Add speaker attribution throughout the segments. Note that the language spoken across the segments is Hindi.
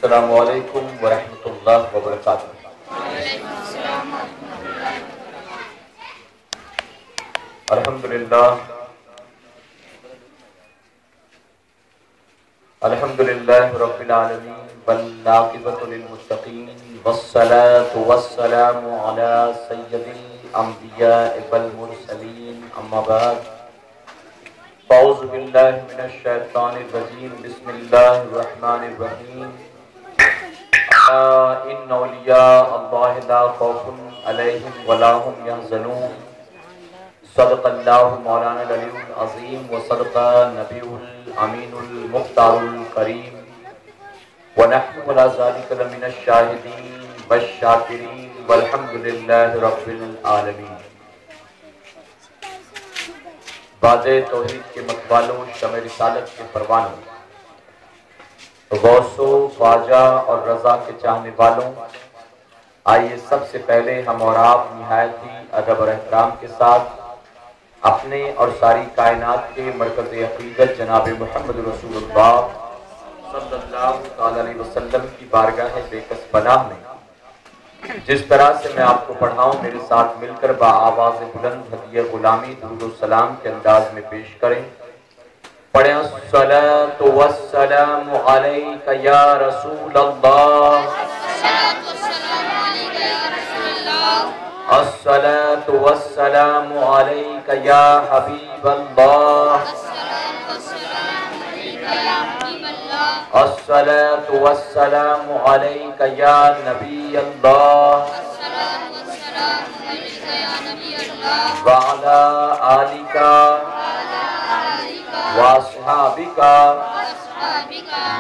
Speaker 1: अस्सलामु अलैकुम वरहमतुल्लाहि वबरकातुहू। अल्हम्दुलिल्लाह अल्हम्दुलिल्लाहि रब्बिल आलमीन वल आक़िबतु लिल मुत्तक़ीन वस्सलातु वस्सलामु अला सय्यिदिल अंबिया वल मुरसलीन अम्मा बाद अऊज़ु बिल्लाहि मिनश शैतानिर रजीम बिस्मिल्लाहिर रहमानिर रहीम इन्ना औलिया अल्लाहि ला खौफुन अलैहिम वला हुम यहज़नून सदक़ल्लाहु मौलाना अल-अलीयुल अज़ीम व सदक़ा नबियुल अमीनुल मुख्तारुल करीम व नहनु अला ज़ालिका लमिनश शाहिदीन वश-शाकिरीन वल्हम्दुलिल्लाहि रब्बिल आलमीन। बाज़े तौहीद के मतवालों, शमे रिसालत के परवानों, गौसो ख्वाजा और रज़ा के चाहने वालों, आइए सबसे पहले हम और आप निहायत ही अदब और एहतराम के साथ अपने और सारी कायनात के मरकज़ अक़ीदत जनाब मुहम्मद रसूलुल्लाह सल्लल्लाहु अलैहि वसल्लम की बारगाह बेकस पनाह में जिस तरह से मैं आपको पढ़ाऊं, मेरे साथ मिलकर बाआवाज़ बुलंद हदिया गुलामी दुरूद सलाम के अंदाज में पेश करें। पढ़ें अस्सलातु वस्सलामु अलैका या रसूलल्लाह, अस्सलातु वस्सलामु अलैका या हबीबल्लाह, अस्सलातु वस्सलामु अलैका या नबी अल्लाह व अला आलिका व अस्हाबिका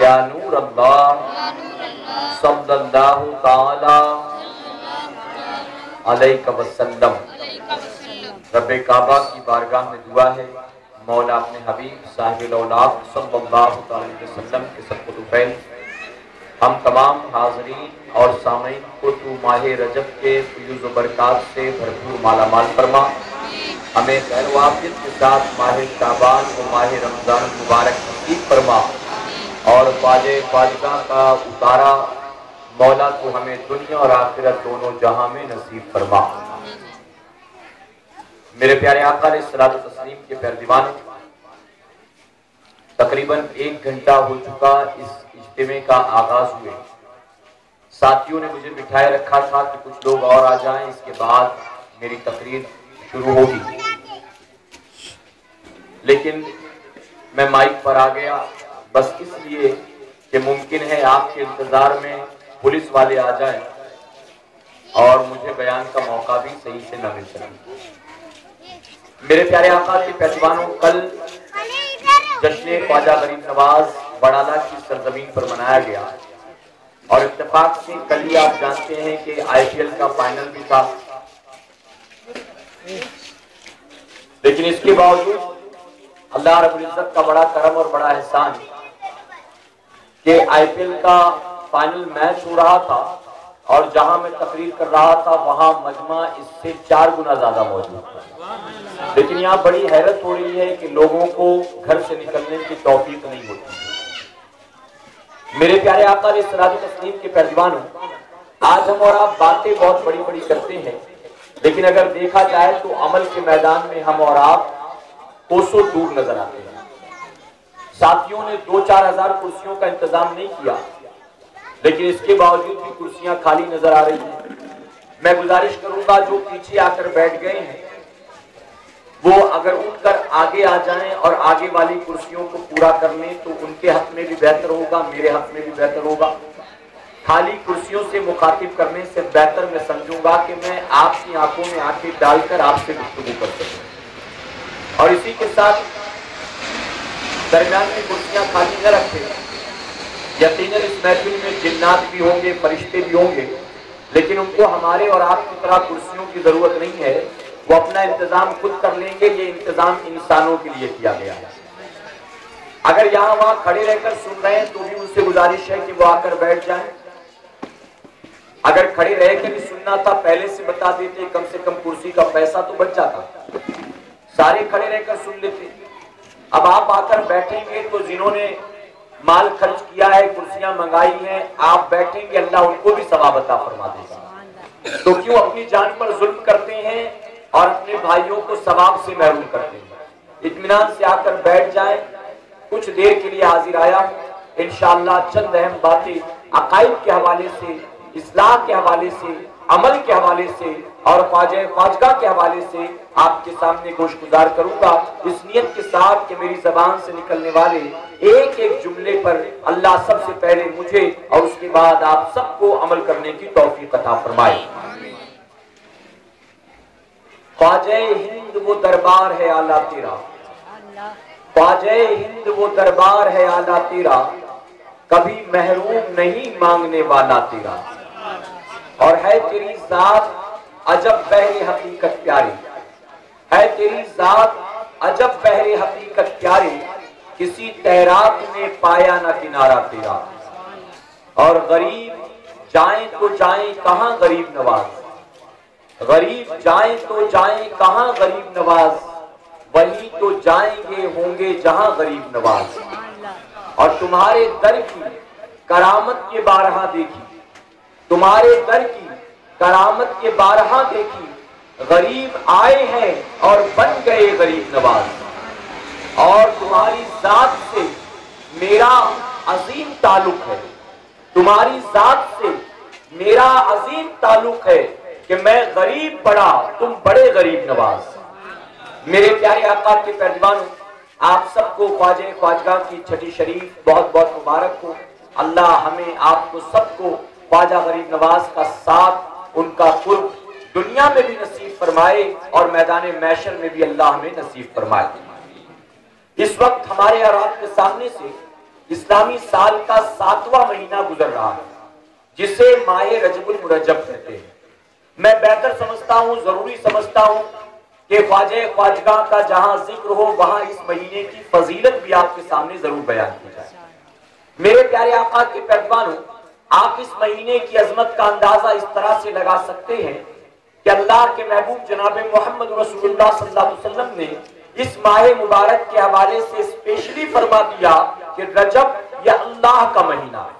Speaker 1: या नूर अल्लाह सल्लल्लाहु तआला अलैहि वसल्लम। रब्बे काबा की बारगाह में दुआ है, मौला अपने हबीब साहिबुल औलाद सल्लल्लाहु अलैहि वसल्लम के सदक़े हम तमाम हाज़रीन और सामीन को तू माह रजब के फयूज़ व बरक़ात से भरपूर माला माल फरमा। हमें खैर व आफ़ियत के साथ माह शाबान व माह रमज़ान मुबारक नसीब फरमा और ख्वाजे ख्वाजगा का उतारा मौला को हमें दुनिया और आखिरत दोनों जहां में नसीब फरमा। मेरे प्यारे आका अलैहिस्सलातु तस्लीम के प्यारे दीवानों, तकरीबन 1 घंटा हो चुका इस इज्तिमे का आगाज हुए। साथियों ने मुझे बिठाए रखा था कि कुछ लोग और आ जाएं, इसके बाद मेरी तकरीर शुरू होगी, लेकिन मैं माइक पर आ गया बस इसलिए कि मुमकिन है आपके इंतजार में पुलिस वाले आ जाएं और मुझे बयान का मौका भी सही से न मिल सके। मेरे प्यारे आका के पैजवानों, कल जश्न ख्वाजा गरीब नवाज बड़ाला की सरजमीन पर मनाया गया और इत्तेफाक से कल ही आप जानते हैं कि आईपीएल का फाइनल भी था, लेकिन इसके बावजूद अल्लाह रब्बुल इज्जत का बड़ा करम और बड़ा एहसान कि आईपीएल का फाइनल मैच हो रहा था और जहां मैं तकरीर कर रहा था वहां मजमा इससे 4 गुना ज्यादा मौजूद था। लेकिन यहाँ बड़ी हैरत हो रही है कि लोगों को घर से निकलने की तौफीक नहीं होती। मेरे प्यारे आका अलैहिस्सलातु तस्लीम के पैजवानों, आज हम और आप बातें बहुत बड़ी बड़ी करते हैं, लेकिन अगर देखा जाए तो अमल के मैदान में हम और आप कोसों दूर नजर आते हैं। साथियों ने 2-4 हजार कुर्सियों का इंतजाम नहीं किया, लेकिन इसके बावजूद भी कुर्सियां खाली नजर आ रही हैं। मैं गुजारिश करूंगा जो पीछे आकर बैठ गए हैं वो अगर उठकर आगे आ जाएं और आगे वाली कुर्सियों को पूरा कर लें तो उनके हक में भी बेहतर होगा, मेरे हक में भी बेहतर होगा। खाली कुर्सियों से मुखातिब करने से बेहतर मैं समझूंगा कि मैं आपकी आंखों में आंखें डालकर आपसे गुफ्तगू कर सकूं। और इसी के साथ दरमियान की कुर्सियां खाली न रखें। यकीनन इस महफिल में जिन्नात भी होंगे, फरिश्ते भी होंगे, लेकिन उनको हमारे और आपकी तरह कुर्सियों की जरूरत नहीं है। वो अपना इंतजाम खुद कर लेंगे। ये इंतजाम इंसानों के लिए किया गया है। अगर यहाँ वहां खड़े रहकर सुन रहे हैं तो भी उनसे गुजारिश है कि वो आकर बैठ जाएं। अगर खड़े रहकर भी सुनना था पहले से बता देते, कम से कम कुर्सी का पैसा तो बच जाता। सारे खड़े रहकर सुन लेते। अब आप आकर बैठेंगे तो जिन्होंने माल खर्च किया है, कुर्सियां मंगाई हैं, आप बैठेंगे, अल्लाह उनको भी सवाब अता फरमा देगा। तो क्यों अपनी जान पर जुल्म करते हैं और अपने भाइयों को सवाब से महरूम करते हैं। इत्मीनान से आकर बैठ जाएं। कुछ देर के लिए हाजिर आया हूं, इंशाअल्लाह चंद अहम बातें अकाइद के हवाले से, इस्लाह के हवाले से, अमल के हवाले से और ख्वाजगा के हवाले से आपके सामने गोशगुजार करूंगा, इस नियत के साथ कि मेरी जबान से निकलने वाले एक एक जुमले पर अल्लाह सबसे पहले मुझे और उसके बाद आप सबको अमल करने की तौफीक अता फरमाए। ख्वाजा हिंद वो दरबार है आला तेरा, ख्वाजा हिंद वो दरबार है आला तेरा, कभी महरूम नहीं मांगने वाला तेरा। और है तेरी जात अजब बहरे हकीकत प्यारी, है तेरी जात अजब बहरे हकीकत प्यारी, किसी तैराक ने पाया ना किनारा तेरा। और गरीब जाए तो जाए कहां गरीब नवाज, गरीब जाए तो जाए कहां गरीब नवाज, वही तो जाएंगे होंगे जहां गरीब नवाज। और तुम्हारे दर की करामत के बारहा देखी, तुम्हारे दर की करामत के बारहा देखी, गरीब आए हैं और बन गए गरीब नवाज। और तुम्हारी जात से मेरा अजीम ताल्लुक है, तुम्हारी जात से मेरा अजीम ताल्लुक है कि मैं गरीब बड़ा तुम बड़े गरीब नवाज। मेरे प्यारे आका के पैरवानों, आप सबको ख्वाजा ख्वाजगा की छठी शरीफ बहुत बहुत मुबारक हो। अल्लाह हमें आपको सबको ख्वाजा गरीब नवाज का साथ, उनका कुर्ब दुनिया में भी नसीब फरमाए और मैदान मैशर में भी अल्लाह हमें नसीब फरमाए। इस वक्त हमारे और आपके सामने से इस्लामी साल का 7वां महीना गुजर रहा है, जिसे माह रजबुल मुरज्जब कहते हैं। मैं बेहतर समझता हूँ, जरूरी समझता हूँ कि ख्वाजा ख्वाजगा का जहां जिक्र हो वहां इस महीने की फजीलत भी आपके सामने जरूर बयान की जाए। मेरे प्यारे आका के पैरवानों, आप इस महीने की अजमत का अंदाजा इस तरह से लगा सकते हैं कि अल्लाह के महबूब जनाब मोहम्मद रसूलुल्लाह सल्लल्लाहु अलैहि वसल्लम ने इस माह मुबारक के हवाले से स्पेशली फरमा दिया कि रजब यह अल्लाह का महीना है,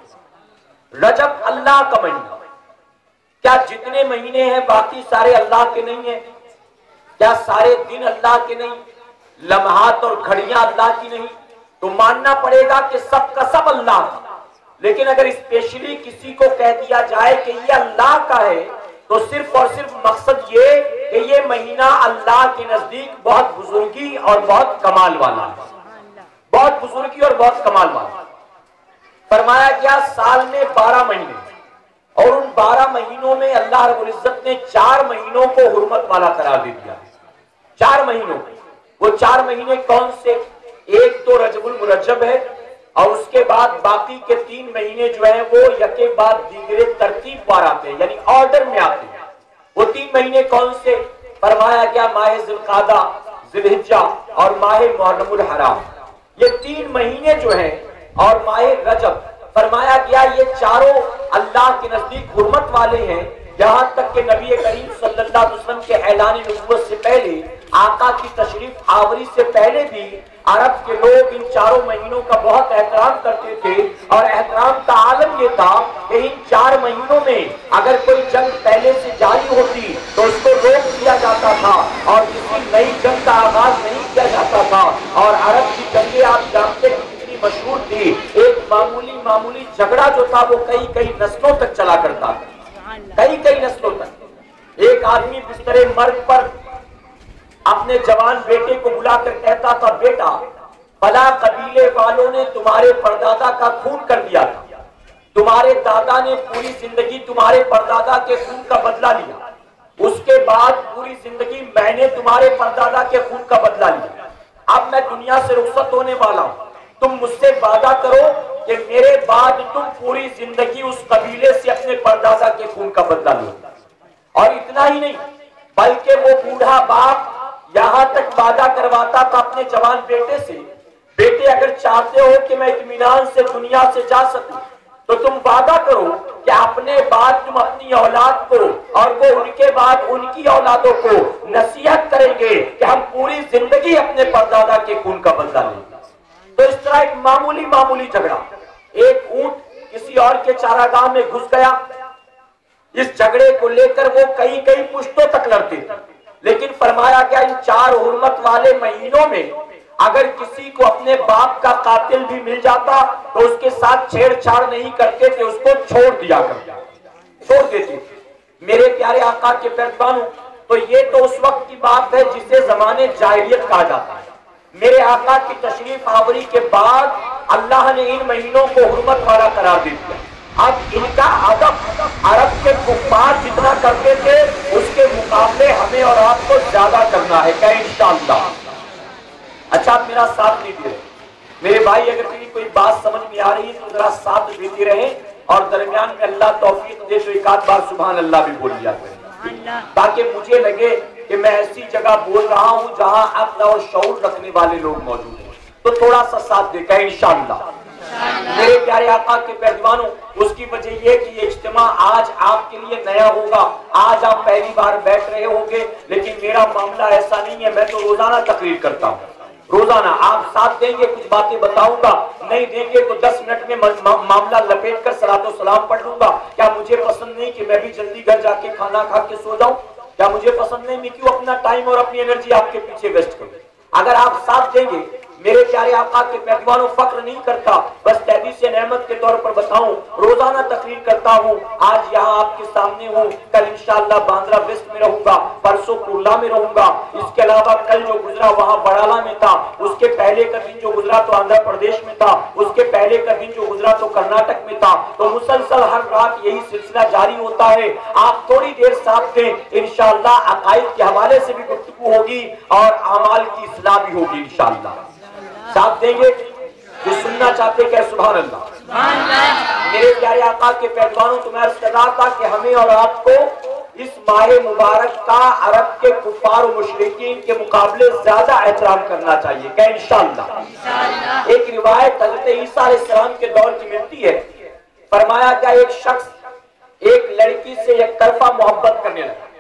Speaker 1: रजब अल्लाह का महीना। क्या जितने महीने हैं बाकी सारे अल्लाह के नहीं है? क्या सारे दिन अल्लाह के नहीं, लम्हात और घड़ियां अल्लाह की नहीं? तो मानना पड़ेगा कि सब का सब अल्लाह का। लेकिन अगर स्पेशली किसी को कह दिया जाए कि ये अल्लाह का है, तो सिर्फ और सिर्फ मकसद ये कि ये महीना अल्लाह के नजदीक बहुत बुजुर्गी और बहुत कमाल वाला है, बहुत बुजुर्गी और बहुत कमाल वाला। फरमाया गया साल में 12 महीने, और उन 12 महीनों में अल्लाह रब्बुल इज्जत ने 4 महीनों को हुर्मत वाला करार दे दिया। 4 महीनों, वो 4 महीने कौन से? एक तो रजबुल मुरज्जब है, और उसके बाद बाकी के 3 महीने जो है वो यके बाद दीगरे तरतीब पर आते हैं, यानी ऑर्डर में आते हैं। वो 3 महीने कौन से? फरमाया गया माह ज़िलक़ादा, ज़िलहिज्जा और माह मुहर्रमुल हराम। ये 3 महीने जो हैं, और माह रजब, फरमाया गया ये चारों अल्लाह के नजदीक हुर्मत वाले हैं। यहाँ तक कि नबी करीम सल्लल्लाहु अलैहि वसल्लम के ऐलान नबुव्वत से पहले, आका की तशरीफ आवरी से पहले भी अरब के लोग इन 4 महीनों का बहुत एहतराम करते थे। और एहतराम का आलम ये था कि इन 4 महीनों में अगर कोई जंग पहले से जारी होती तो उसको रोक दिया जाता था और किसी नई जंग का आगाज नहीं किया जाता था। और अरब की जंगें आप जानते हैं कितनी मशहूर थी। एक मामूली झगड़ा जो था वो कई नस्लों तक चला करता था, कई नस्लों तक। एक आदमी बिस्तरे मर्ग पर अपने जवान बेटे को बुलाकर कहता था, बेटा फला कबीले वालों ने तुम्हारे परदादा का खून कर दिया था, तुम्हारे दादा ने पूरी जिंदगी तुम्हारे परदादा के खून का बदला लिया, उसके बाद पूरी जिंदगी मैंने तुम्हारे परदादा के खून का बदला लिया। अब मैं दुनिया से रुखसत होने वाला हूं, तुम मुझसे वादा करो कि मेरे बाद तुम पूरी जिंदगी उस कबीले से अपने परदादा के खून का बदला लो। और इतना ही नहीं, बल्कि वो बूढ़ा बाप यहां तक वादा करवाता था अपने जवान बेटे से, बेटे अगर चाहते हो कि मैं इत्मीनान से दुनिया से जा सकूं तो तुम वादा करो कि अपने बाद तुम अपनी औलाद को और वो उनके बाद उनकी औलादों को नसीहत करेंगे कि हम पूरी जिंदगी अपने परदादा के खून का बदला लेंगे। तो इस तरह एक मामूली झगड़ा एक ऊंट किसी और के चारागाह में घुस गया। इस झगड़े को लेकर वो कई कई पुश्तों तक लड़ते थे, लेकिन फरमाया गया इन 4 हुर्मत वाले महीनों में अगर किसी को अपने बाप का कातिल भी मिल जाता तो उसके साथ छेड़छाड़ नहीं करते थे, उसको छोड़ दिया करते, छोड़ देते थे। मेरे प्यारे आका के पैरबानों, तो ये तो उस वक्त की बात है जिसे जमाने जाहिलियत कहा जाता है। मेरे आका की तशरीफ आवरी के बाद अल्लाह ने इन महीनों को हुर्मत वाला करार दे दिया। अब इनका अदब अरब के कुफ्फार जितना करते थे उसके मुकाबले हमें और आपको ज्यादा करना है क्या इंशाअल्लाह। अच्छा, आप मेरा साथ नहीं दे रहे मेरे भाई, अगर कहीं कोई बात समझ में आ रही है तो जरा साथ देते रहे और दरमियान में अल्लाह तौफीक दे तो एक आध बार सुभान अल्लाह भी बोल लिया करें, ताकि मुझे लगे कि मैं ऐसी जगह बोल रहा हूं जहां अक्ल और शऊर रखने वाले लोग मौजूद हैं। तो थोड़ा सा साथ देकर इंशाअल्लाह। मेरे प्यारे आका के पैरवानों, उसकी वजह यह कि ये इज्तिमा आज आपके लिए नया होगा, आज आप पहली बार बैठ रहे होंगे, लेकिन मेरा मामला ऐसा नहीं है। मैं तो रोजाना तकरीर करता हूँ, रोजाना। आप साथ देंगे, कुछ बातें बताऊंगा, नहीं देंगे तो 10 मिनट में मामला लपेट कर सलातो सलाम पढ़ लूंगा। क्या मुझे पसंद नहीं कि मैं भी जल्दी घर जाके खाना खा के सो जाऊं? क्या मुझे पसंद नहीं? मैं क्यों अपना टाइम और अपनी एनर्जी आपके पीछे वेस्ट करूं? अगर आप साथ देंगे, मेरे प्यारे आका के पैरवानों, फक्र नहीं करता, बस तहदीस नेमत के तौर पर बताऊं, रोजाना तकरीर करता हूं। आज यहाँ आपके सामने हूं, कल इंशाअल्लाह बांद्रा वेस्ट में रहूंगा, परसों कुर्ला में रहूंगा। इसके अलावा कल जो गुजरा वहां बड़ाला में था, उसके पहले का दिन जो गुजरा तो आंध्र प्रदेश में था, उसके पहले का दिन जो गुजरा तो कर्नाटक में था। तो मुसलसल हर रात यही सिलसिला जारी होता है। आप थोड़ी देर साथ दें, इंशाअल्लाह अकाइद के हवाले से भी गुफ्तगू होगी और अमाल की इस्लाह भी होगी इंशाअल्लाह। साथ देंगे जो सुनना चाहते क्या? सुभान अल्लाह। मेरे प्यारे आका के पैरवानों, तो मैं अर्ज कर रहा था कि हमें और आपको इस माह मुबारक का अरब के कुफ्फार और मुशरिकीन के मुकाबले ज्यादा एहतराम करना चाहिए क्या इंशाअल्लाह। एक रिवायत हज़रत ईसा अलैहिस्सलाम के दौर की मिलती है। फरमाया क्या, एक शख्स एक लड़की से एक तरफा मोहब्बत करने लगा,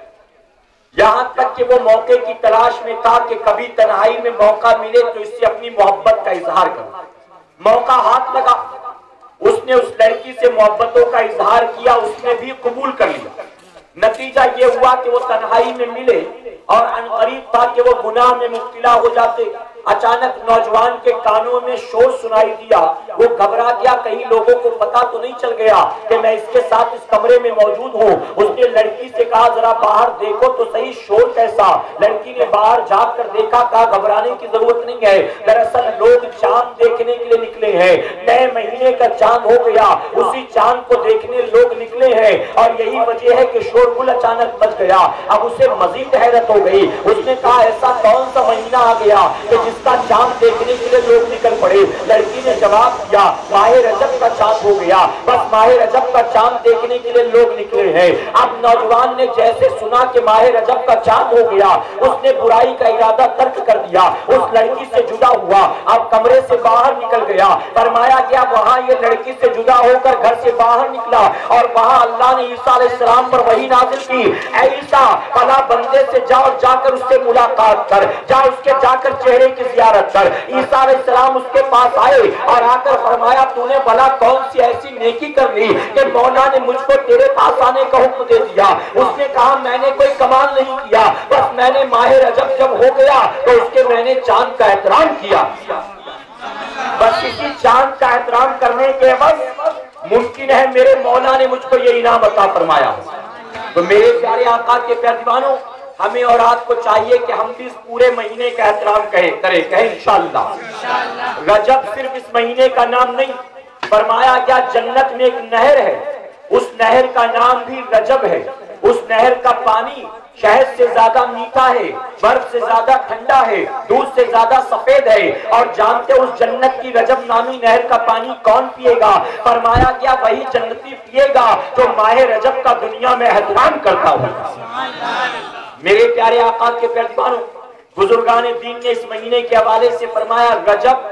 Speaker 1: यहां तक कि वो मौके की तलाश में था कि कभी तन्हाई में मौका मिले तो इससे अपनी मोहब्बत का इजहार करो। मौका हाथ लगा, उसने उस लड़की से मोहब्बतों का इजहार किया, उसने भी कबूल कर लिया। नतीजा ये हुआ कि वो तन्हाई में मिले और अनकरीब था कि वो गुनाह में मुब्तला हो जाते। अचानक नौजवान के कानों में शोर सुनाई दिया, वो घबरा गया, कहीं लोगों को पता तो नहीं चल गया कि मैं इसके साथ इस कमरे में मौजूद हूँ। उसने लड़की से कहा, जरा बाहर देखो तो सही, शोर कैसा? लड़की ने बाहर झांक कर देखा, कहा घबराने की जरूरत नहीं है, दरअसल लोग चांद देखने के लिए निकले हैं, नए महीने का चांद हो गया, उसी चांद को देखने लोग निकले हैं और यही वजह है कि शोरगुल अचानक मच गया। अब उसे मजीद हैरत हो गई। उसने कहा, ऐसा कौन सा महीना आ गया कि जिसका चांद देखने के लिए लोग निकल पड़े? लड़की ने जवाब दिया, माह रजब का चांद हो गया, बस माह रजब का चांद देखने के लिए लोग निकले हैं। अब नौजवान ने जैसे सुना कि माह रजब का चांद हो गया, उसने बुराई का इरादा तर्क कर दिया, उस लड़की से जुदा हुआ, अब कमरे से बाहर निकल गया। फरमाया गया, वहां ये लड़की से जुदा होकर घर से बाहर निकला और वहां अल्लाह ने ईसा अलैहिस्सलाम पर वही नाजिल की, ऐ ईसा, फला बंदे से जाओ, जाकर उससे मुलाकात कर, जा उसके जाकर चेहरे की जियारत कर। ईसा अलैहिस्सलाम उसके पास आए और आकर फरमाया, तूने भला कौन सी ऐसी नेकी कर ली कि मौला ने मुझको तेरे पास आने का हुक्म दे दिया? उसने कहा, मैंने कोई कमाल नहीं किया, बस मैंने माह रजब जब हो गया तो उसके मैंने चांद का एहतराम किया। बस इसी चांद का एहतराम करने के बाद मुमकिन है मेरे मौला ने मुझको ये इनाम अता फरमाया। तो मेरे प्यारे आका के पैरवानों, हमें और आपको चाहिए कि हम भी इस पूरे महीने का एहतराम करें इंशाअल्लाह। रजब सिर्फ इस महीने का नाम नहीं, फरमाया गया जन्नत में एक नहर है, उस नहर का नाम भी रजब है। उस नहर का पानी शहद से ज्यादा मीठा है, बर्फ से ज्यादा ठंडा है, दूध से ज्यादा सफेद है। और जानते उस जन्नत की रजब नामी नहर का पानी कौन पिएगा? फरमाया गया वही जन्नती पिएगा जो माह रजब का दुनिया में एहतराम करता होगा। मेरे प्यारे आका के पैरवानों, बुजुर्गान दीन ने इस महीने के हवाले से फरमाया, रजब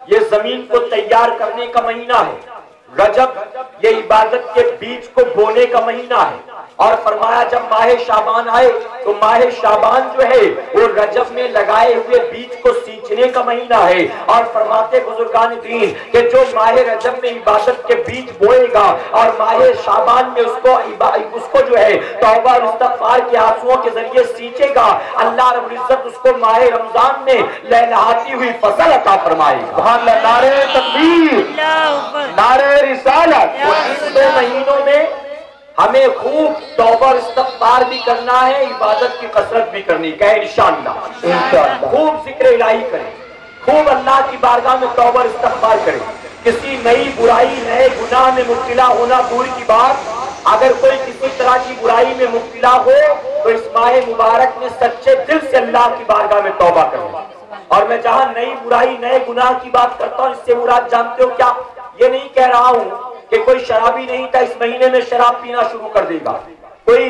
Speaker 1: ये जमीन को तैयार करने का महीना है, रजब ये इबादत के बीज को बोने का महीना है और फरमाया जब माह शाबान आए तो माह शाबान जो है वो रजब में लगाए हुए बीज को सींचने का महीना है। और फरमाते बुजुर्गान दीन कि जो माह रजब में इबादत के बीज बोएगा और माह शाबान में उसको जो है तौबा और इस्तगफार के आंसुओं के जरिए सींचेगा, अल्लाह रब्बुल इज्जत उसको माह रमजान में लहलहाती हुई फसल अता फरमाएगा।
Speaker 2: नारे तकबीर, नारे रिसालत।
Speaker 1: इन 2 महीनों में हमें खूब तौबा और इस्तगफार भी करना है, इबादत की कसरत भी करनी है इंशाअल्लाह। खूब जिक्र इलाही करें, खूब अल्लाह की बारगाह में तौबा और इस्तगफार करें। किसी नई बुराई नए गुनाह में मुब्तला होना दूर की बात, अगर कोई किसी तरह की बुराई में मुब्तला हो तो इस माह मुबारक में सच्चे दिल से अल्लाह की बारगाह में तौबा करें। और मैं जहां नई बुराई नए गुनाह की बात करता हूं, इससे मुराद जानते हो क्या? ये नहीं कह रहा हूं कि कोई शराबी नहीं था इस महीने में शराब पीना शुरू कर देगा, कोई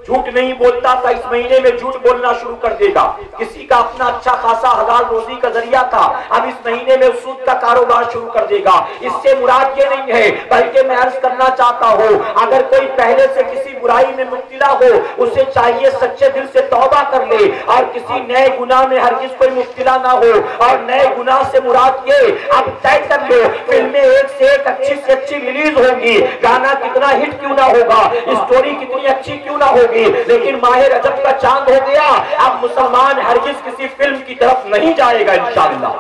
Speaker 1: झूठ नहीं बोलता था इस महीने में झूठ बोलना शुरू कर देगा, किसी का अपना अच्छा खासा हलाल रोजी का जरिया था अब इस महीने में सूद का कारोबार शुरू कर देगा। इससे मुराद ये नहीं है, बल्कि मैं अर्ज करना चाहता हूँ अगर कोई पहले से किसी बुराई में मुब्तला हो उसे चाहिए सच्चे दिल से तौबा कर ले और किसी नए गुनाह में हरगिज कोई मुब्तला ना हो। और नए गुनाह से मुराद ये अब तय कर लो, फिल्में एक से एक अच्छी से अच्छी रिलीज होंगी, गाना कितना हिट क्यों ना होगा, स्टोरी कितनी अच्छी क्यों ना होगी, लेकिन माह रजब का चांद हो गया, अब मुसलमान हरगिज किसी फिल्म की तरफ नहीं जाएगा इंशाअल्लाह।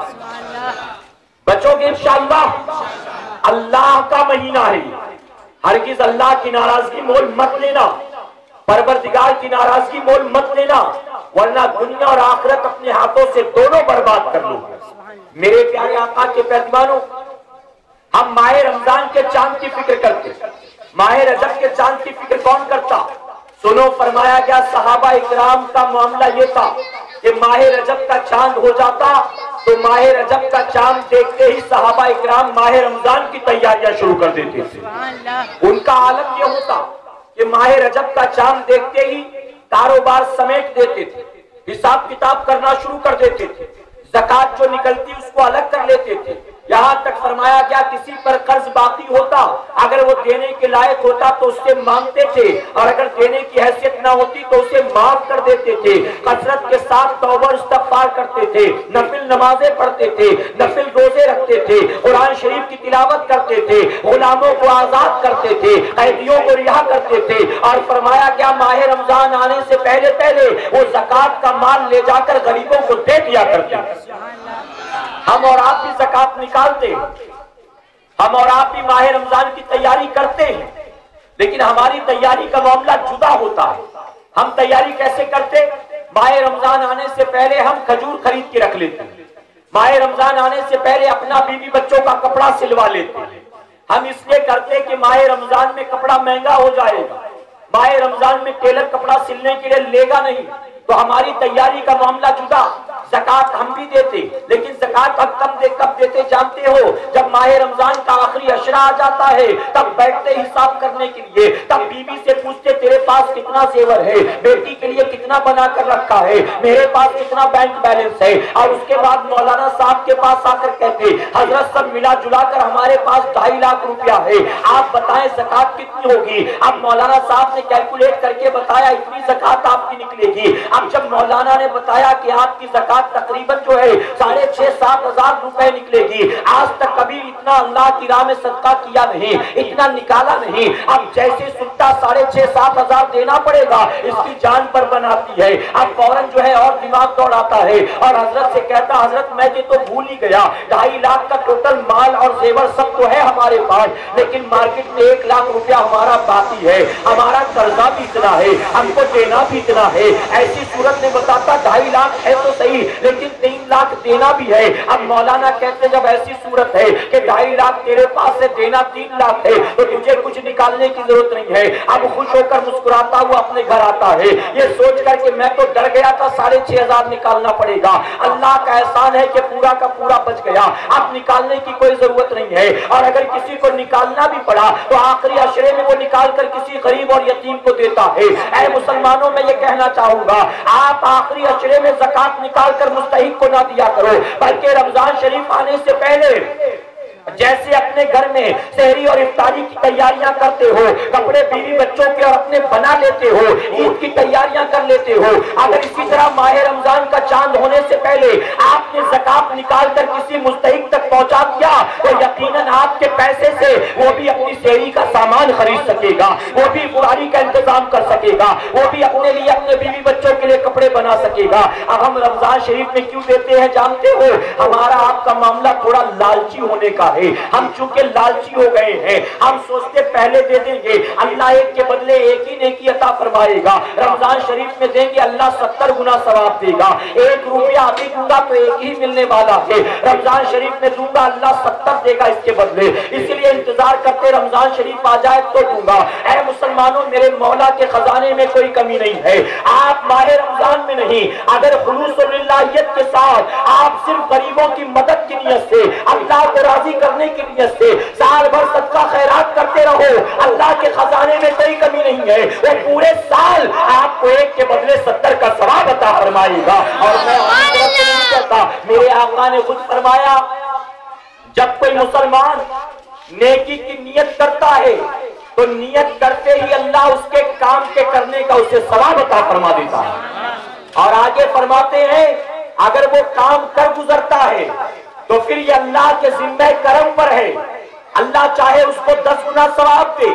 Speaker 1: बचोगे इंशाअल्लाह। अल्लाह का महीना है, हरगिज अल्लाह की नाराजगी मोल मत लेना, परवरदिगार की नाराजगी मोल मत लेना, वरना दुनिया और आखिरत अपने हाथों से दोनों बर्बाद कर लो। मेरे प्यारे आका के पैगंबरों, हम माह रमजान के चांद की फिक्र करते, माह रजब के चांद की फिक्र कौन करता? सुनो, फरमाया गया सहाबा इकराम का मामला ये था कि माह रजब का चांद हो जाता तो माह रजब का चांद देखते ही सहाबा इकराम माह रमजान की तैयारियां शुरू कर देते थे। उनका हालत ये होता कि माह रजब का चांद देखते ही कारोबार समेट देते थे, हिसाब किताब करना शुरू कर देते थे, ज़कात जो निकलती उसको अलग कर लेते थे। यहाँ तक फरमाया गया किसी पर कर्ज बाकी होता, अगर वो देने के लायक होता तो उससे मांगते थे, और अगर देने की हैसियत ना होती तो उसे माफ कर देते थे। कसरत के साथ तौबा इस्तगफार करते थे, नफिल नमाजें पढ़ते थे, नफिल रोजे रखते थे, कुरान शरीफ की तिलावत करते थे, गुलामों को आजाद करते थे, कैदियों को रिहा करते थे। और फरमाया गया माह रमजान आने से पहले पहले वो ज़कात का माल ले जाकर गरीबों को दे दिया करते। हम और आप भी ज़कात निकालते हैं, हम और आप भी माह रमजान की तैयारी करते हैं, लेकिन हमारी तैयारी का मामला जुदा होता है। हम तैयारी कैसे करते? माह रमजान आने से पहले हम खजूर खरीद के रख लेते हैं, माह रमजान आने से पहले अपना बीवी बच्चों का कपड़ा सिलवा लेते हैं। हम इसलिए करते कि माह रमजान में कपड़ा महंगा हो जाएगा, माह रमजान में टेलर कपड़ा सिलने के लिए लेगा नहीं, तो हमारी तैयारी का मामला जुदा। ज़कात हम भी देते, लेकिन ज़कात अब कब देते जानते हो? जब माह रमजान का आखिरी अशरा आ जाता है तब बैठते हिसाब करने के लिए, तब बीवी से पूछते तेरे पास कितना जेवर है, बेटी के लिए कितना बना कर रखा है, मेरे पास कितना बैंक बैलेंस है। और उसके बाद मौलाना साहब के पास आकर कहते हजरत सब मिला जुला कर हमारे पास 2.5 लाख रुपया है, आप बताएं ज़कात कितनी होगी। अब मौलाना साहब ने कैलकुलेट करके बताया इतनी ज़कात आपकी निकलेगी। अब जब मौलाना ने बताया कि आपकी ज़कात तकरीबन जो है 6,500-7 हजार रुपए निकलेगी, आज तक कभी इतना अल्लाह की राह में सदका किया नहीं, इतना निकाला नहीं, अब जैसे सुनता 6,500-7 हजार देना पड़ेगा, इसकी जान पर बनाती है। अब फौरन जो है और दिमाग दौड़ाता है और हजरत से कहता हजरत मैं ये तो भूल ही गया, 2.5 लाख का टोटल माल और जेवर सब तो है हमारे पास, लेकिन मार्केट में 1 लाख रुपया हमारा बाकी है, हमारा कर्जा भी इतना है, हमको देना भी इतना है। ऐसी सूरत में बताता 2.5 लाख है तो सही, लेकिन 3 लाख देना भी है। अब मौलाना कहते जब ऐसी सूरत है कि 2.5 लाख तेरे पास से देना 3 लाख है तो तुझे कुछ निकालने की जरूरत नहीं है। अब खुश होकर मुस्कुराता हुआ अपने घर आता है, ये सोच कर के मैं तो डर गया था 6,500 निकालना पड़ेगा, अल्लाह का एहसान है कि पूरा का पूरा बच गया, अब निकालने की कोई जरूरत नहीं है। और अगर किसी को निकालना भी पड़ा तो आखिरी अशरे में वो निकाल कर किसी गरीब और यतीम को देता है। ऐ मुसलमानों, मैं ये कहना चाहूंगा आप आखिरी अशरे में ज़कात निकाल कर मुस्तहिक को ना दिया करो, बल्कि रमजान शरीफ आने से पहले जैसे अपने घर में सहरी और इफ्तारी की तैयारियां करते हो, कपड़े बीवी बच्चों के और अपने बना लेते हो, ईद की तैयारियां कर लेते हो, अगर इसी तरह माह रमजान का चांद होने से पहले आपने ज़कात निकाल कर किसी मुस्तहिक तक पहुंचा दिया तो यकीनन आपके पैसे से वो भी अपनी सहरी का सामान खरीद सकेगा, वो भी इफ्तारी का इंतजाम कर सकेगा, वो भी अपने लिए अपने बीवी बच्चों के लिए कपड़े बना सकेगा। अब हम रमजान शरीफ में क्यों देते हैं जानते हो? हमारा आपका मामला थोड़ा लालची होने का है। हम चूंकि लालची हो गए हैं, हम सोचते पहले दे देंगे, अल्लाह एक के बदले एक ही नेकी अता फरमाएगा। रमजान शरीफ में देंगे, अल्लाह 70 गुना सवाब देगा। 1 रुपया अभी दूंगा तो 1 ही मिलने वाला है, रमजान शरीफ में दूंगा अल्लाह 70 देगा इसके बदले। इसलिए इंतजार करते रमजान शरीफ आ जाए तो दूंगा। ऐ मुसलमानों, मेरे मौला के खजाने में कोई कमी नहीं है। आप माह रमजान में नहीं, अगर खुलूस और लिल्लाहियत के साथ आप सिर्फ गरीबों की मदद की नियत से, अल्लाह को राजी करने की नियत से साल भर सदका खैरात करते रहो, अल्लाह के खजाने में कोई कमी नहीं है। वो पूरे साल आपको 1 के बदले 70 का सवाब अता फरमाएगा। और मैं कहता, मेरे आका ने खुद फरमाया, जब कोई मुसलमान नेकी की नियत करता है तो नियत करते ही अल्लाह उसके काम के करने का उसे सवाब अता फरमा देता है। और आगे फरमाते हैं, अगर वो काम कर गुजरता है तो फिर ये अल्लाह के जिम्मे करम पर है, अल्लाह चाहे उसको 10 गुना सवाब दे,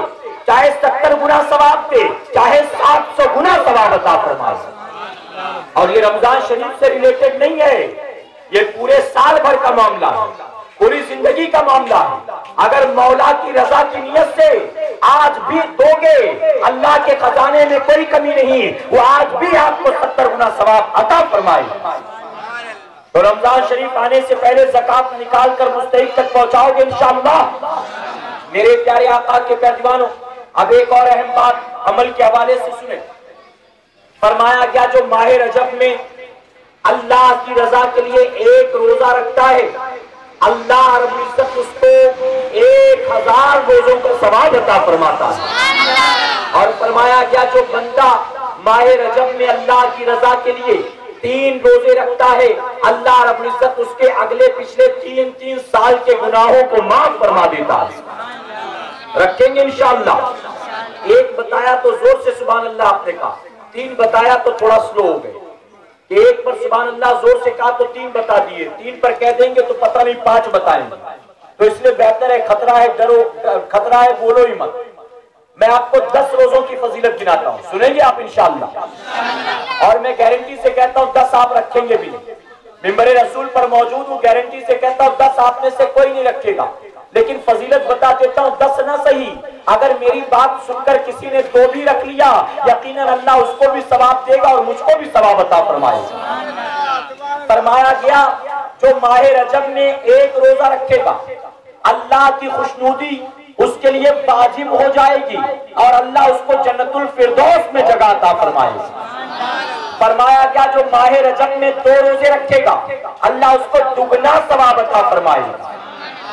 Speaker 1: चाहे 70 गुना सवाब दे, चाहे 700 गुना सवाब अता फरमाए। और ये रमजान शरीफ से रिलेटेड नहीं है, ये पूरे साल भर का मामला है, पूरी जिंदगी का मामला है। अगर मौला की रजा की नियत से आज भी दोगे, अल्लाह के खजाने में कोई कमी नहीं, वो आज भी आपको 70 गुना सवाब अता फरमाए। तो रमजान शरीफ आने से पहले ज़कात निकाल कर मुस्तहिक तक पहुंचाओगे इंशाअल्लाह। मेरे प्यारे आका के प्यारे दीवानों, अब एक और अहम बात अमल के हवाले से सुने। फरमाया गया, जो माह रजब में अल्लाह की रजा के लिए 1 रोजा रखता है, अल्लाह रब्बुल इज्जत उसको 1000 रोजों का सवाब अता फरमाता है। और फरमाया गया, जो बंदा माह रजब में अल्लाह की रजा के लिए 3 रोजे रखता है, अल्लाह रब्बुल इज्जत उसके अगले पिछले 3 साल के गुनाहों को माफ फरमा देता है। रखेंगे इंशाअल्लाह। 1 बताया तो जोर से सुभान अल्लाह आपने कहा, 3 बताया तो थोड़ा स्लो हो गए। 1 पर सुभान अल्लाह जोर से कहा तो 3 बता दिए, 3 पर कह देंगे तो पता नहीं 5 बताएंगे। तो इसलिए बेहतर है, खतरा है डरो, खतरा है बोलो ही मत। मैं आपको 10 रोजों की फजीलत गिनाता हूँ, सुनेंगे आप इंशाअल्लाह। और मैं गारंटी से कहता हूँ 10 आप रखेंगे भी। मिंबरे रसूल पर मौजूद हूँ, गारंटी से कहता हूँ 10 आप में से कोई नहीं रखेगा। लेकिन फजीलत बता देता हूँ, 10 ना सही, अगर मेरी बात सुनकर किसी ने 2 भी रख लिया, यकीनन अल्लाह उसको भी सवाब देगा और मुझको भी सवाब अता फरमाएगा। फरमाया गया, जो माह रजब में 1 रोजा रखेगा, अल्लाह की खुशनूदी उसके लिए वाजिब हो जाएगी और अल्लाह उसको जन्नतुल फिरदौस में जगह अता फरमाएगा। फरमाया गया, जो माह रजब में 2 रोजे रखेगा, अल्लाह उसको दुगना सवाब अता फरमाएगा।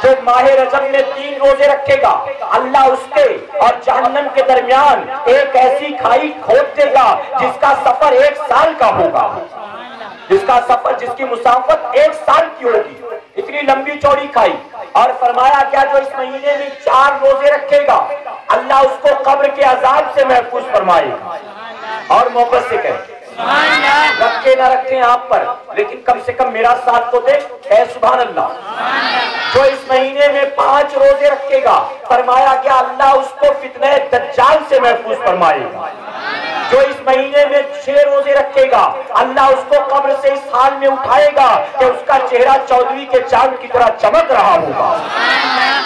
Speaker 1: जो माह रजब में 3 रोजे रखेगा, अल्लाह उसके और जहन्नम के दरमियान एक ऐसी खाई खोद देगा जिसका सफर 1 साल का होगा, जिसका सफर, जिसकी मुसाफत 1 साल की होगी, इतनी लंबी चौड़ी खाई। और फरमाया क्या, जो इस महीने में 4 रोजे रखेगा, अल्लाह उसको कब्र के अजाब से महफूज फरमाएगा। और मोहब्बत से कहे, रखे ना रखे आप पर, लेकिन कम से कम मेरा साथ तो दे, है सुभान अल्लाह। जो इस महीने में 5 रोजे रखेगा, फरमाया गया अल्लाह उसको फितने दज्जाल से महफूज फरमाएगा। जो इस महीने में 6 रोजे रखेगा, अल्लाह उसको कब्र से इस हाल में उठाएगा कि उसका चेहरा चौदहवीं के चांद की तरह चमक रहा होगा।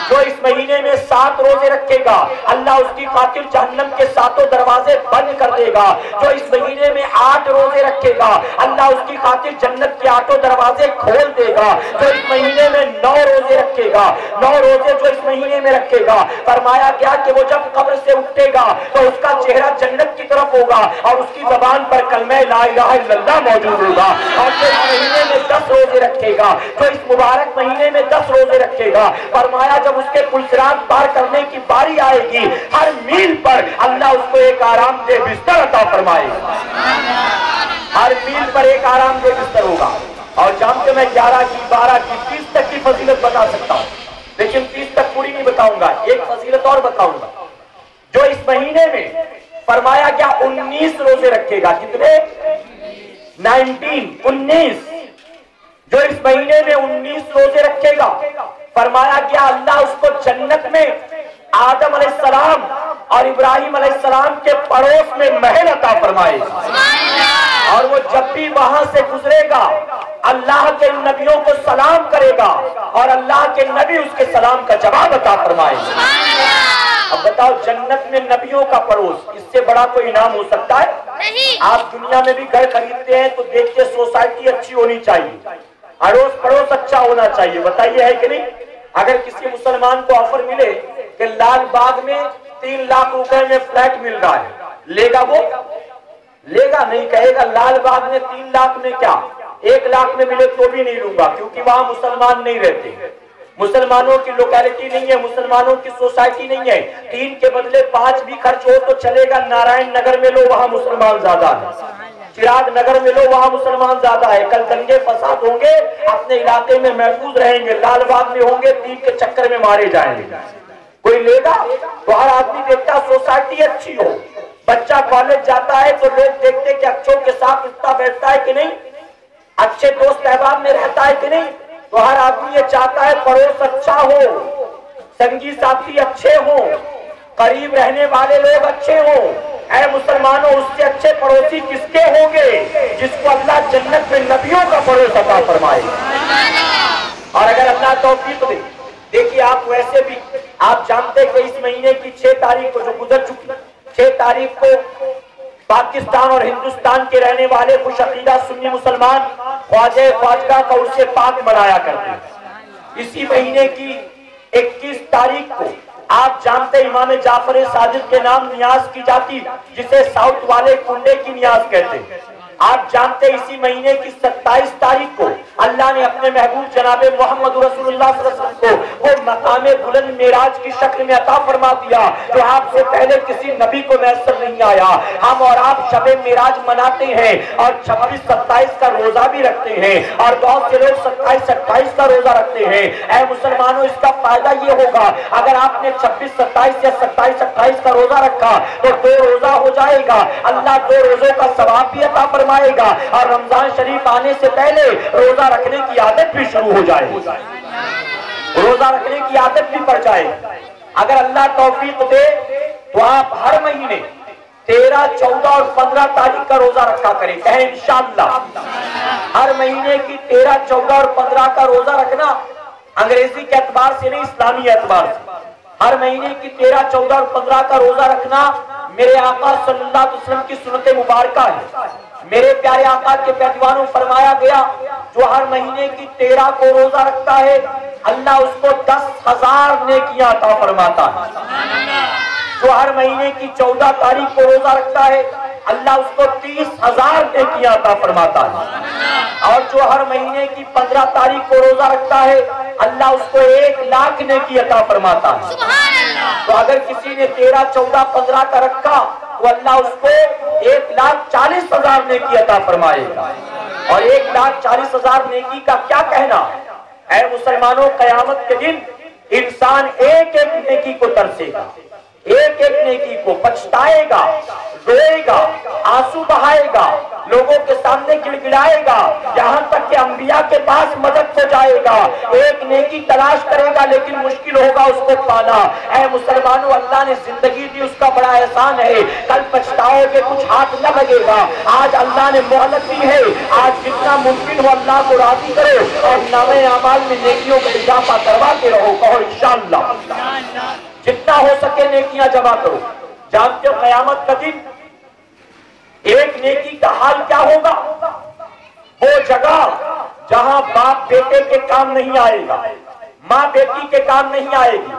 Speaker 1: जो इस महीने में 7 रोजे रखेगा, अल्लाह उसकी खातिर जहन्नम के 7 दरवाजे बंद कर देगा। जो इस महीने में 8 रोजे रखेगा, अल्लाह उसकी खातिर जन्नत के 8 दरवाजे खोल देगा। जो इस महीने में 9 रोजे रखेगा, 9 रोजे जो इस महीने में रखेगा, फरमाया गया कि वो जब कब्र से उठेगा तो उसका चेहरा जन्नत की तरफ होगा और उसकी जबान पर कलमे ला इलाहा इल्लल्लाह मौजूद होगा। और जो इस महीने में 10 रोजे रखेगा, जो इस मुबारक महीने में 10 रोजे रखेगा, फरमाया जब उसके पुलसिरात पार करने की बारी आएगी, हर मील पर अल्लाह उसको एक आरामदेह बिस्तर अता फरमाएगा। हर मील पर एक आरामदेह बिस्तर होगा। और जानते मैं 11 की 12 की 20 तक की फजीलत बता सकता हूँ। लेकिन 30 तक पूरी नहीं बताऊंगा। एक फजीलत और बताऊंगा, जो इस महीने में फरमाया गया 19 रोजे रखेगा। कितने? 19 जो इस महीने में 19 रोजे रखेगा, फरमाया गया अल्लाह उसको जन्नत में आदम अलैहिस्सलाम और इब्राहिम अलैहिस्सलाम के पड़ोस में महल अता फरमाएगा। और वो जब भी वहां से गुजरेगा अल्लाह के नबियों को सलाम करेगा और अल्लाह के नबी उसके सलाम का जवाब अता फरमाएगा। अब बताओ, जन्नत में नबियों का पड़ोस, इससे बड़ा कोई इनाम हो सकता है? नहीं। आप दुनिया में भी घर खरीदते हैं तो देखते सोसाइटी अच्छी होनी चाहिए, अड़ोस पड़ोस अच्छा होना चाहिए। बताइए है कि नहीं? अगर किसी मुसलमान को ऑफर मिले कि लाल बाग में 3 लाख रुपए में फ्लैट मिल रहा है, लेगा वो? लेगा नहीं, कहेगा लाल बाग में 3 लाख में क्या, 1 लाख में मिले तो भी नहीं लूंगा, क्योंकि वहां मुसलमान नहीं रहते, मुसलमानों की लोकेलिटी नहीं है, मुसलमानों की सोसाइटी नहीं है। 3 के बदले 5 भी खर्च हो तो चलेगा। नारायण नगर में लो, वहां मुसलमान ज्यादा है। चिराग नगर में लो, वहां मुसलमान ज्यादा है। कल दंगे फसाद होंगे, अपने इलाके में महफूज रहेंगे। लाल बाग में होंगे, 3 के चक्कर में मारे जाएंगे। कोई लेगा? तो हर आदमी देखता सोसाइटी अच्छी हो। बच्चा कॉलेज जाता है तो लोग देखते कि अच्छों के साथ उठता बैठता है कि नहीं, अच्छे दोस्त अहबाब में रहता है कि नहीं। तो हर आदमी ये चाहता है पड़ोस अच्छा हो, संगी साथी अच्छे हो, करीब रहने वाले लोग अच्छे हो। ऐ मुसलमानों, उससे अच्छे पड़ोसी किसके होंगे? जिसको अल्लाह जन्नत में नबियों का पड़ोस अता फरमाए। और अगर अल्लाह तौफीक दे, देखिए आप वैसे भी आप जानते कि इस महीने की 6 तारीख को जो गुजर चुकी, 6 तारीख को पाकिस्तान और हिंदुस्तान के रहने वाले खुश अकीदा सुन्नी मुसलमान ख्वाजा ख्वाजा का उर्से पाक मनाया करते हैं। इसी महीने की 21 तारीख को आप जानते इमाम जाफर सादिक के नाम नियाज की जाती, जिसे साउथ वाले कुंडे की नियाज कहते हैं। आप जानते इसी महीने की 27 तारीख को अल्लाह ने अपने महबूब जनाबे मोहम्मद रसूलुल्लाह सल्लल्लाहु अलैहि वसल्लम को वो मकामे बुलंद मेराज की शक्ल में अता फरमा दिया जो आपसे पहले किसी नबी को मैसर नहीं आया। हम और आप शबे मेराज मनाते हैं और 26-27 का रोजा भी रखते हैं और बहुत से लोग 27-28 का रोजा रखते हैं। ऐ मुसलमानों, इसका फायदा ये होगा, अगर आपने 26-27 या 27-28 का रोजा रखा तो 2 रोजा हो जाएगा। अल्लाह 2 रोजों का सवाब भी अता फरमाएगा और रमजान शरीफ आने से पहले रोजा रखने की आदत भी शुरू हो जाएगी, रोजा रखने की आदत भी पड़ जाएगी। अगर अल्लाह तौफीक दे तो आप हर महीने 13, 14 और 15 तारीख का रोजा रखा करें, कहें इंशाअल्लाह। हर महीने की 13, 14 और 15 का रोजा रखना अंग्रेजी के एतबार से नहीं, इस्लामी एतबार से। हर महीने की 13, 14 और 15 का रोजा रखना मेरे आका सल्लल्लाहु अलैहि वसल्लम की सुन्नत मुबारका है। मेरे प्यारे आका के पैदवानों फरमाया गया, जो हर महीने की 13 को रोजा रखता है अल्लाह उसको 10,000 नेकियां अता फरमाता है। जो हर महीने की 14 तारीख को रोजा रखता है अल्लाह उसको 30,000 नेकियां अता फरमाता है। और जो हर महीने की 15 तारीख को रोजा रखता है अल्लाह उसको 1 लाख नेकी अता फरमाता है। तो अगर किसी ने 13, 14, 15 का रखा तो अल्लाह उसको 1,40,000 नेकी अता फरमाएगा। और 1,40,000 नेकी का क्या कहना? ऐ मुसलमानों, कयामत के दिन इंसान एक एक नेकी को तरसेगा, एक एक नेकी को पछताएगा, रोएगा, आंसू बहाएगा, लोगों के सामने गिड़गिड़ाएगा, यहाँ तक कि अंबिया के पास मदद हो जाएगा। एक नेकी तलाश करेगा लेकिन मुश्किल होगा उसको पाना। ऐ मुसलमानों, अल्लाह ने जिंदगी दी, उसका बड़ा एहसान है। कल पछताओगे, कुछ हाथ न लगेगा। आज अल्लाह ने मोहलत दी है, आज जितना मुमकिन हो अल्लाह को राजी करो और नामे अमाल में नेकियों का इजाफा करवाते रहो। कहो इंशाअल्लाह, जितना हो सके नेकियां जमा करो। जानते हो कयामत का दिन एक नेकी का हाल क्या होगा? वो जगह जहां बाप बेटे के काम नहीं आएगा, माँ बेटी के काम नहीं आएगी,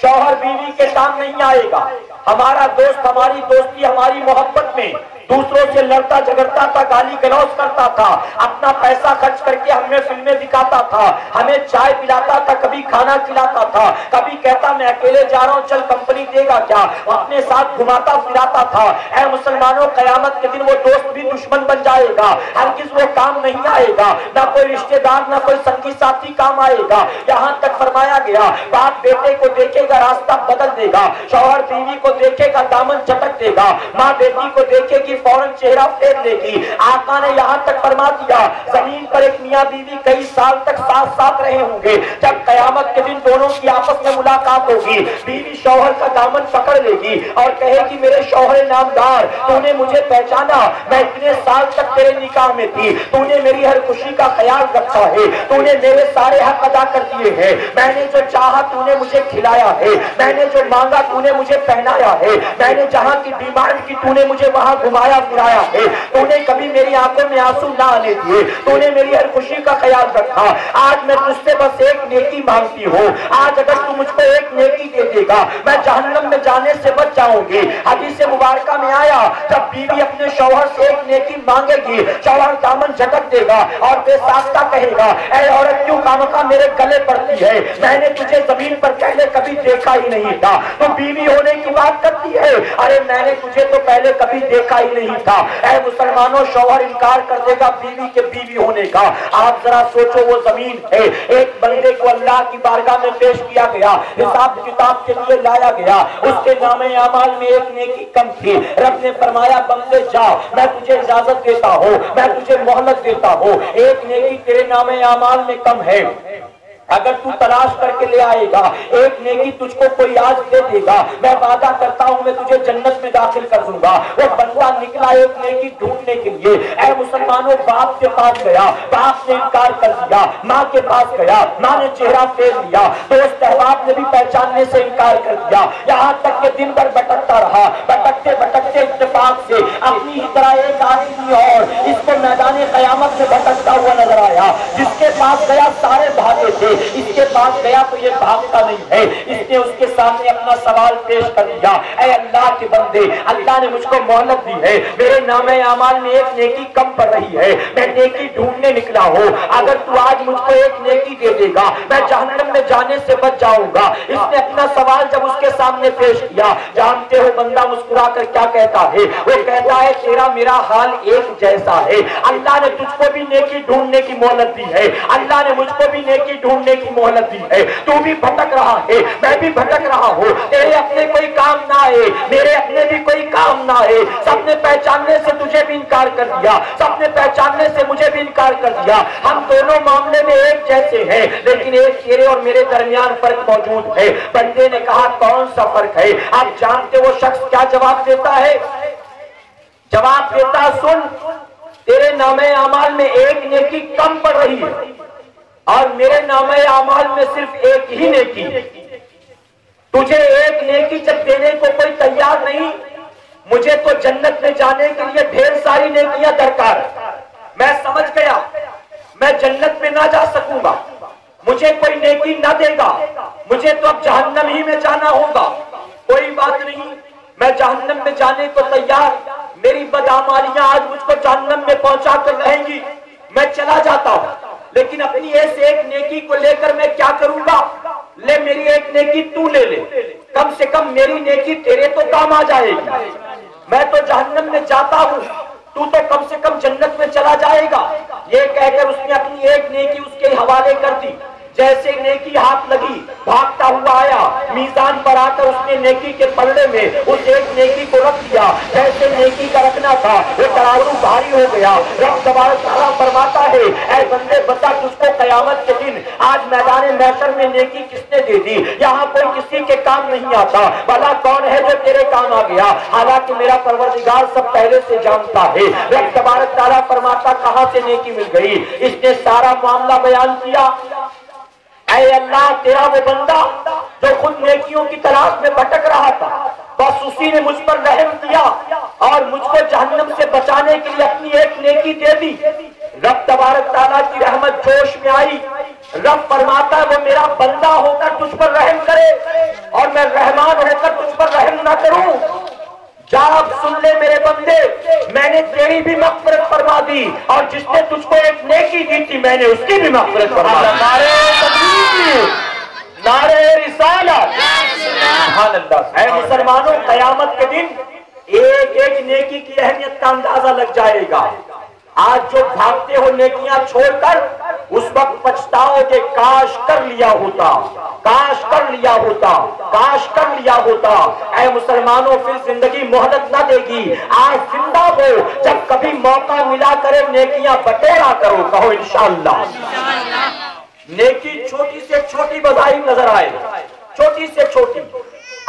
Speaker 1: शौहर बीवी के काम नहीं आएगा, हमारा दोस्त हमारी दोस्ती हमारी मोहब्बत में दूसरों से लड़ता झगड़ता था, गाली गलौज करता था, अपना पैसा खर्च करके हमें फिल्में दिखाता था, हमें चाय पिलाता था, कभी खाना खिलाता था, कभी कहता मैं अकेले जा रहा हूं, चल कंपनी देगा क्या, अपने साथ घुमाता फिराता था। ऐ मुसलमानों, कयामत के दिन वो दोस्त भी दुश्मन बन जाएगा, हरगिज़ वो काम नहीं आएगा, ना कोई रिश्तेदार ना कोई संगी साथी काम आएगा। यहाँ तक फरमाया गया, बाप बेटे को देखेगा रास्ता बदल देगा, शौहर बीवी को देखेगा दामन झटक देगा, माँ बेटी को देखेगी फौरन चेहरा फेर लेगी। आका ने यहाँ तक फरमा दिया, जमीन पर एक मियाँ बीवी कई साल तक साथ साथ रहे होंगे, जब कयामत के दिन दोनों की आपस में मुलाकात होगी, बीवी शौहर का दामन पकड़ लेगी और कहेगी मेरे शौहर नामदार, तूने मुझे पहचाना, मैं इतने साल तक तेरे निकाह में थी, तूने मेरी हर खुशी का ख्याल रखा है, तूने मेरे सारे हक अदा कर दिए हैं, मैंने जो चाहा तूने मुझे खिलाया है, मैंने जो मांगा तूने मुझे पहनाया है, मैंने जहाँ की डिमांड की तूने मुझे वहाँ घुमाया फिराया है, तूने कभी मेरी आंखों में आंसू ना आने दिए, तूने मेरी हर खुशी का ख्याल रखा। आज मैं तुझसे बस एक नेकी मांगती हूँ, आज अगर तू मुझको एक नेकी दे देगा मैं जहन्नम में जाने से बच जाऊंगी। हदीस मुबारका में आया, जब बीवी अपने शौहर से एक नेकी मांगेगी, शौहर दामन झटक देगा और बेसाख्ता कहेगा, ऐ औरत क्यों खामखा मेरे गले पड़ती है, मैंने तुझे जमीन पर पहले कभी देखा ही नहीं था, तो बीवी होने की बात करती है, अरे मैंने तुझे तो पहले कभी देखा ही नहीं था। ऐ मुसलमानों, शौहर इनकार कर देगा बीवी के बीवी होने का। आप जरा सोचो, वो जमीन है, एक बंदे को अल्लाह की बारगाह में पेश किया गया, हिसाब किताब के लिए लाया गया, उसके नामे अमाल में एक नेकी कम थी। रब ने फरमाया बंदे जाओ, मैं तुझे इजाजत देता हूँ, मैं तुझे मोहलत देता हूँ, एक नेकी तेरे नामे अमाल में कम है, अगर तू तलाश करके ले आएगा, एक नेकी तुझको कोई आज दे देगा, मैं वादा करता हूं मैं तुझे जन्नत में दाखिल कर दूंगा। वो बंदा निकला एक नेकी ढूंढने के लिए। ऐ मुसलमानों, बाप के पास गया, बाप ने इनकार कर दिया, माँ के पास गया, माँ ने चेहरा फेर लिया, दोस्त अहबाब ने भी पहचानने से इनकार कर दिया। यहाँ तक के दिन भर भटकता रहा, भटकते भटकते इत्तेफाक से अपनी ही तरह एक आदमी और इसको मैदान कयामत में भटकता हुआ नजर आया। जिसके पास गया सारे भागे थे, इसके पास गया तो ये भागता नहीं है। इसने उसके सामने अपना सवाल पेश कर दिया, ऐ अल्लाह के बंदे, अल्लाह ने मुझको मोहलत दी है, मेरे नामे अमाल में एक नेकी कम पड़ रही है, मैं नेकी ढूंढने निकला हूँ, अगर तू आज मुझको एक नेकी दे देगा मैं जहन्नम में जाने से बच जाऊंगा। इसने अपना सवाल जब उसके सामने पेश किया, जानते हो बंदा मुस्कुरा कर क्या कहता है? वो कहता है तेरा मेरा हाल एक जैसा है, अल्लाह ने तुझको भी नेकी ढूंढने की मोहलत दी है, अल्लाह ने मुझको भी नेकी ढूंढने की मोहलत दी है, तू भी भटक रहा है, मैं भी भटक रहा हूँ, तेरे अपने कोई काम ना आए, मेरे अपने भी कोई काम ना आए, सबने पहचानने से तुझे भी इनकार कर दिया, सबने पहचानने से मुझे भी इनकार कर दिया, हम दोनों मामले में एक जैसे हैं, लेकिन एक तेरे और मेरे दरमियान फर्क मौजूद है। बंदे ने कहा कौन सा फर्क है? आप जानते वो शख्स क्या जवाब देता है? जवाब देता, सुन, तेरे नामे अमाल में एक नेकी कम पड़ रही है और मेरे नामे अमाल में सिर्फ एक ही नेकी। तुझे एक नेकी जब देने को कोई तैयार नहीं, मुझे तो जन्नत में जाने के लिए ढेर सारी नेकियां दरकार। मैं समझ गया मैं जन्नत में ना जा सकूंगा, मुझे कोई नेकी ना देगा, मुझे तो अब जहन्नम ही में जाना होगा। कोई बात नहीं, मैं जहन्नम में जाने को तैयार, मेरी बदआमालियां आज मुझको जहन्नम में पहुंचा कर रहेंगी, मैं चला जाता हूं, लेकिन अपनी ऐसे एक नेकी को लेकर मैं क्या करूंगा? ले मेरी एक नेकी तू ले ले, कम से कम मेरी नेकी तेरे तो काम आ जाएगी। मैं तो जहन्नम में जाता हूँ, तू तो कम से कम जन्नत में चला जाएगा। ये कहकर उसने अपनी एक नेकी उसके हवाले कर दी। जैसे नेकी हाथ लगी, भागता हुआ आया, मीजान पर आकर उसने नेकी के पल्ले में उस एक नेकी को रख दिया। जैसे नेकी का रखना था वो तराजू भारी हो गया। रब तबारक तआला फरमाता है, ऐ बंदे बता तुझको कयामत के दिन आज मैदान महशर में नेकी किसने दे दी? यहाँ कोई किसी के काम नहीं आता, भला कौन है जो तेरे काम आ गया? हालांकि मेरा परवरदिगार सब पहले से जानता है। रब तबारक तआला फरमाता, कहाँ से नेकी मिल गई? इसने सारा मामला बयान किया। ऐ अल्लाह, तेरा वो बंदा जो खुद नेकियों की तलाश में भटक रहा था, बस उसी ने मुझ पर रहम किया और मुझको जहन्नम से बचाने के लिए अपनी एक नेकी दे दी। रब तबारक तआला की रहमत जोश में आई। रब फरमाता है वो मेरा बंदा होकर तुझ पर रहम करे और मैं रहमान होकर तुझ पर रहम ना करूं।
Speaker 3: क्या आप सुन ले मेरे बंदे, मैंने तेरी भी मग़फ़िरत फरमा दी और जिसने तुझको एक नेकी दी थी मैंने उसकी भी मग़फ़िरत फरमा दी। नारे तकबीर, नारे रिसालत, सुभान अल्लाह। ऐ मुसलमानों, क़यामत के दिन एक एक नेकी की अहमियत का अंदाजा लग जाएगा। आज जो भागते हो नेकियां छोड़कर, उस वक्त पछताओगे, काश कर लिया होता, काश कर लिया होता, काश कर लिया होता। ऐ मुसलमानों, फिर जिंदगी मोहलत न देगी। आज जिंदा हो, जब कभी मौका मिला करे नेकियां बटोरा करो, कहो इंशाअल्लाह। नेकी छोटी से छोटी बधाई नजर आए, छोटी से छोटी।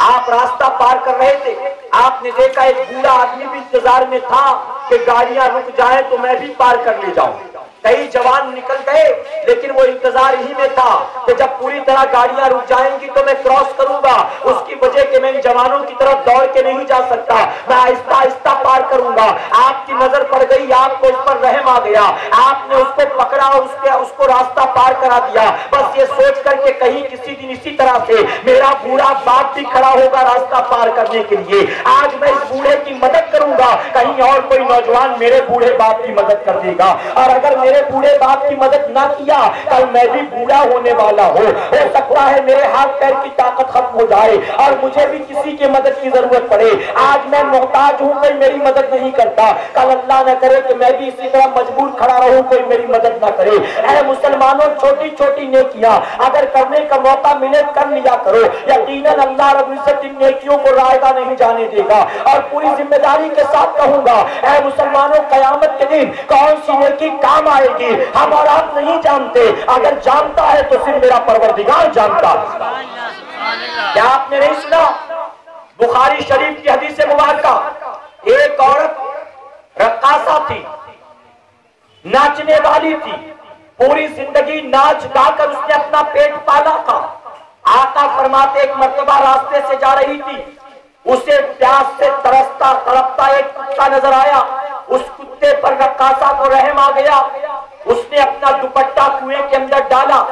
Speaker 3: आप रास्ता पार कर रहे थे, आपने देखा एक बूढ़ा आदमी भी इंतजार में था कि गाड़ियां रुक जाए तो मैं भी पार कर ले जाऊं। कई जवान निकल गए, लेकिन वो इंतजार ही में था कि जब पूरी तरह गाड़ियां रुक जाएंगी तो मैं क्रॉस करूंगा। उसकी वजह कि मैं इन जवानों की तरफ दौड़ के नहीं जा सकता, मैं आहिस्ता आहिस्ता पार करूंगा। आपकी नजर पड़ गई, आपको उस पर रहम आ गया, आपने उसको पकड़ा और उसको रास्ता पार करा दिया, बस ये सोच करके कहीं किसी दिन इसी तरह से मेरा बूढ़ा बाप भी खड़ा होगा रास्ता पार करने के लिए। आज मैं इस बूढ़े की मदद करूंगा, कहीं और कोई नौजवान मेरे बूढ़े बाप की मदद कर देगा। और अगर मेरे बूढ़े बाप की मदद ना किया, कल मैं भी बूढ़ा होने वाला हो सकता है मेरे हाथ पैर की ताकत खत्म हो जाए और मुझे भी किसी की मदद की जरूरत पड़े। आज मैं मोहताज हूं, कोई मेरी मदद नहीं करता, कल अल्लाह न करे कि मैं भी इसी तरह मजबूर खड़ा रहूं, कोई मेरी मदद ना करे। ऐ मुसलमानों, छोटी छोटी नेकियां अगर करने का मौका मिले कर लिया करो, यकीनन अल्लाह रब्बुल इज्जत इन नेकियों को रायगा नहीं जाने देगा। और पूरी जिम्मेदारी के साथ कहूंगा, ऐ मुसलमानों, कयामत के दिन कौन सी नेकी काम आएगी हम और आप नहीं जानते, अगर जानता है तो सिर्फ मेरा परवरदिगार जानता। क्या आपने नहीं सुना बुखारी शरीफ की हदीस मुबारका, एक औरत रक्कासा थी, नाचने वाली थी, पूरी जिंदगी नाच गाकर उसने अपना पेट पाला था। आका फरमाते एक मर्तबा रास्ते से जा रही थी, उसे प्यास से तरसता तड़पता एक कुत्ता नजर आया। उस कुत्ते पर रक्कासा को रहम आ गया, उसने अपना दुपट्टा कुएं के अंदर डाला।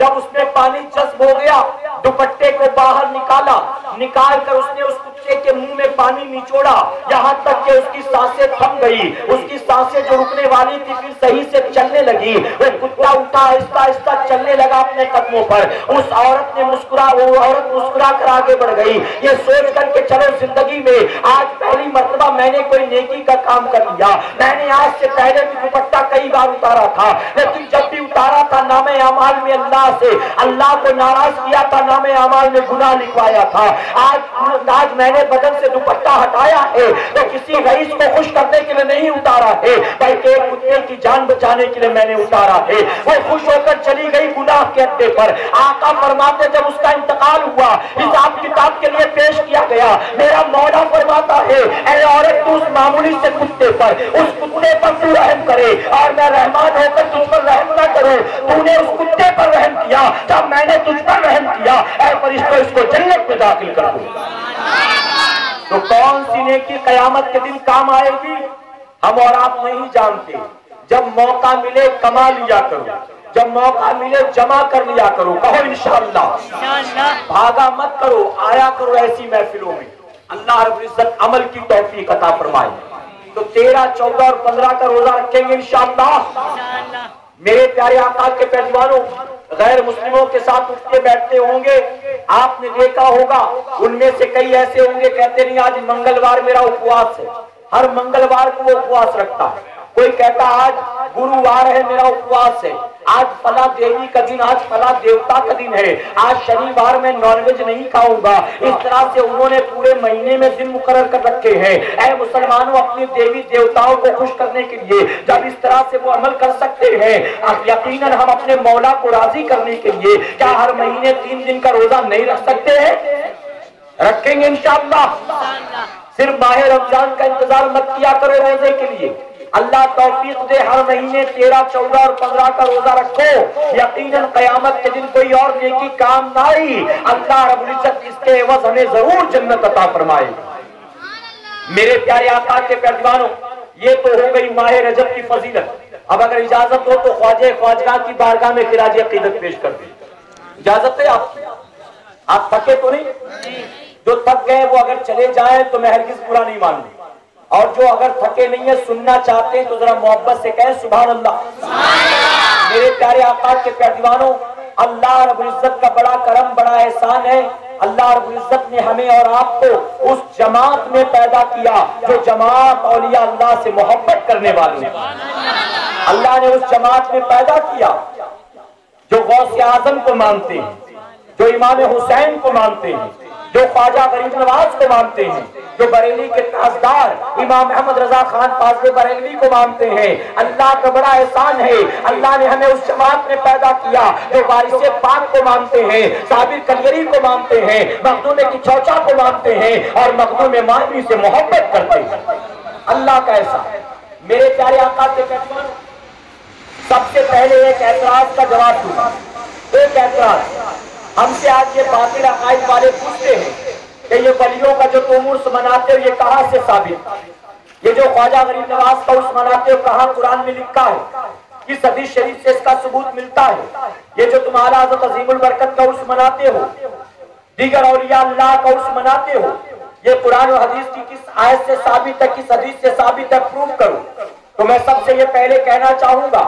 Speaker 3: जब उसमें पानी जज्ब हो गया, दुपट्टे को बाहर निकाला, निकाल कर उसने उस कुत्ते के मुंह में पानी निचोड़ा, यहाँ तक कि उसकी सांसें थम गई। उसकी सांसें जो रुकने वाली थी फिर सही से चलने लगी। वो कुत्ता उठा, आहिस्ता आहिस्ता चलने लगा अपने कदमों पर। उस औरत ने वो औरत मुस्कुरा कर आगे बढ़ गई, ये सोच करके चलो जिंदगी में आज पहली मर्तबा मैंने कोई नेकी का काम कर लिया। मैंने आज से पहले भी दुपट्टा कई बार उतारा था, लेकिन जब भी उतारा था नामे अमाल में अल्लाह को नाराज किया था, नामे अमाल में गुनाह लिखवाया था। आज मैंने बदन से दुपट्टा हटाया है तो किसी रईस को खुश करने के लिए नहीं उतारा है, बल्कि एक कुत्ते की जान बचाने के लिए मैंने उतारा है। वो खुश होकर चली गई गुनाह के अड्डे पर। आका फरमाते जब उसका इंतकाल हुआ, हिसाब किताब के लिए पेश किया गया, मेरा मौला फरमाता है, ऐ औरत तू उस मामूली से कुत्ते पर, उस कुत्ते पर तू रहम करे और मैं रहमान होकर तुझ पर रहम ना करूं। तूने उस कुत्ते पर रहम किया जब मैंने तुझ पर रहम किया, ऐ फरिश्तों इसको जन्नत में दाखिल कर दो। तो कौन सी नेकी कयामत के दिन काम आएगी हम और आप नहीं जानते। जब मौका मिले कमा लिया करो, जब मौका मिले जमा कर लिया करो, कहो इंशाअल्लाह। भागा मत करो, आया करो ऐसी महफिलों में, अल्लाह रब्बुल इज्जत अमल की तौफीक अता फरमाए। तो 13, 14 और 15 का रोजा रखेंगे इंशाअल्लाह। मेरे प्यारे आका के पहलवानों, गैर मुस्लिमों के साथ उठते बैठते होंगे, आपने देखा होगा उनमें से कई ऐसे होंगे कहते नहीं आज मंगलवार मेरा उपवास है, हर मंगलवार को वो उपवास रखता है। कोई कहता आज गुरुवार है मेरा उपवास है, आज फला देवी का दिन, आज फला देवता का दिन है, आज शनिवार में नॉनवेज नहीं खाऊंगा। इस तरह से उन्होंने पूरे महीने में दिन मुकर्रर कर रखे हैं। ऐ मुसलमानों, अपनी देवी देवताओं को खुश करने के लिए जब इस तरह से वो अमल कर सकते हैं, यकीनन हम अपने मौला को राजी करने के लिए क्या हर महीने 3 दिन का रोजा नहीं रख सकते हैं? रखेंगे इंशाअल्लाह। सिर्फ माह रमजान का इंतजार मत किया करो रोजे के लिए, अल्लाह तौफीक दे हर महीने 13, 14 और 15 का रोजा रखो। यकीनन कयामत के दिन कोई और नेकी काम ना आई, अल्लाह रब्बुल इज्जत इसके एवज हमें जरूर जन्नत अता फरमाए। मेरे प्यारे आका के प्यारदीवानों, ये तो हो गई माह रजब की फजीलत। अब अगर इजाजत हो तो ख्वाजा ख्वाजगा की बारगाह में खिराज अकीदत पेश कर दी। इजाजत है? आप थके तो नहीं?
Speaker 1: जो थक गए वो अगर चले जाएं तो मैं हरगिज़ बुरा नहीं मानूंगा, और जो अगर थके नहीं है सुनना चाहते हैं तो जरा मोहब्बत से कहें सुभान अल्लाह। मेरे प्यारे आका के प्यारे दीवानों, अल्लाह रब्बुल इज्जत का बड़ा करम, बड़ा एहसान है। अल्लाह रब्बुल इज्जत ने हमें और आपको उस जमात में पैदा किया जो जमात औलिया अल्लाह से मोहब्बत करने वाली है। अल्लाह ने उस जमात में पैदा किया जो गौसे आजम को मानते हैं, जो इमाम हुसैन को मानते हैं, जो ख्वाजा गरीब नवाज को मानते हैं, जो बरेली के ताजदार इमाम अहमद रजा खान फाजले बरेलवी को मानते हैं। अल्लाह का बड़ा एहसान है, अल्लाह ने हमें उस जमात में पैदा किया जो वारिस पाक को मानते हैं, साबिर कलगरी को मानते हैं, मखदूम की चौचा को मानते हैं और मखदूम मानवी से मोहब्बत करते हैं। अल्लाह का एहसान। मेरे प्यारे आका के कहते सबसे पहले एक ऐतराज का जवाब दूंगा। एक ऐतराज हमसे आज ये बातिल अकायद वाले पूछते हैं कि ये वलियों का जो तुम उर्स मनाते हो ये कहां से साबित, ये जो ख्वाजा गरीब नवाज का उर्स मनाते हो कहां कुरान में लिखा है, किस हदीस शरीफ से इसका सबूत मिलता है? ये जो तुम आला हज़रत अज़ीमुल बरकत का उर्स मनाते हो, दीगर औलिया अल्लाह का उर्स मनाते हो, ये कुरान और हदीस की किस आयत से साबित है, किस हदीस से साबित है? प्रूव करो। तो मैं सबसे ये पहले कहना चाहूंगा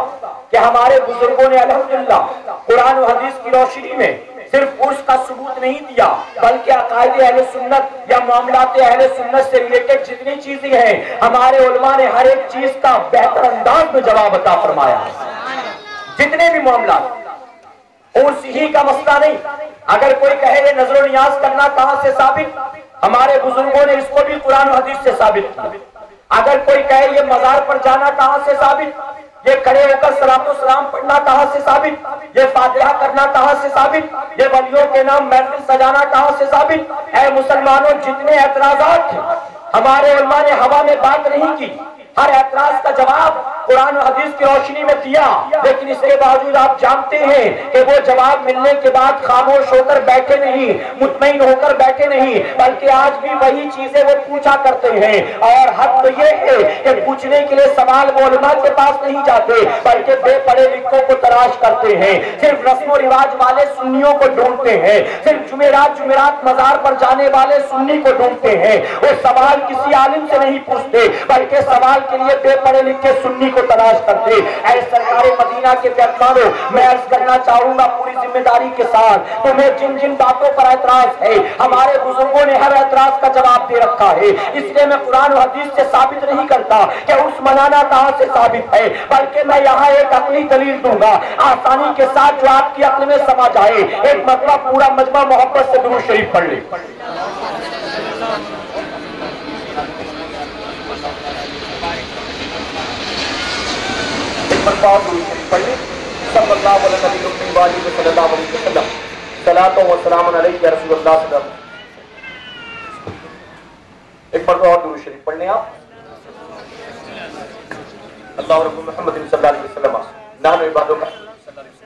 Speaker 1: कि हमारे बुजुर्गों ने अल्हम्दुलिल्लाह कुरान और हदीस की रोशनी में सिर्फ उर्स का सबूत नहीं दिया, बल्कि अकायद अहले सुन्नत या मामलात अहले सुन्नत से रिलेटेड जितनी चीजें हैं हमारे उलमा ने हर एक चीज का बेहतर अंदाज में जवाब अता फरमाया। जितने भी मामला उर्स ही का मसला नहीं। अगर कोई कहे ये नजर नियाज करना कहां से साबित, हमारे बुजुर्गों ने इसको भी कुरान और हदीस से साबित किया। अगर कोई कहे ये मजार पर जाना कहां से साबित, ये खड़े होकर सलातो सलाम पढ़ना कहां से साबित, ये फातिहा करना कहां से साबित, ये वलियों के नाम महफिल सजाना कहां से साबित? ऐ मुसलमानों, जितने एतराजात थे हमारे उलमा ने हवा में बात नहीं की, हर एतराज का जवाब कुरान और हदीस की रोशनी में दिया। लेकिन इसके बावजूद आप जानते हैं कि वो जवाब मिलने के बाद खामोश होकर बैठे नहीं, मुतमईन होकर बैठे नहीं, बल्कि आज भी वही चीजें वो पूछा करते हैं। और हद तो ये है कि पूछने के लिए सवाल वो उलमा के पास नहीं जाते, बल्कि बेपढ़े लिखों को तलाश करते हैं, सिर्फ रस्म रिवाज वाले सुन्नियों को ढूंढते हैं, सिर्फ जुमेरात मजार पर जाने वाले सुन्नी को ढूंढते हैं। वो सवाल किसी आलिम से नहीं पूछते, बल्कि सवाल के लिए बेपढ़े लिखे सुन्नी को तलाश करते। ऐ सरकारे मदीना के मेहमानों, मैं अर्ज करना चाहूंगा पूरी जिम्मेदारी के साथ, तुम्हें जिन जिन बातों पर एतराज है हमारे बुजुर्गों ने हर एतराज का जवाब दे रखा है। इसलिए मैं कुरान और हदीस से साबित नहीं करता कि उर्स मनाना कहां से साबित है, बल्कि मैं यहाँ एक अकली दलील दूंगा आसानी के साथ जो आपकी अक्ल में समा जाए। एक मतलब पूरा मजमा मोहब्बत से दुरूद शरीफ पढ़ ले। एक बार और दुरूद शरीफ पढ़ लें आप। अल्लाह रब्बुल मोहम्मद सल्लल्लाहु अलैहि वसल्लम नाम इबादों का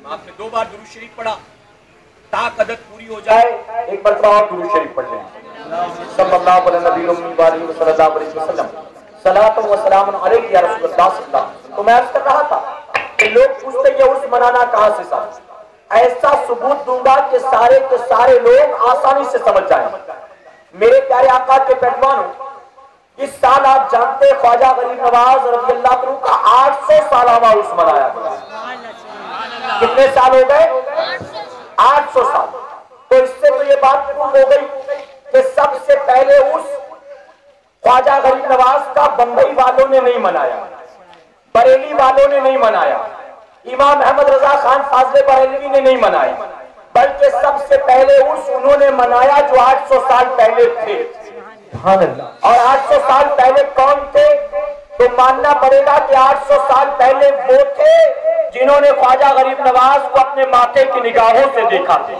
Speaker 1: आपने 2 बार दुरूद शरीफ पढ़ा ताक अदद पूरी हो जाए। एक बार और दुरूद शरीफ पढ़ लें। सल्लल्लाहु अलैहि वसल्लम सलातो व सलाम अलैहि या रसूलुल्लाह सल्लल्लाहु। तो मैं अर्ज कर रहा था कि लोग पूछते हैं उर्स मनाना कहां से साबित, ऐसा सबूत दूंगा कि सारे के सारे लोग आसानी से समझ जाएंगे। मेरे प्यारे आका के पैगंबरों, इस साल आप जानते हैं ख्वाजा गरीब नवाज रज़ी अल्लाह अन्हु का 800 सालाना उर्स मनाया गया। कितने साल हो गए? 800 साल। तो इससे तो ये बात प्रूव हो गई कि सबसे पहले उर्स ख्वाजा गरीब नवाज का बंबई वालों ने नहीं मनाया, बरेली वालों ने नहीं मनाया, इमाम अहमद रजा खान फाजले बरेलवी ने नहीं मनाया, बल्कि सबसे पहले उर्स उन्होंने मनाया जो 800 साल पहले थे। और 800 साल पहले कौन थे? तो मानना पड़ेगा कि 800 साल पहले वो थे जिन्होंने ख्वाजा गरीब नवाज को अपने माथे की निगाहों से देखा था।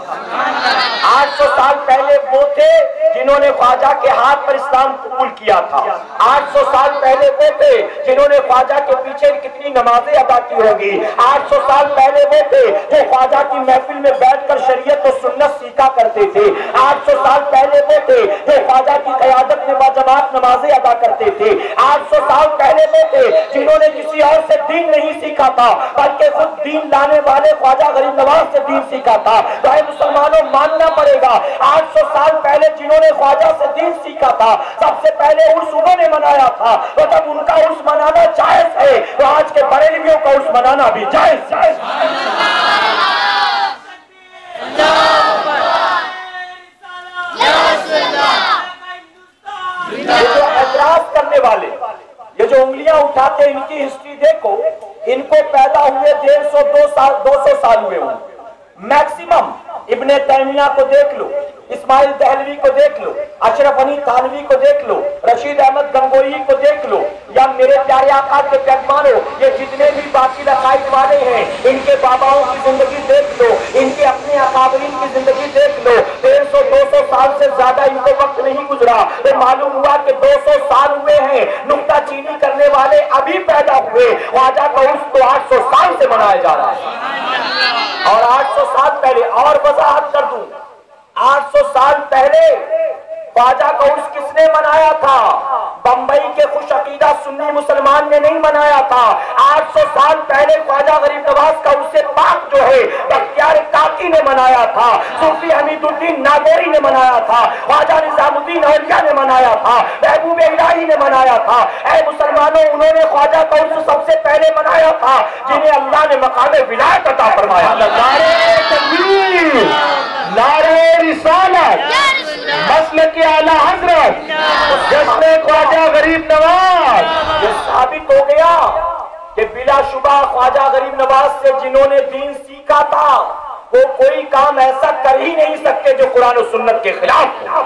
Speaker 1: 800 साल पहले वो थे जिन्होंने ख्वाजा के हाथ पर इस्लाम कबूल किया था। 800 साल पहले वो थे जिन्होंने ख्वाजा के पीछे कितनी नमाजें अदा की होगी। 800 साल पहले वो थे जो ख्वाजा की महफिल में बैठकर शरीयत और सुन्नत सीखा करते थे। 800 साल पहले वो थे जो ख्वाजा की क़यादत में बाजमात नमाजें अदा करते थे। 800 साल पहले वो थे जिन्होंने किसी और से दीन नहीं सीखा था, बल्कि खुद दीन लाने वाले ख्वाजा गरीब नवाज से दीन सीखा था। तो मुसलमानों, मानना पड़ेगा 800 साल पहले जिन्होंने
Speaker 3: जिन्होंने ख्वाजा से दीन सीखा था, सबसे पहले उर्स उन्होंने मनाया था। तो जब उनका उर्स मनाना जायज है तो आज के बरेलवियों का उर्स मनाना भी जायज है। ये जो एतराज करने वाले, ये जो उंगलियां उठाते हैं, इनकी हिस्ट्री देखो। इनको पैदा हुए 150-200 साल हुए होंगे मैक्सिमम। इब्ने तैमिया को देख लो, इस्माइल दहलवी को देख लो, अशरफ अली थानवी को देख लो, रशीद अहमद गंगोई को देख लो, या मेरे प्यारे आका के पैगमानो, ये जितने भी बाकी अकायद वाले हैं, इनके बाबाओं की जिंदगी देख लो, इनके अपने अकाबरीन की जिंदगी देख लो। 150-200 साल से ज्यादा इनको वक्त नहीं गुजरा तो मालूम हुआ कि 200 साल हुए हैं। नुक्ता चीनी करने वाले अभी पैदा हुए। ख्वाजा का उर्स तो 800 साल से मनाया जा रहा है। और 800 साल पहले, और वजाहत कर दूं, 800 साल पहले ख्वाजा का उर्स किसने मनाया था? बंबई के खुश अकीदा सुन्नी मुसलमान ने नहीं मनाया था। 800 साल पहले ख्वाजा गरीब नवाज का उर्स पाक जो है बख्तियार काकी ने मनाया था, सूफी हमीदुद्दीन नागौरी ने मनाया था, ख्वाजा निजामुद्दीन औलिया ने मनाया था, महबूब इलाही ने मनाया था। ऐ मुसलमानों, उन्होंने ख्वाजा का उर्स सबसे पहले मनाया था जिन्हें अल्लाह ने मकाम विलायत अता फरमाया। नारे तकबीर, नारे रिसालत, मसलक के आला हजरत, जश्न ख्वाजा गरीब नवाज। ये साबित हो गया कि बिलाशुबा ख्वाजा गरीब नवाज से जिन्होंने दीन सीखा था वो कोई काम ऐसा कर ही नहीं सकते जो कुरान और सुन्नत के खिलाफ हो।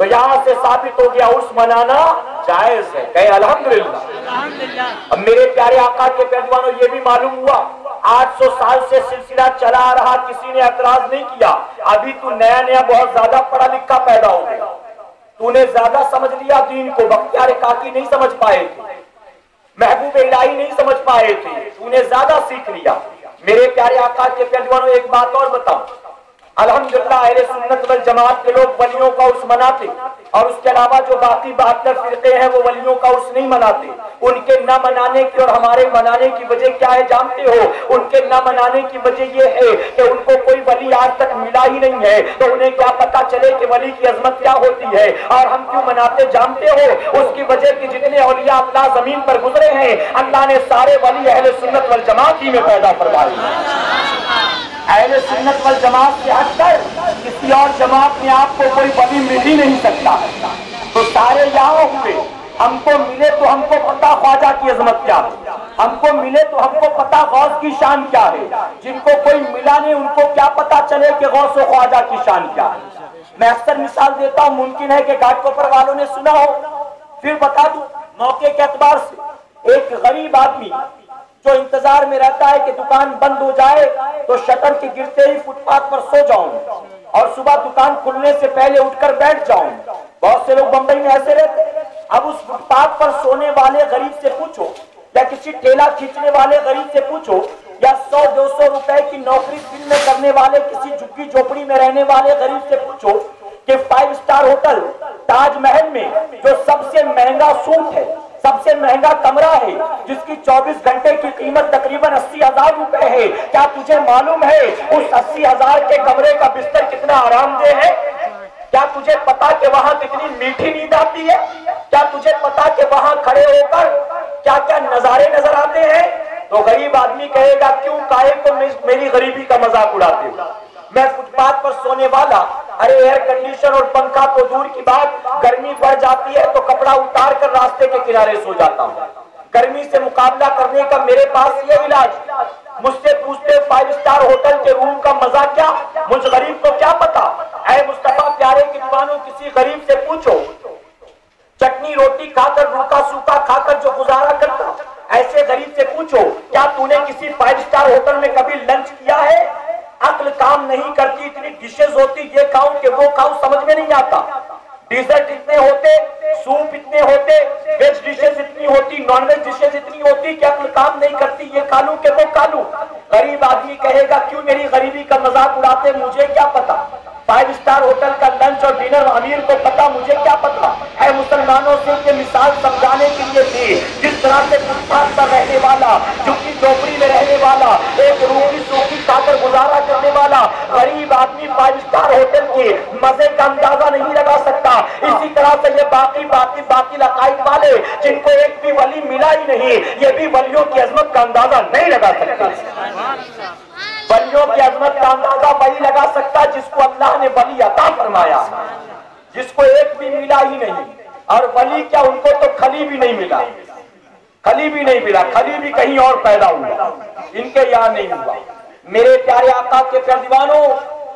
Speaker 3: तो यहां से साबित हो गया उर्स मनाना जायज है। कहे अल्हम्दुलिल्लाह। अब मेरे प्यारे आका के पैगंबरों, ये भी मालूम हुआ 800 साल से सिलसिला चला आ रहा, किसी ने एतराज नहीं किया। अभी तू नया नया बहुत ज्यादा पढ़ा लिखा पैदा हो गया, तूने ज्यादा समझ लिया दीन को। बख्तियार काकी नहीं समझ पाए थे, महबूब इलाही नहीं समझ पाए थे, तूने ज्यादा सीख लिया। मेरे प्यारे आका के पैगंबरों, एक बात और बताऊं, अल्हम्दुलिल्लाह अहले सुन्नत वल जमात के लोग वलियों का उर्स मनाते, और उसके अलावा जो बाकी 72 फिरके हैं वो वलियों का उर्स नहीं मनाते। उनके न मनाने की और हमारे मनाने की वजह क्या है जानते हो? उनके न मनाने की वजह ये है कि उनको कोई वली आज तक मिला ही नहीं है, तो उन्हें क्या पता चले कि वली की अजमत क्या होती है। और हम क्यों मनाते जानते हो? उसकी वजह कि जितने औलिया अल्लाह जमीन पर गुजरे हैं, अल्लाह ने सारे वली अहले सुन्नत वल जमात ही में पैदा फरमाए। अहले सुन्नत वल जमात से हटकर किसी और जमात में आपको कोई वली मिल ही नहीं सकता। तो सारे यहाँ हुए, हमको मिले तो हमको पता ख्वाजा की अजमत क्या है, हमको मिले तो हमको पता गौस की शान क्या है। जिनको कोई मिला नहीं उनको क्या पता चले कि गौस और ख्वाजा की शान क्या है। मैं अक्सर मिसाल देता हूँ, मुमकिन है कि घाटकोपर वालों ने सुना हो, फिर बता दूं मौके के एतबार से। एक गरीब आदमी जो इंतजार में रहता है कि दुकान बंद हो जाए तो शटर के गिरते ही फुटपाथ पर सो जाऊं और सुबह दुकान खुलने से पहले उठकर बैठ जाऊं। बहुत से लोग बंबई में ऐसे रहते हैं। अब उस फुटपाथ पर सोने वाले गरीब से पूछो, या किसी ठेला खींचने वाले गरीब से पूछो, या 100-200 रुपए की नौकरी दिन में करने वाले किसी झुग्गी झोपड़ी में रहने वाले गरीब से पूछो कि 5 स्टार होटल ताजमहल में जो सबसे महंगा सूट है, सबसे महंगा कमरा है, जिसकी 24 घंटे की कीमत तकरीबन 80,000 रुपए है, क्या तुझे मालूम है उस 80,000 के कमरे का बिस्तर कितना आरामदेह है? क्या तुझे पता कि वहां कितनी मीठी नींद आती है? क्या तुझे पता कि वहां खड़े होकर क्या क्या नजारे नजर आते हैं? तो गरीब आदमी कहेगा, क्यों काहे को मेरी गरीबी का मजाक उड़ाते हो? मैं फुटपाथ पर सोने वाला, अरे एयर कंडीशन और पंखा तो दूर की बात, गर्मी बढ़ जाती है तो कपड़ा उतार कर रास्ते के किनारे सो जाता हूँ। गर्मी से मुकाबला करने का मेरे पास ये इलाज। मुझसे पूछते 5 स्टार होटल के रूम का मजा क्या, मुझ गरीब को क्या पता। ऐ मुस्तफा प्यारे की दीवानों, किसी गरीब से पूछो, चटनी रोटी खाकर, रूखा सूखा खाकर जो गुजारा करता, ऐसे गरीब से पूछो, क्या तूने किसी 5 स्टार होटल में कभी लंच किया है? अक्ल काम नहीं करती, इतनी डिशेज होती, ये खाऊं कि वो खाऊं समझ में नहीं आता। डिजर्ट इतने होते, सूप इतने होते, वेज डिशेज इतनी होती, नॉन वेज डिशेज इतनी होती कि अक्ल काम नहीं करती, ये खा लूं कि वो खा लूं। गरीब आदमी कहेगा, क्यों मेरी गरीबी का मजाक उड़ाते, मुझे क्या पता। 5 स्टार होटल का लंच और डिनर अमीर को पता, मुझे क्या पता। है मुसलमानों से ये मिसाल समझाने के लिए थी, जिस तरह से फुटपाथ पर रहने वाला, झुग्गी झोपड़ी में रहने वाला, एक रूखी सूखी खाकर गुजारा करने वाला गरीब आदमी 5 स्टार होटल के मजे का अंदाजा नहीं लगा इसी तरह से ये बाकी अकाइद वाले जिनको एक भी वली मिला ही नहीं, ये भी वलियों की अजमत का अंदाजा नहीं लगा सकते। वलियों की अजमत का अंदाजा वही लगा सकता जिसको अल्लाह ने वली अता फरमाया, जिसको एक भी मिला ही नहीं। और वली क्या, उनको तो खली भी नहीं मिला, खली भी नहीं मिला, खली भी कहीं और पैदा हुआ, इनके यहाँ नहीं हुआ। मेरे प्यारे आका के प्यारे दीवानों,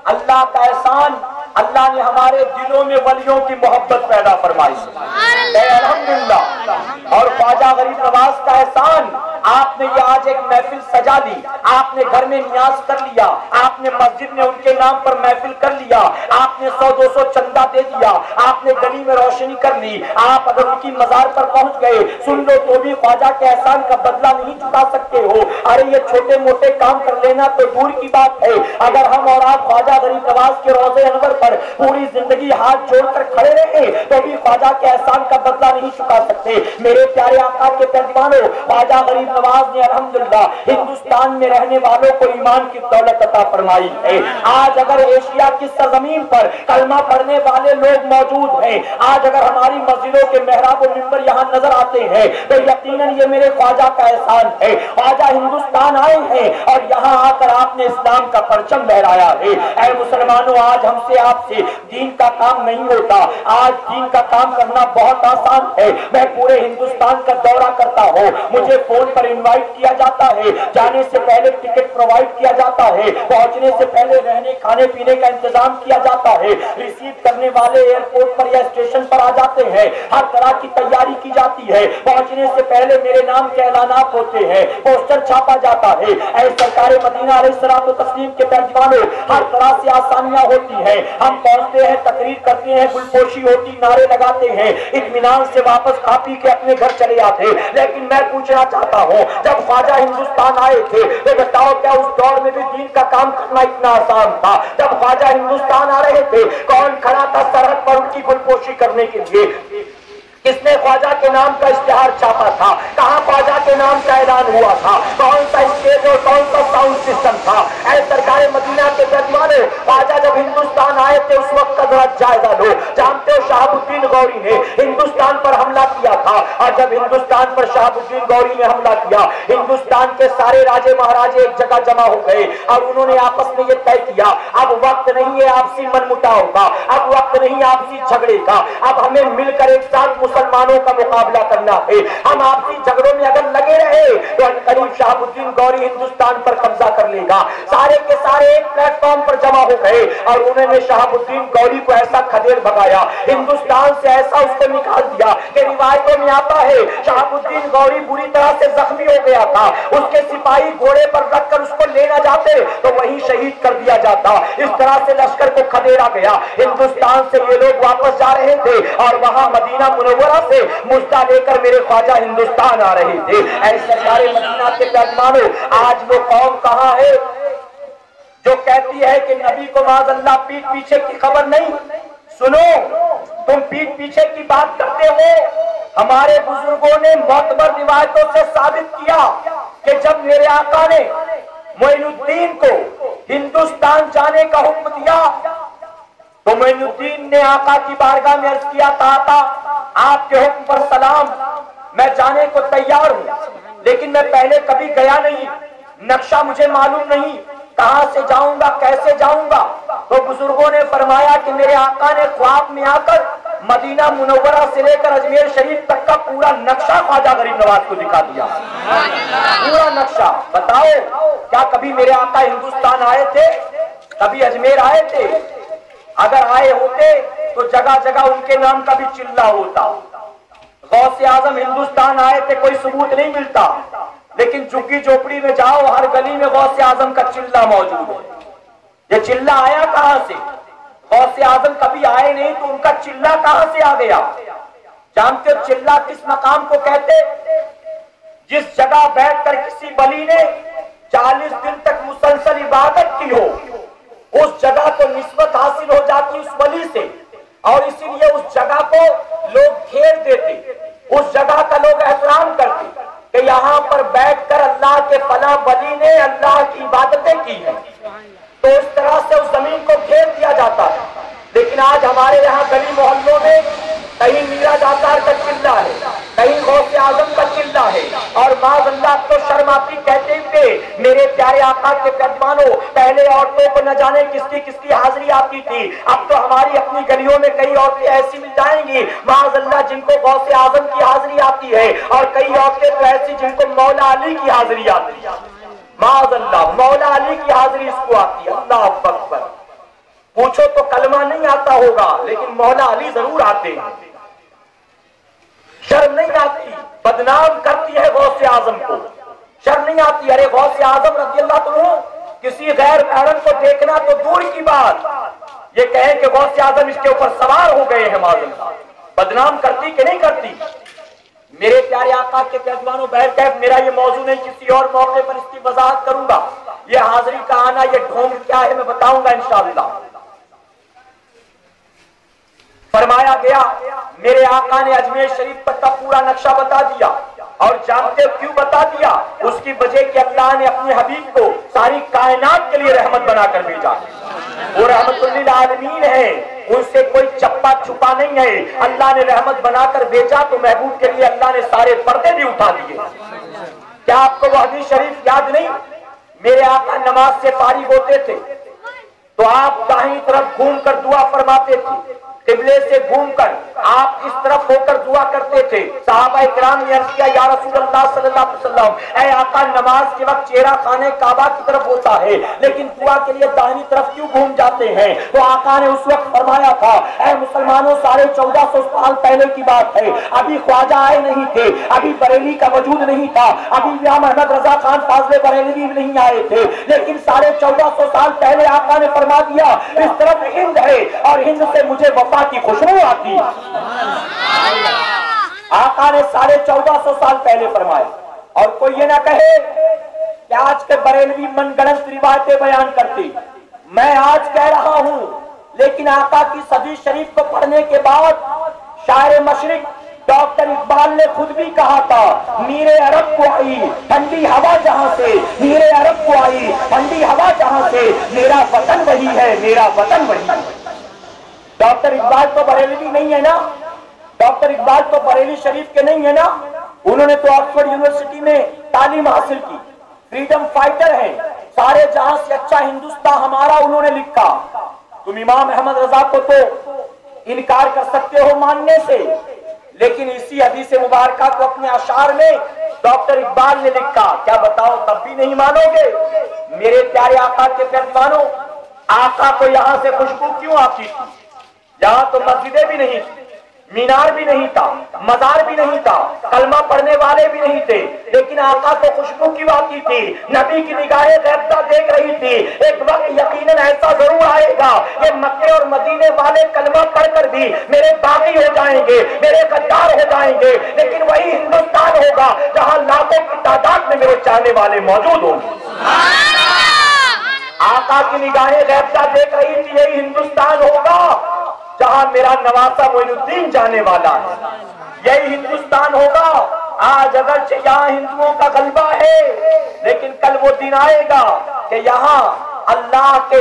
Speaker 3: अल्लाह का एहसान, अल्लाह ने हमारे दिलों में वलियों की मोहब्बत पैदा फरमाई है, अल्हम्दुलिल्लाह। और ख्वाजा गरीब नवाज का एहसान, आपने ये आज एक महफिल सजा दी, आपने घर में नियाज कर लिया, आपने मस्जिद में उनके नाम पर महफिल कर लिया, आपने 100-200 चंदा दे दिया, आपने गली में रोशनी कर ली। आप अगर उनकी मजार पर पहुंच गए, सुन लो तो भी ख्वाजा के एहसान का बदला नहीं चुका सकते हो। अरे ये छोटे मोटे काम कर लेना तो दूर की बात है, अगर हम और आप ख्वाजा गरीब नवाज के रोज़े अनवर पर पूरी जिंदगी हाथ जोड़कर खड़े रहे तो भी ख्वाजा के एहसान का बदला नहीं चुका सकते। मेरे प्यारे आका के प्यारे दीवानों, ख्वाजा गरीब नवाज ने अल्हम्दुलिल्लाह हिंदुस्तान में रहने वालों को ईमान की दौलत अता फरमाई है। आज अगर एशिया की सरजमीन पर कलमा पढ़ने वाले लोग मौजूद हैं, आज अगर हमारी मस्जिदों के मेहराब और मिंबर यहाँ नजर आते हैं तो यकीनन ये मेरे ख्वाजा का एहसान है। ख्वाजा हिंदुस्तान आए हैं और यहाँ आकर आपने इस्लाम का परचम लहराया है। ऐ मुसलमानों, आज हमसे आपसे दीन का काम नहीं होता, आज दीन का काम करना बहुत आसान है। मैं पूरे हिंदुस्तान का दौरा करता हूँ, मुझे फोन पर इनवाइट किया जाता है, जाने से पहले टिकट प्रोवाइड किया जाता है, पहुंचने से पहले रहने खाने पीने का इंतजाम किया जाता है, रिसीव करने वाले एयरपोर्ट पर या स्टेशन पर आ जाते हैं, हर तरह की तैयारी की जाती है। पहुंचने से पहले मेरे नाम के ऐलानात होते हैं, पोस्टर छापा जाता है। ऐ सरकार मदीना अलैहिस्सलातु तस्लीम के दीवानों, हर तरह से आसानियां होती है। हम पहुंचते हैं, तकरीर करते हैं, गुलपोशी होती, नारे लगाते हैं, इत्मीनान से वापस खा पी के अपने घर चले आते। लेकिन मैं पूछना चाहता हूँ, जब ख्वाजा हिंदुस्तान आए थे तो बताओ क्या उस दौर में भी दीन का काम करना इतना आसान था? जब ख्वाजा हिंदुस्तान आ रहे थे, कौन खड़ा था सरहद पर उनकी गुलपोशी करने के लिए? किसने ख्वाजा के नाम का इश्तिहार छापा था? कहाँ ख्वाजा के नाम का ऐलान हुआ था? कौन सा स्टेज और कौन सा साउंड सिस्टम था? ऐ सरकार मदीना के दरबार, ख्वाजा जब हिंदुस्तान आए थे उस वक्त का जरा जायजा लो। जानते हो शहाबुद्दीन गौरी ने हिंदुस्तान पर हमला किया था, और जब हिंदुस्तान पर शहाबुद्दीन गौरी ने हमला किया, हिंदुस्तान के सारे राजे महाराजे एक जगह जमा हो गए और उन्होंने आपस में ये तय किया, अब वक्त नहीं है आपसी मनमुटाव का, अब वक्त नहीं आपसी झगड़े का, अब हमें मिलकर एक साथ मुसलमानों का मुकाबला करना है। हम आपसी झगड़ों में अगर लगे रहे तो करीब शहाबुद्दीन गौरी हिंदुस्तान पर कब्जा कर लेगा। सारे के सारे एक प्लेटफॉर्म पर जमा हो गए और उन्होंने शहाबुद्दीन गौरी को ऐसा खदेड़ भगाया, हिंदुस्तान से ऐसा उसको निकाल दिया कि रिवायतों में आता है शहाबुद्दीन गौरी बुरी तरह से जख्मी हो गया था। उसके सिपाही घोड़े पर रखकर उसको लेना जाते तो वहीं शहीद कर दिया जाता। इस तरह से लश्कर को खदेड़ा गया। हिंदुस्तान से ये लोग वापस जा रहे थे और वहां मदीना मुनव्वरा से मुद्दा लेकर मेरे ख्वाजा हिंदुस्तान आ रहे थे। ऐसे सारे मदीना के मेहमानों, आज वो कौम कहां है जो कहती है कि नबी को माज़अल्लाह पीठ पीछे की खबर नहीं? सुनो, तुम पीठ पीछे की बात करते हो। हमारे बुजुर्गों ने मुतबर रिवायतों से साबित किया कि जब मेरे आका ने मोइनुद्दीन को हिंदुस्तान जाने का हुक्म दिया तो मोइनुद्दीन ने आका की बारगाह में अर्ज किया था, आपके हुक्म पर सलाम, मैं जाने को तैयार हूँ, लेकिन मैं पहले कभी गया नहीं, नक्शा मुझे मालूम नहीं, कहां से जाऊंगा, कैसे जाऊंगा। तो बुजुर्गों ने फरमाया कि मेरे आका ने ख्वाब में आकर मदीना मुनव्वरा से लेकर अजमेर शरीफ तक का पूरा नक्शा ख्वाजा गरीब नवाज को दिखा दिया, पूरा नक्शा। बताओ, क्या कभी मेरे आका हिंदुस्तान आए थे? कभी अजमेर आए थे? अगर आए होते तो जगह जगह उनके नाम का भी चिल्ला होता। गौसे आजम हिंदुस्तान आए थे, कोई सबूत नहीं मिलता, लेकिन झुग्गी झोपड़ी में जाओ, हर गली में गौसे आजम का चिल्ला मौजूद है। ये चिल्ला आया कहां से? गौसे आजम कभी आए नहीं तो उनका चिल्ला कहां से आ गया? जानते हो चिल्ला किस मकाम को कहते? जिस जगह बैठकर किसी वली ने 40 दिन तक मुसलसल इबादत की हो, उस जगह को निस्बत हासिल हो जाती उस वली से, और इसीलिए उस जगह को लोग घेर देते, उस जगह का लोग एहतराम करते कि यहाँ पर बैठकर अल्लाह के फला वली ने अल्लाह की इबादतें की है, तो इस तरह से उस जमीन को घेर दिया जाता है। लेकिन आज हमारे यहाँ गली मोहल्लों में न जाने किसकी किसकी हाजिरी आती थी। अब तो हमारी अपनी गलियों में कई औरतें ऐसी मिल जाएंगी माअज़ल्लाह जिनको गौसे आजम की हाजिरी आती है, और कई औरतें तो ऐसी जिनको मौला अली की हाजिरी आती है। माअज़ल्लाह मौला अली की हाजिरी इसको आती है। अल्लाह अकबर। पूछो तो कलमा नहीं आता होगा, लेकिन मौला अली जरूर आते हैं। शर्म नहीं आती, बदनाम करती है गौसे आजम को, शर्म नहीं आती। अरे गौसे आजम रज़ियल्लाहु अन्हु किसी गैर महरम को देखना तो दूर की बात, ये कहें कि गौसे आजम इसके ऊपर सवार हो गए हैं, माज़ल्लाह। बदनाम करती कि नहीं करती? मेरे प्यारे आका के पैजवानों, बैठ मेरा ये मौजू नहीं, किसी और मौके पर इसकी वजाहत करूंगा। ये हाजिरी का आना, ये ढोंग क्या है मैं बताऊंगा इंशाअल्लाह। फरमाया गया, मेरे आका ने अजमेर शरीफ तक का पूरा नक्शा बता दिया, और जानते क्यों बता दिया? उसकी वजह कि अल्लाह ने अपने हबीब को सारी कायनात के लिए रहमत बनाकर भेजा। वो रहमतुल लिल आलमीन है, उनसे कोई चप्पा छुपा नहीं है। अल्लाह ने रहमत बनाकर भेजा तो महबूब के लिए अल्लाह ने सारे पर्दे भी उठा दिए। क्या आपको वो हदीस शरीफ याद नहीं? मेरे आका नमाज से फारिग होते थे तो आप दाहिनी तरफ घूमकर दुआ फरमाते थे, किबले से घूमकर आप इस तरफ होकर दुआ करते थे। सहाबा इकराम ने अर्ज़ किया, या रसूलल्लाह सल्लल्लाहु अलैहि वसल्लम, ऐ आका नमाज के वक्त चेहरा खाने काबा की तरफ होता है, लेकिन दुआ के लिए दाहिनी तरफ क्यों घूम जाते हैं? तो आका ने उस वक्त फरमाया था, ऐ मुसलमानों, 1450 साल पहले की बात है, अभी ख्वाजा आए नहीं थे, अभी बरेली का वजूद नहीं था, अभी इमाम अहमद रजा खान फाज़ले बरेलवी भी नहीं आए थे, लेकिन 1450 साल पहले आका ने फरमा दिया, इस तरफ हिंद है और हिंद से मुझे वफा की खुशबू आती है। आका ने 1450 साल पहले फरमाया। और कोई ये ना कहे कि आज के बरेलवी मनगढ़ंत रिवायतें बयान करते, मैं आज कह रहा हूं, लेकिन आका की सदी शरीफ को पढ़ने के बाद शायर मशरिक डॉक्टर इकबाल ने खुद भी कहा था, मीरे अरब को आई ठंडी हवा जहां से, मीरे अरब को आई ठंडी हवा जहां से, मेरा वतन वही है, मेरा वतन वही है। डॉक्टर इकबाल तो बरेलवी नहीं है ना, डॉक्टर इकबाल तो बरेली शरीफ के नहीं है ना, उन्होंने तो ऑक्सफोर्ड यूनिवर्सिटी में तालीम हासिल की, फ्रीडम फाइटर हैं, सारे जहां से अच्छा हिंदुस्तान हमारा उन्होंने लिखा। तुम इमाम अहमद रजा को तो इनकार कर सकते हो मानने से, लेकिन इसी हदीस मुबारका को अपने अशार में डॉक्टर इकबाल ने लिखा, क्या बताओ तब भी नहीं मानोगे? मेरे प्यारे आका के पैजवानों, आका को यहां से खुशबू क्यों आती थी? यहाँ तो मस्जिदें भी नहीं थी, मीनार भी नहीं था, मजार भी नहीं था, कलमा पढ़ने वाले भी नहीं थे, लेकिन आका को खुशबू क्यों आती थी? नबी की निगाहें ग़ैबता देख रही थी। एक वक्त यकीनन ऐसा जरूर आएगा, ये मक्के और मदीने वाले कलमा पढ़कर भी मेरे बागी हो जाएंगे, मेरे गद्दार हो जाएंगे, लेकिन वही हिंदुस्तान होगा जहाँ लाखों की तादाद में मेरे चाहने वाले मौजूद होंगे। आका की निगाहें ग़ैबता देख रही थी, यही हिंदुस्तान होगा जहां मेरा नवासा मोइनुद्दीन जाने वाला है, यही हिंदुस्तान होगा। आज अगरचे यहाँ हिंदुओं का गलबा है, लेकिन कल वो दिन आएगा कि यहाँ अल्लाह के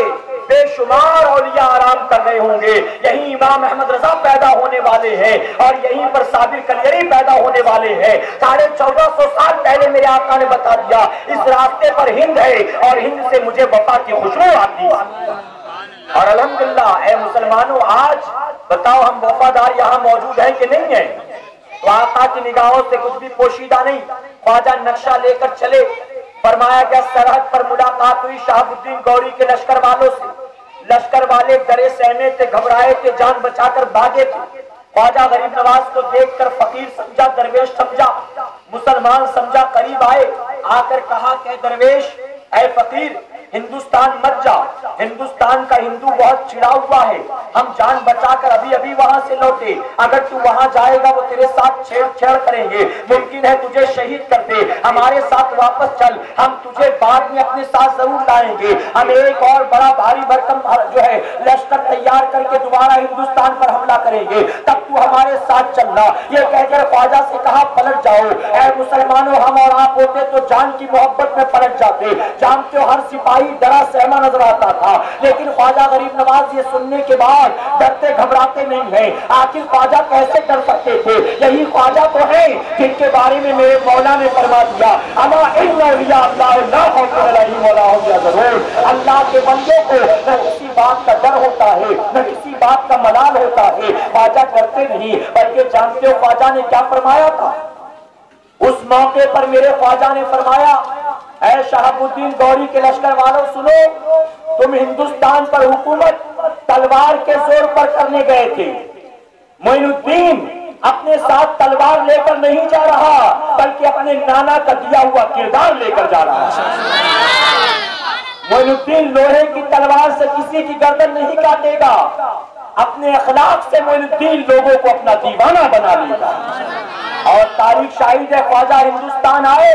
Speaker 3: बेशुमार औलिया आराम कर रहे होंगे। यही इमाम अहमद रजा पैदा होने वाले हैं और यहीं पर साबिर कलियरी पैदा होने वाले हैं। 1450 साल पहले मेरे आका ने बता दिया, इस रास्ते पर हिंद है और हिंद से मुझे वफा की खुशबू आती है। और अल्हम्दुलिल्लाह ए मुसलमानों, आज बताओ हम वफादार यहाँ मौजूद हैं कि नहीं है? तो आका की निगाहों से कुछ भी पोशीदा नहीं। ख्वाजा नक्शा लेकर चले, फरमाया गया सरहद पर मुलाकात हुई शहाबुद्दीन गौरी के लश्कर वालों से। लश्कर वाले डरे सहमे थे, घबराए थे, जान बचाकर भागे थे। ख्वाजा गरीब नवाज को देखकर फकीर समझा, दरवेश समझा, मुसलमान समझा, करीब आए, आकर कहा कि दरवेश ऐ फकीर हिंदुस्तान मत जा, हिंदुस्तान का हिंदू बहुत चिढ़ा हुआ है, हम जान बचाकर अभी अभी वहां से लौटे, अगर तू वहां जाएगा वो तेरे साथ छेड़छाड़ करेंगे, मुमकिन है तुझे शहीद कर दे, हमारे साथ वापस चल, हम तुझे बाद में अपने साथ जरूर लाएंगे। हम एक और बड़ा भारी भरकम जो है लश्कर तैयार करके दोबारा हिंदुस्तान पर हमला करेंगे, तब तू हमारे साथ चलना। ये कहकर ख्वाजा से कहा पलट जाओ, ऐ मुसलमानों, हम और आप आप होते तो जान की मोहब्बत में पलट जाते। जानते हो हर सिपाही डरा सहमा नजर आता था, लेकिन ख्वाजा गरीब नवाज ये सुनने के बाद डरते घबराते नहीं है। आखिर ख्वाजा कैसे डर सकते थे? यही ख्वाजा तो है जिनके बारे में मेरे मौला ने फरमा दिया, अला इन्ना औलिया अल्लाह ला खौफुन अलैहिम वला हुम यहज़नून। अल्लाह के बंदे को न किसी बात का डर होता है, न किसी बात का मलाल होता है। ख्वाजा डरते नहीं, बल्कि जानते हो ख्वाजा ने क्या फरमाया था? उस मौके पर मेरे ख्वाजा ने फरमाया, ऐ शहाबुद्दीन गौरी के लश्कर वालों सुनो, तुम हिंदुस्तान पर हुकूमत तलवार के जोर पर करने गए थे। मोइनुद्दीन अपने साथ तलवार लेकर नहीं जा रहा, बल्कि अपने नाना का दिया हुआ किरदार लेकर जा रहा है। मोइनुद्दीन लोहे की तलवार से किसी की गर्दन नहीं काटेगा, अपने अखलाक से मोइनुद्दीन लोगों को अपना दीवाना बना लेगा। और तारीख शाहिद है, ख्वाजा हिंदुस्तान आए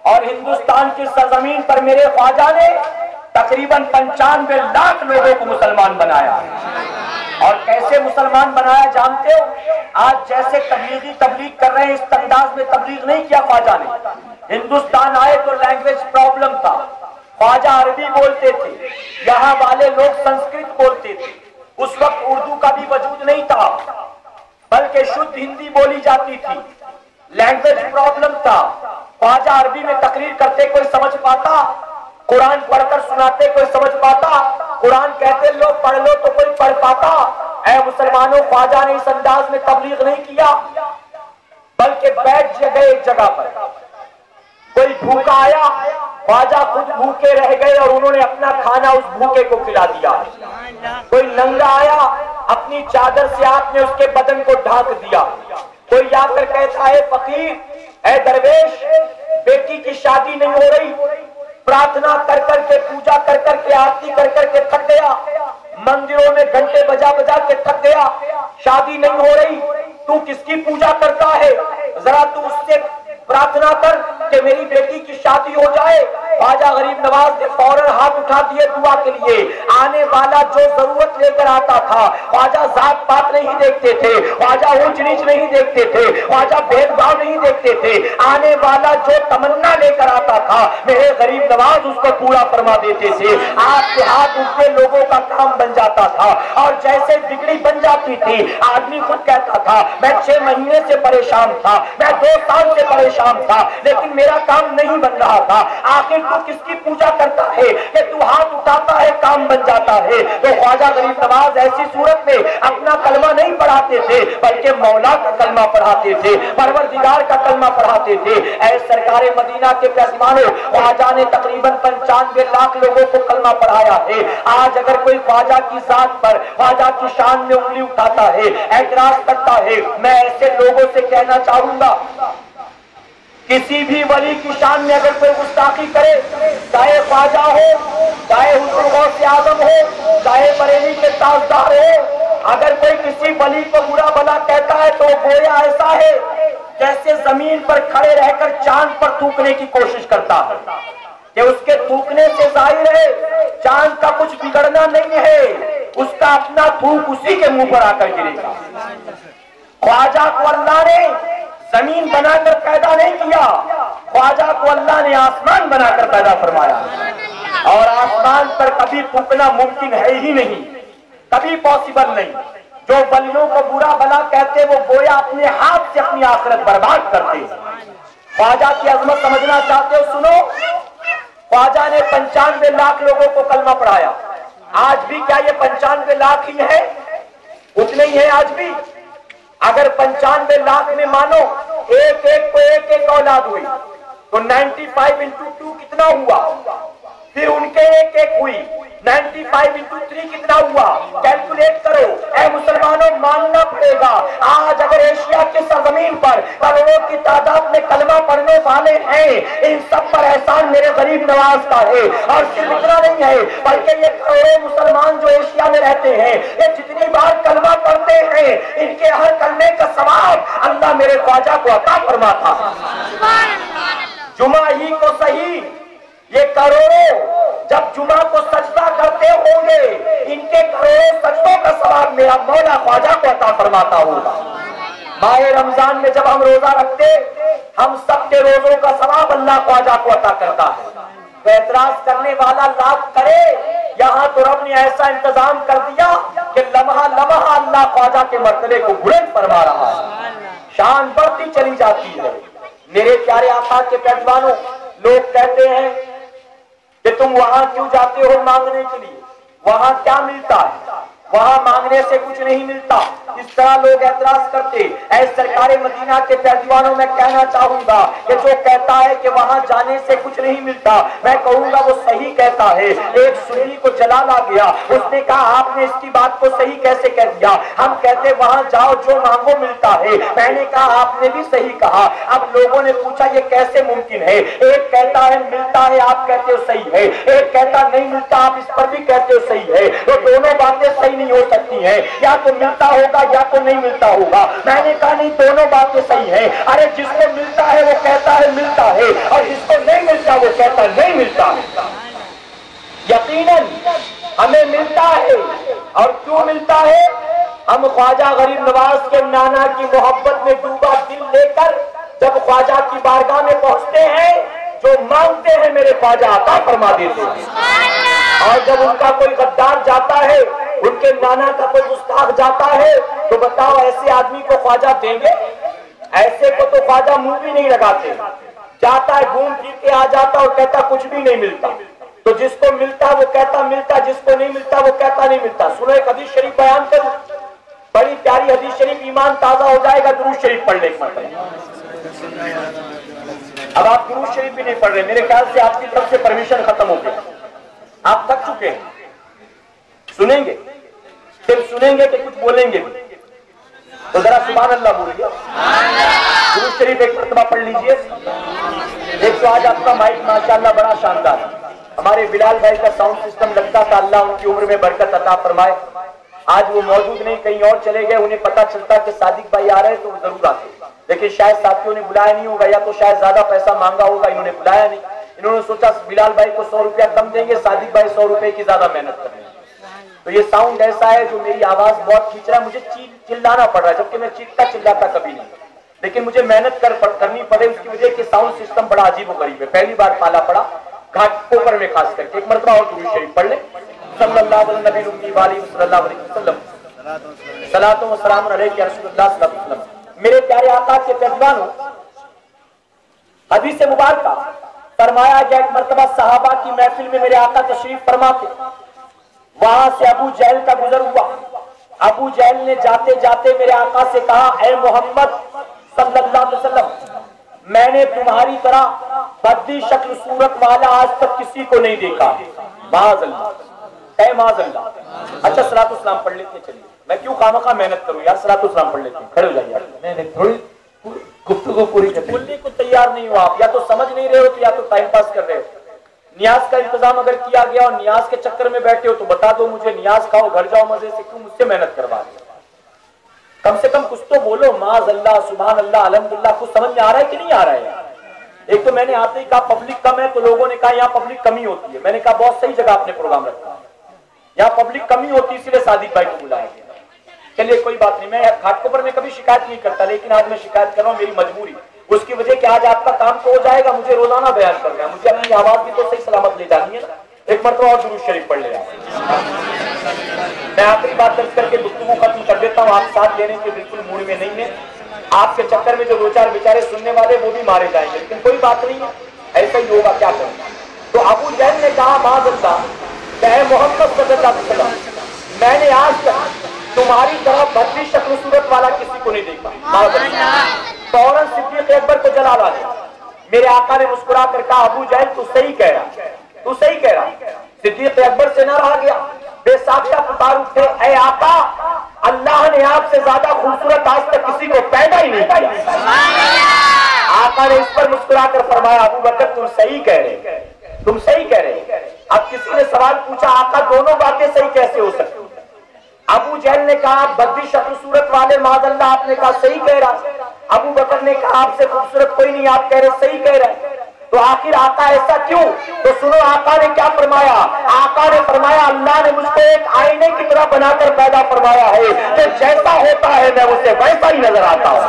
Speaker 3: और हिंदुस्तान की सरजमीन पर मेरे ख्वाजा ने तकरीबन 95 लाख लोगों को मुसलमान बनाया। और कैसे मुसलमान बनाया जानते हो? आज जैसे तबलीग कर रहे हैं, इस अंदाज में तबलीग नहीं किया ख्वाजा ने। हिंदुस्तान आए तो लैंग्वेज प्रॉब्लम था, ख्वाजा अरबी बोलते थे, यहाँ वाले लोग संस्कृत बोलते थे। उस वक्त उर्दू का भी वजूद नहीं था, बल्कि शुद्ध हिंदी बोली जाती थी। लैंग्वेज प्रॉब्लम था। ख्वाजा अरबी में तकरीर करते कोई समझ पाता, कुरान पढ़कर सुनाते कोई समझ पाता, कुरान कहते लोग पढ़ लो तो कोई पढ़ पाता। ऐ मुसलमानों, ख्वाजा ने इस अंदाज में तबलीग नहीं किया, बल्कि बैठ गए एक जगह पर। कोई भूखा आया, ख्वाजा खुद भूखे रह गए और उन्होंने अपना खाना उस भूखे को खिला दिया। कोई नंगा आया, अपनी चादर से आपने उसके बदन को ढांक दिया। कोई आकर कहता है फकीर, ऐ दरवेश, बेटी की शादी नहीं हो रही, प्रार्थना कर करके, पूजा कर करके, आरती कर करके थक गया, मंदिरों में घंटे बजा बजा के थक गया, शादी नहीं हो रही, तू किसकी पूजा करता है? जरा तू उससे प्रार्थना कर कि मेरी बेटी की शादी हो जाए। ख्वाजा गरीब नवाज ने फौरन हाथ उठा दिए दुआ के लिए। आने वाला जो जरूरत लेकर आता था, ख्वाजा जात पात नहीं देखते थे, ख्वाजा ऊंच नीच नहीं देखते थे, ख्वाजा भेदभाव नहीं देखते थे। आने वाला जो तमन्ना लेकर आता था, मेरे गरीब नवाज उसको पूरा फरमा देते थे। आपके हाथ उठते लोगों का काम बन जाता था और जैसे बिगड़ी बन जाती थी। आदमी खुद कहता था, मैं 6 महीने से परेशान था, मैं 2 साल से परेशान था, लेकिन मेरा काम नहीं बन रहा था। आखिर तू किसकी पूजा करता है कि तू हाथ उठाता है काम बन जाता है? तो ख्वाजा गरीब नवाज ऐसी सूरत में अपना कलमा नहीं पढ़ाते थे, बल्कि मौला का कलमा पढ़ाते थे, परवरदिगार का कलमा पढ़ाते थे। ऐ सरकारे मदीना के पैमानों, ख्वाजा ने तकरीबन 95 लाख लोगों को कलमा पढ़ाया है। आज अगर कोई ख्वाजा की जात पर, ख्वाजा की शान में उंगली उठाता है, एतराज करता है, मैं ऐसे लोगों से कहना चाहूंगा, किसी भी वली की शान में अगर कोई गुस्ताखी करे, चाहे ख्वाजा हो, चाहे हुजूर गौसे आजम हो, चाहे बरेली के ताजदार हो, अगर कोई किसी वली को बुरा भला कहता है तो गोया ऐसा है जैसे जमीन पर खड़े रहकर चांद पर थूकने की कोशिश करता है, कि उसके थूकने से जाहिर है चांद का कुछ बिगड़ना नहीं है, उसका अपना थूक उसी के मुंह पर आकर गिरेगा। ख्वाजा को अल्लाह ने जमीन बनाकर पैदा नहीं किया, ख्वाजा को अल्लाह ने आसमान बनाकर पैदा फरमाया। और आसमान पर कभी थूकना मुमकिन है ही नहीं, कभी पॉसिबल नहीं। जो वलियों को बुरा भला कहते वो गोया अपने हाथ से अपनी आखिरत बर्बाद करते। ख्वाजा की अजमत समझना चाहते हो? सुनो, ख्वाजा ने 95 लाख लोगों को कलमा पढ़ाया। आज भी क्या ये 95 लाख ही है? उतने ही है आज भी। अगर 95 लाख में मानो एक एक को एक एक औलाद हुई तो 95 into 2 कितना हुआ? फिर उनके एक एक हुई, 95 into 3 कितना हुआ? कैलकुलेट करो। ऐ मुसलमानों, मानना पड़ेगा आज अगर एशिया की सरजमीन पर करोड़ों की तादाद में कलमा पढ़ने वाले हैं, इन सब पर एहसान मेरे गरीब नवाज का है। और सिर्फ इतना नहीं है, बल्कि ये करोड़ों मुसलमान जो एशिया में रहते हैं, ये जितनी बार कलमा पढ़ते हैं, इनके हर कलमे का सवाब अल्लाह मेरे ख्वाजा को अता फरमाता। जुमा ही को सही, ये करोड़ों जब जुमा को सजदा करते होंगे, इनके करोड़ों सजदों का सवाब मेरा मौला ख्वाजा को अता फरमाता होगा। माह रमजान में जब हम रोजा रखते, हम सबके रोजों का सवाब अल्लाह ख्वाजा को अता करता है। तो एतराज करने वाला लाख करे, यहाँ तो रब ने ऐसा इंतजाम कर दिया कि लम्हा लम्हा अल्लाह ख्वाजा के मर्तबे को बुलंद फरमा रहा है, शान बढ़ती चली जाती है। मेरे प्यारे आका के पैजवानों, लोग कहते हैं कि तुम वहां क्यों जाते हो मांगने के लिए, वहां क्या मिलता है, वहां मांगने से कुछ नहीं मिलता। इस तरह लोग ऐतराज करते। ऐ सरकारे मदीना के पैजवानों, मैं कहना चाहूंगा कि जो कहता है कि वहां जाने से कुछ नहीं मिलता, मैं कहूंगा वो सही कहता है। एक सुन्नी को जलाल आ गया, उसने कहा आपने इसकी बात को सही कैसे कह दिया, हम कहते वहां जाओ जो मांगो मिलता है। मैंने कहा आपने भी सही कहा। अब लोगों ने पूछा ये कैसे मुमकिन है, एक कहता है मिलता है, आप कहते हो सही है, एक कहता नहीं मिलता, आप इस पर भी कहते हो सही है। तो दोनों बातें सही नहीं हो सकती हैं, या तो मिलता होगा या तो नहीं मिलता होगा। मैंने कहा नहीं, दोनों बातें सही है। अरे जिसको मिलता है वो कहता है मिलता है, और जिसको नहीं मिलता वो कहता नहीं मिलता। यकीनन हमें मिलता है, और क्यों मिलता है? हम ख्वाजा गरीब नवाज के नाना की मोहब्बत में डूबा दिल लेकर जब ख्वाजा की बारगाह में पहुंचते हैं, जो मांगते हैं मेरे ख्वाजा अता फरमा देते हैं। और जब उनका कोई गद्दार जाता है, उनके नाना का कोई गुस्ताख जाता है, तो बताओ ऐसे आदमी को ख्वाजा देंगे? ऐसे को तो ख्वाजा मुंह भी नहीं लगाते। जाता है, घूम फिर के आ जाता और कहता कुछ भी नहीं मिलता। तो जिसको मिलता वो कहता मिलता, जिसको नहीं मिलता वो कहता नहीं मिलता। सुनो एक हदीस शरीफ बयान करूं, बड़ी प्यारी हदीस शरीफ, ईमान ताजा हो जाएगा दुरूद शरीफ पढ़ने के मतलब। अब आप दुरूद शरीफ भी नहीं पढ़ रहे, मेरे ख्याल से आपकी तरफ से परमिशन खत्म हो गया, आप थक चुके हैं। सुनेंगे, सिर्फ सुनेंगे कि कुछ बोलेंगे भी? तो जरा सुभान अल्लाह बोलिए, दुरूद शरीफ एक मरतबा पढ़ लीजिए। एक तो आज आपका माइक माशाअल्लाह बड़ा शानदार है। हमारे बिलाल भाई का साउंड सिस्टम लगता था, अल्लाह उनकी उम्र में बरकत अता फरमाए। आज वो मौजूद नहीं, कहीं और चले गए। उन्हें पता चलता कि सादिक भाई आ रहे हैं तो वो जरूर आते, लेकिन शायद साथियों ने बुलाया नहीं होगा, या तो शायद ज्यादा पैसा मांगा होगा, इन्होंने बुलाया नहीं। इन्होंने सोचा बिलाल भाई को 100 रुपया कम देंगे, सादिक भाई 100 रुपए की ज्यादा मेहनत करेंगे। तो ये साउंड ऐसा है जो मेरी आवाज बहुत खींच रहा है, मुझे चिल्लाना पड़ रहा है, जबकि मैं चीखता चिल्लाता कभी नहीं, लेकिन मुझे मेहनत करनी पड़े उसकी वजह कि साउंड सिस्टम बड़ा अजीब गरीब है। पहली बार पाला पड़ा घाटोपर में, खास करके। एक मरतबा और दुरूद शरीफ पढ़ ले, सल्लल्लाहु अलैहि वसल्लम, सलातो व सलाम अलैका रसूलुल्लाह सल्लल्लाहु अलैहि वसल्लम। मेरे प्यारे आका के पैजवानों, हदीस मुबारका फरमाया गया एक मरतबा सहाबा की महफिल में मेरे आका तशरीफ फरमा थे, वहां से अबू जहल का गुजर हुआ। अबू जहल ने जाते जाते मेरे आका से कहा, ऐ मोहम्मद सल्लल्लाहु अलैहि वसल्लम, मैंने तुम्हारी तरह बद्दी शक्ल सूरत वाला आज तक किसी को नहीं देखा। माज़अल्लाह, ऐ माज़अल्लाह। अच्छा सलातो सलाम पढ़ लेते, चलिए। मैं क्यों खामखा मेहनत करूं यार, सलातो सलाम पढ़ लेते हैं। खड़े हो जाइए। नहीं, थोड़ी गुफ्तगू पूरी करते, बोलने को तैयार नहीं हो आप, या तो समझ नहीं रहे हो तो या तो टाइम पास कर रहे हो। नियाज का इंतजाम अगर किया गया और नियाज के चक्कर में बैठे हो तो बता दो मुझे, नियाज खाओ, घर जाओ मजे से, क्यों मुझसे मेहनत करवा रहे हो? कम से कम कुछ तो बोलो, माज़अल्लाह, सुभान अल्लाह, अल्हम्दुलिल्लाह। कुछ समझ में आ रहा है कि नहीं आ रहा है? एक तो मैंने आते ही कहा पब्लिक कम है, तो लोगों ने कहा यहाँ पब्लिक कमी होती है। मैंने कहा बहुत सही जगह आपने प्रोग्राम रखा है, यहाँ पब्लिक कमी होती है, इसलिए सादिक भाई को बुलाया गया। चलिए कोई बात नहीं, मैं घाटकोपर में कभी शिकायत नहीं करता, लेकिन आज मैं शिकायत कर रहा हूँ, मेरी मजबूरी उसकी वजह कि आज आपका काम तो हो जाएगा, मुझे रोजाना बयान करना है, मुझे अपनी आवाज भी तो सही सलामत ले जानी है ना। एक मरतबा और दुरूद शरीफ पढ़ ले। मैं आखिरी बात दर्ज करके गुफ्तगू खत्म कर देता हूँ, आप साथ लेने के बिल्कुल मूड में नहीं है। आपके चक्कर में जो दो चार बेचारे सुनने वाले वो भी मारे जाएंगे, लेकिन कोई बात नहीं है, ऐसा ही होगा, क्या करें। तो अबू जहल ने कहा, माज़अल्लाह, मोहम्मद सल्लल्लाहु अलैहि वसल्लम, मैंने आज तक तुम्हारी तरह बद्दी शक्ल सूरत वाला किसी को नहीं देखा। माज़अल्लाह। फौरन सिद्दीक़ अकबर को जलाल आ गया। मेरे आका ने मुस्कुरा कर कहा, अबू जहल तू सही कह रहा, तू सही कह रहा। सिद्दीक़ अकबर से न रहा गया, बेसाख्ता पुकार उठे, ऐ आका, अल्लाह ने आपसे ज्यादा खूबसूरत आज तक किसी को पैदा ही नहीं किया। आका ने इस पर मुस्कुरा कर फरमाया, अबू बकर तुम सही कह रहे, तुम सही कह रहे। अब किसी ने सवाल पूछा, आका दोनों बातें सही कैसे हो सकती? अबू जहल ने कहा बद्दी शक्ल सूरत वाले, माज़अल्लाह, आपने कहा सही कह रहा। अबू बकर ने कहा आपसे खूबसूरत कोई नहीं, आप कह रहे सही कह रहे। तो आखिर आका ऐसा क्यों? तो सुनो आका ने क्या फरमाया। आका ने फरमाया अल्लाह ने मुझको एक आईने की तरह बनाकर पैदा फरमाया है, तो जैसा होता है मैं उससे वैसा ही नजर आता हूँ।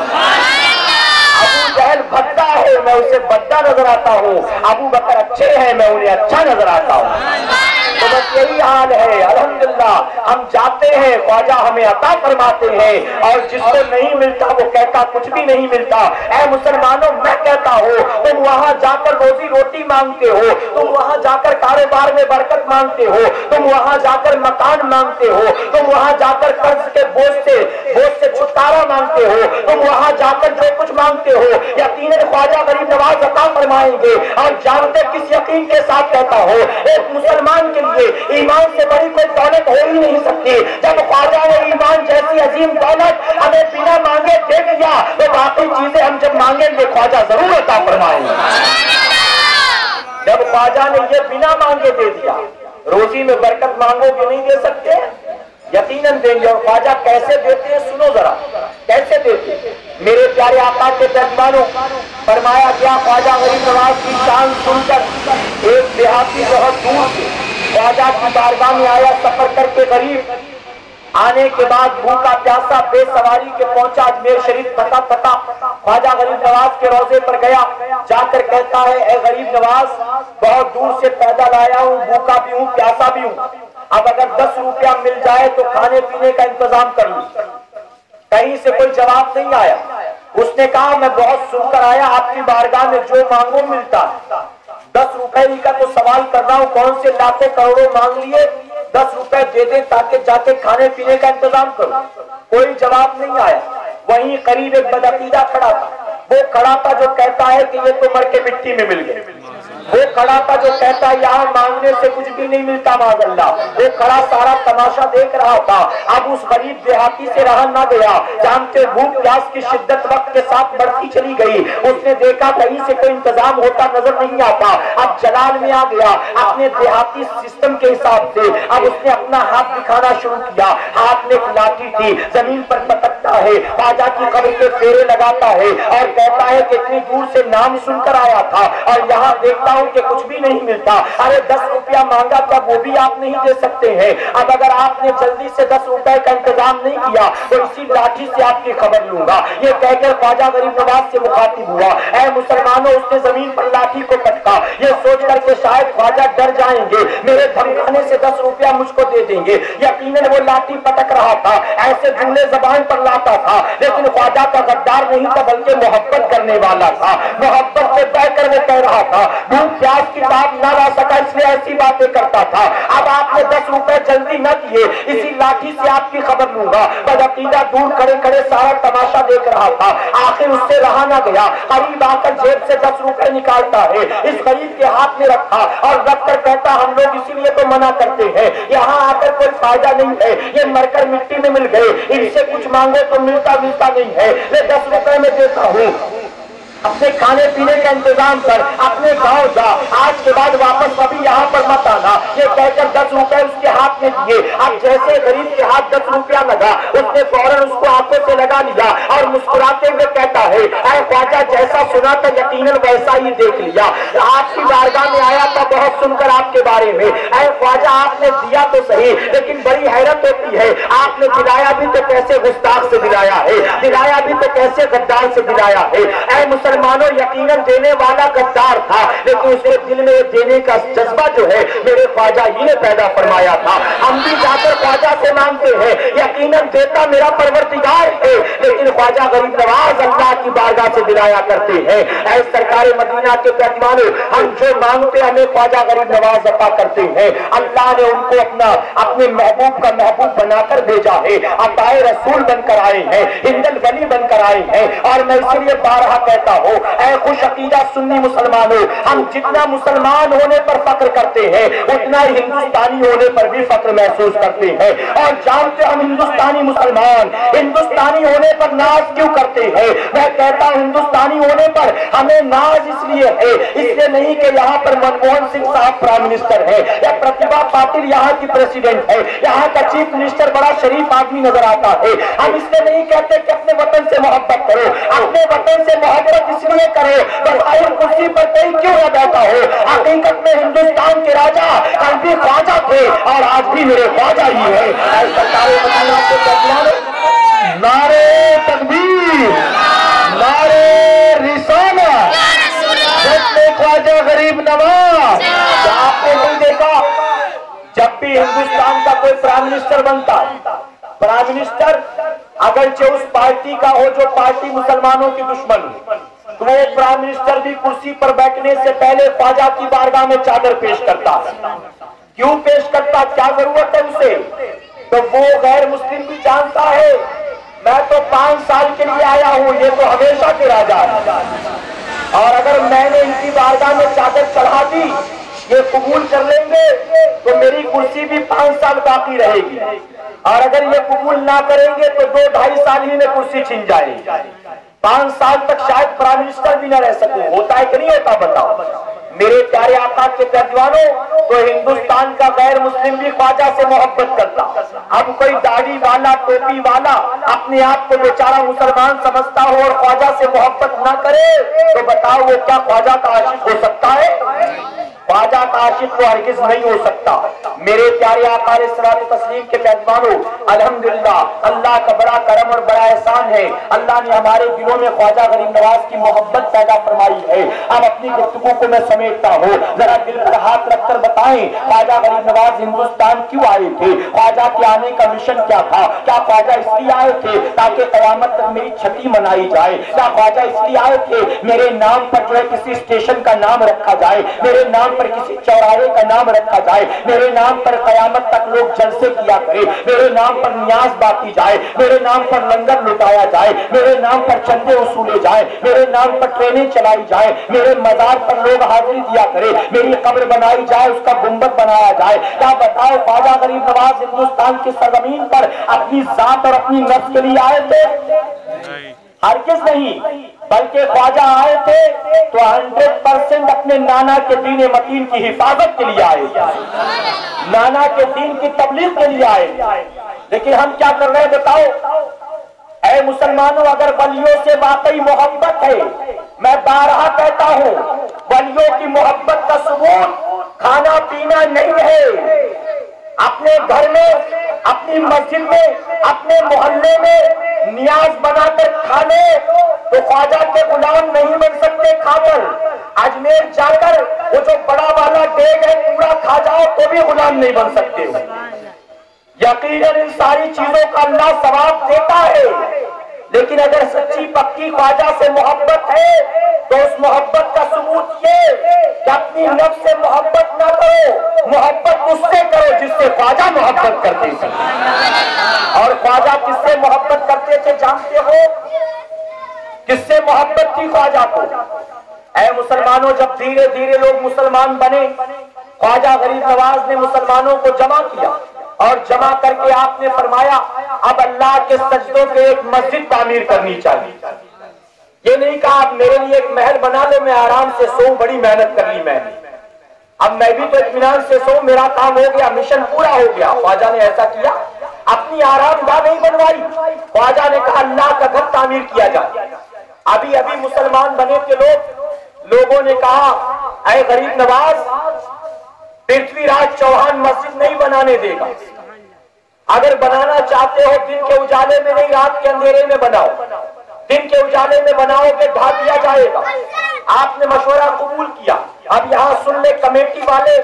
Speaker 3: अबू जहल भद्दा है, मैं उसे भद्दा नजर आता हूँ। अबू बकर अच्छे हैं, मैं उन्हें अच्छा नजर आता हूँ। तो बस यही हाल है। अल्हम्दुलिल्लाह हम जाते हैं, ख्वाजा हमें अता फरमाते हैं, और जिसको नहीं मिलता वो कहता कुछ भी नहीं मिलता। ऐ मुसलमानों, मैं कहता हूँ तुम वहां जाकर रोजी रोटी मांगते हो, तुम वहां जाकर कारोबार में बरकत मांगते हो, तुम वहां जाकर मकान मांगते हो, तुम वहां जाकर कर्ज के बोझ से छुटकारा मांगते हो, तुम वहां जाकर जो कुछ मांगते हो यकीनन ख्वाजा गरीब नवाज अता फरमाएंगे। और जानते किस यकीन के साथ कहता हो, एक मुसलमान के लिए ईमान से बड़ी कोई दौलत हो ही नहीं सकती। जब ख्वाजा ने ईमान जैसी अजीम दौलत हमें बिना मांगे दे दिया, तो बाकी चीजें हम जब मांगेंगे ख्वाजा जरूर अता फरमाएंगे। जब ख्वाजा ने ये बिना मांगे दे दिया, रोजी में बरकत मांगोगे नहीं दे सकते, यकीनन देंगे। और ख्वाजा कैसे देते हैं सुनो जरा, कैसे देते हैं। मेरे प्यारे आका के मेहमानों, फरमाया गया ख्वाजा गरीब नवाज की शान सुनकर एक देहाती बहुत दूर से ख्वाजा की बारगाह में आया सफर करके। गरीब आने के बाद भूखा प्यासा बेसवारी के पहुंचा अजमेर शरीफ थका थका। ख्वाजा गरीब नवाज के रोजे पर गया, जाकर कहता है ए गरीब नवाज, बहुत दूर से पैदल आया हूँ, भूखा भी हूँ प्यासा भी हूँ, अब अगर 10 रुपया मिल जाए तो खाने पीने का इंतजाम कर लूं। कहीं से कोई जवाब नहीं आया। उसने कहा मैं बहुत सुनकर आया, आपकी बारगाह में जो मांगो मिलता। 10 रुपए का तो सवाल कर रहा हूँ, कौन से लाखों करोड़ों मांग लिए, 10 रुपए दे दे ताकि जाके खाने पीने का इंतजाम करो। कोई जवाब नहीं आया। वहीं करीब एक बदअकीदा खड़ा था। वो खड़ा था जो कहता है कि ये तो मर के मिट्टी में मिल गए। वो खड़ा था जो कहता है यहाँ मांगने से कुछ भी नहीं मिलता माज़अल्लाह। वो खड़ा सारा तमाशा देख रहा था। अब उस गरीब देहाती से रहा ना गया। जानते भूख प्यास की शिद्दत वक्त के साथ बढ़ती चली गई। उसने देखा कहीं से कोई इंतजाम होता नजर नहीं आता। अब जलाल में आ गया अपने देहाती सिस्टम के हिसाब से। अब उसने अपना हाथ दिखाना शुरू किया। हाथ में एक लाठी थी, जमीन पर पटकता है, ख्वाजा की कब्र के फेरे लगाता है और कहता है कि इतनी दूर से नाम सुनकर आया था और यहाँ देखता हूँ कि कुछ भी नहीं मिलता। अरे 10 रुपया मांगा था, वो भी आप नहीं दे सकते हैं। अब अगर आपने जल्दी से 10 रुपए का इंतजाम नहीं किया तो इसी लाठी से आपकी खबर लूंगा। ये कहकर ख्वाजा गरीब नवाज से मुखातिब हुआ। ऐ मुसलमानों, उसने जमीन पर लाठी को पटका, ये सोच करके शायद ख्वाजा डर जाएंगे, मेरे धमकाने से 10 रुपया मुझको दे देंगे। यकीनन वो लाठी पटक रहा था, ऐसे जुमले जबान पर लाता था, लेकिन ख्वाजा का गद्दार नहीं था बल्कि मोहब्बत करने वाला था। मोहब्बत से बहकर वो कह रहा था भूख प्यास की बात ना ला सका इसलिए ऐसी बातें करता था। अब आपने 10 रुपए जल्दी न किए, इसी लाठी से आपकी खबर लूंगा। बदअकीदा दूर खड़े खड़े सारा तमाशा देख रहा था। आखिर उससे रहा ना गया, करीब आकर जेब से 10 रुपए निकालता है, इस गरीब के हाथ में रखा और रखकर कहता हम लोग इसीलिए तो मना करते हैं, यहाँ आकर कोई फायदा नहीं है, ये मरकर मिट्टी में मिल गए, इनसे कुछ मांगो तो मिलता नहीं है। मैं 10 रुपए में देता हूँ, अपने खाने पीने का इंतजाम कर, अपने गांव जा, आज के बाद वापस कभी यहाँ पर मत आना। ये कहकर 10 रुपए उसके हाथ में दिए। अब जैसे गरीब के हाथ 10 रुपया लगा, उसने फौरन उसको आंखों से लगा लिया और मुस्कुराते हुए कहता है ऐ ख्वाजा, जैसा सुना था यकीनन वैसा ही देख लिया। आपकी बारगाह में आया था बहुत सुनकर आपके बारे में। ऐ ख्वाजा, आपने दिया तो सही, लेकिन बड़ी हैरत होती है, आपने दिलाया भी तो कैसे गुस्ताख से दिलाया है, दिलाया भी तो कैसे गद्दार से दिलाया है। ऐ मुसलमानों, यकीनन देने वाला गद्दार था, लेकिन उसके दिल में देने का जज्बा जो है मेरे ख्वाजा ही ने पैदा फरमाया था। हम भी जाकर ख्वाजा से मांगते हैं, यकीनन देता मेरा परवरदिगार है, लेकिन ख्वाजा गरीब नवाज अल्लाह की बारगाह से दिलाया करते हैं। ऐ सरकार मदीना के मेहमानों, हम जो मांगते हमें ख्वाजा गरीब नवाज अता करते हैं। अल्लाह ने उनको अपने महबूब का महबूब बनाकर भेजा है, अताए रसूल बनकर आए हैं, हिंदल वली बनकर आए हैं। और मैं इसलिए बारहा कहता हूं, ऐ खुश अकीदा सुन्नी मुसलमानों, हम जितना मुसलमान होने पर फक्र करते हैं उतना ही हिंदुस्तानी होने पर भी फक्र महसूस करते हैं। और जानते हम हिंदुस्तानी मुसलमान हिंदुस्तानी होने पर नाज क्यों करते हैं? मैं कहता हूं हिंदुस्तानी होने पर हमें नाज इसलिए है, इसलिए नहीं कि यहाँ पर मनमोहन सिंह साहब प्राइम मिनिस्टर है या प्रतिभा पाटिल यहाँ की प्रेसिडेंट है, यहाँ का चीफ मिनिस्टर बड़ा शरीफ आदमी नजर आता है। हम इसलिए नहीं कहते कि अपने वतन से मोहब्बत करो, अपने वतन से मोहब्बत किस लिए करे, बताइए कुर्सी पर कोई क्यों न बैठा हो। हकीकत में हिंदुस्तान के राजा कल भी ख्वाजा थे और आज भी मेरे ख्वाजा ही है। नारे तकबीर, नारे रिसालत, ख्वाजा गरीब नवाज। तो आपने नहीं देखा, जब भी हिंदुस्तान का कोई प्राइम मिनिस्टर बनता, प्राइम मिनिस्टर अगरचे उस पार्टी का हो जो पार्टी मुसलमानों की दुश्मन, तो वो प्राइम मिनिस्टर भी कुर्सी पर बैठने से पहले ख्वाजा की बारगाह में चादर पेश करता है। क्यों पेश करता, क्या जरूरत है उसे? तो वो गैर मुस्लिम भी जानता है मैं तो 5 साल के लिए आया हूं, ये तो हमेशा के राजा है, और अगर मैंने इनकी बारगाह में चादर चढ़ा दी, ये कबूल कर लेंगे तो मेरी कुर्सी भी 5 साल बाकी रहेगी, और अगर ये कबूल ना करेंगे तो 2-2.5 साल ही में कुर्सी छिन जाएगी। 5 साल तक शायद प्राइम मिनिस्टर भी ना रह सके। होता है कि नहीं होता, बताओ मेरे प्यारे आका के प्यारवानों। तो हिंदुस्तान का गैर मुस्लिम भी ख्वाजा से मोहब्बत करता। अब कोई दाढ़ी वाला, टोपी वाला अपने आप को बेचारा मुसलमान समझता हो और ख्वाजा से मोहब्बत ना करे, तो बताओ वो क्या ख्वाजा का आशिक हो सकता है? ख्वाजा का आशिक तो हरगिज़ नहीं हो सकता। मेरे प्यारे आका अलैहि तस्लीम के मेहमानों, अल्हम्दुलिल्लाह अल्लाह का बड़ा करम और बड़ा एहसान है, अल्लाह ने हमारे दिलों में ख्वाजा गरीब नवाज की मोहब्बत पैदा फरमाई है। अब अपनी गुफ्तगू को मैं समेटता हूँ, जरा दिल पर हाथ रखकर बताएं ख्वाजा गरीब नवाज हिंदुस्तान क्यों आए थे? ख्वाजा के आने का मिशन क्या था? क्या ख्वाजा इसलिए आए थे ताकि कयामत तक मेरी छठी मनाई जाए? क्या ख्वाजा इसलिए आए थे मेरे नाम पर जो है किसी स्टेशन का नाम रखा जाए, मेरे नाम पर किसी चौराहे का नाम रखा जाए, मेरे नाम पर कयामत तक लोग जलसे किया करें, मेरे नाम पर नियाज बांटी जाए, मेरे नाम पर लंगर लुटाया जाए, मेरे नाम पर चंदे वसूले जाए, मेरे नाम पर ट्रेनें चलाई जाए, मेरे मजार पर लोग हाजिरी दिया करें, मेरी कब्र बनाई जाए, उसका गुंबद बनाया जाए? क्या बताओ ख्वाजा गरीब नवाज हिंदुस्तान की सरजमीन पर अपनी जात और अपनी नफ्स के लिए आए थे? हरगिज़ नहीं, बल्कि ख्वाजा आए थे तो 100% अपने नाना के दीन मतीन की हिफाजत के लिए आए, नाना के दीन की तबलीग के लिए आए। लेकिन हम क्या कर रहे हैं बताओ? ऐ मुसलमानों, अगर वलियों से वाकई मोहब्बत है, मैं बारहा कहता हूँ, वलियों की मोहब्बत का सबूत खाना पीना नहीं है। अपने घर में, अपनी मस्जिद में, अपने मोहल्ले में नियाज बनाकर खा ले तो ख्वाजा के गुलाम नहीं बन सकते खाकर। अजमेर जाकर वो जो बड़ा वाला डेग है पूरा खा जाओ तो भी गुलाम नहीं बन सकते हो। यकीनन इन सारी चीजों का अल्लाह सवाब देता है, लेकिन अगर सच्ची पक्की ख्वाजा से मोहब्बत है तो उस मोहब्बत का सबूत ये कि अपनी नफ्स से मोहब्बत ना करो, मोहब्बत उससे करो जिससे ख्वाजा मोहब्बत करते थे। और ख्वाजा किससे मोहब्बत करते थे जानते हो? किससे मोहब्बत थी ख्वाजा को? ऐ मुसलमानों, जब धीरे धीरे लोग मुसलमान बने, ख्वाजा गरीब नवाज ने मुसलमानों को जमा किया और जमा करके आपने फरमाया अब अल्लाह के सजदों पे एक मस्जिद तामीर करनी चाहिए। ये नहीं कहा आप मेरे लिए एक महल बना लो, मैं आराम से सोऊं, बड़ी मेहनत कर ली मैंने, अब मैं भी तो इत्मीनान से सोऊं, मेरा काम हो गया, मिशन पूरा हो गया। ख्वाजा ने ऐसा किया, अपनी आरामगाह नहीं बनवाई। ख्वाजा ने कहा अल्लाह का घर तामीर किया जाए। अभी अभी मुसलमान बने के लोगों ने कहा ऐ गरीब नवाज, पृथ्वीराज चौहान मस्जिद नहीं बनाने देगा, अगर बनाना चाहते हो दिन के उजाले में नहीं, रात के अंधेरे में बनाओ। दिन के उजाले में बनाओगे ढा दिया जाएगा। आपने मशवरा कबूल किया। अब यहाँ सुन ले, कमेटी वाले,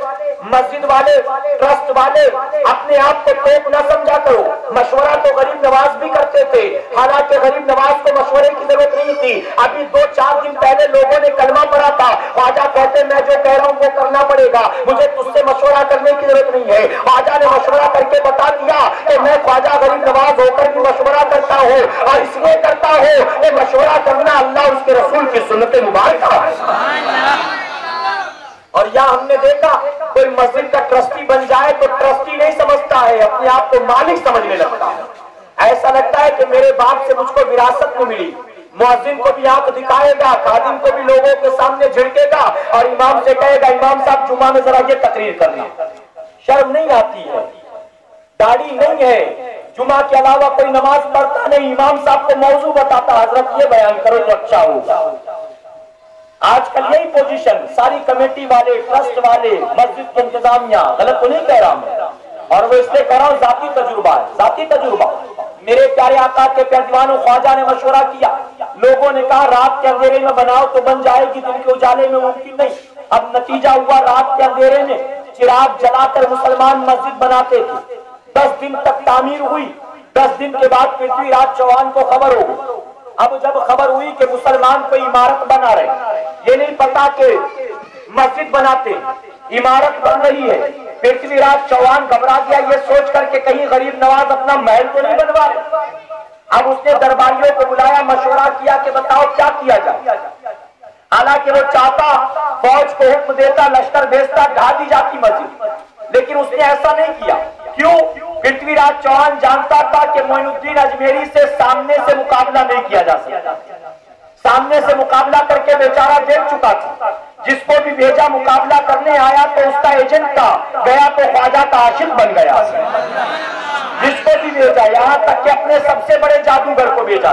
Speaker 3: मस्जिद वाले, ट्रस्ट वाले, अपने आप को टोप न समझा करो। मशवरा तो गरीब नवाज भी करते थे, हालांकि गरीब नवाज को मशवरे की जरूरत नहीं थी। अभी 2-4 दिन पहले लोगों ने कलमा पढ़ा था, ख्वाजा कहते मैं जो कह रहा हूँ वो करना पड़ेगा, मुझे तुझसे मशवरा करने की जरूरत नहीं है। ख्वाजा ने मशवरा करके बता दिया कि मैं ख्वाजा गरीब नवाज होकर भी मशवरा करता हूँ, और इसलिए करता हूँ कि मशवरा करना अल्लाह उसके रसूल की सुन्नत मुबारक है। और यहाँ हमने देखा कोई मस्जिद का ट्रस्टी बन जाए तो ट्रस्टी नहीं समझता है, अपने आप को मालिक समझने लगता है। ऐसा लगता है कि मेरे बाप से मुझको विरासत में मिली। मुअज्जिन को भी आंख दिखाएगा, खादिम को भी लोगों के सामने झिड़केगा और इमाम से कहेगा इमाम साहब जुमा में जरा ये तकरीर करना। शर्म नहीं आती है, दाढ़ी नहीं है, जुमा के अलावा कोई नमाज पढ़ता नहीं, इमाम साहब को मौजू बताता हजरत ये बयान करो तो अच्छा होगा। पोजीशन सारी कमेटी वाले, ट्रस्ट वाले, मस्जिद की इंतजामिया, गलत तो नहीं कह रहा मैं, और वो इसलिए कह रहा हूँ जाती तजुर्बा है, जाती तजुर्बा। मेरे प्यारे आका के प्यारे दीवानों, ख्वाजा ने मशवरा किया, लोगों ने कहा रात के अंधेरे में बनाओ तो बन जाएगी, दिन के उजाले में मुमकिन नहीं। अब नतीजा हुआ रात के अंधेरे में चिराग जलाकर मुसलमान मस्जिद बनाते थे। 10 दिन तक तामीर हुई। 10 दिन के बाद पृथ्वीराज चौहान को खबर हो गई। अब जब खबर हुई कि मुसलमान कोई इमारत बना रहे, ये नहीं पता कि मस्जिद बनाते, इमारत बन रही है, पृथ्वीराज चौहान घबरा गया ये सोच करके कहीं गरीब नवाज अपना महल तो नहीं बनवा रहे। अब उसने दरबारियों को बुलाया, मशवरा किया कि बताओ क्या किया जाए। हालांकि वो चाहता, फौज को हुक्म देता, लश्कर भेजता, ढा दी जाती मस्जिद, लेकिन उसने ऐसा नहीं किया। क्यों? पृथ्वीराज चौहान जानता था कि मोइनुद्दीन अजमेरी से सामने से मुकाबला नहीं किया जा सकता। सामने से मुकाबला करके बेचारा देख चुका था। जिसको भी भेजा मुकाबला करने आया तो उसका एजेंट था, गया तो ख्वाजा का आशिक बन गया। जिसको भी भेजा, यहाँ तक कि अपने सबसे बड़े जादूगर को भेजा,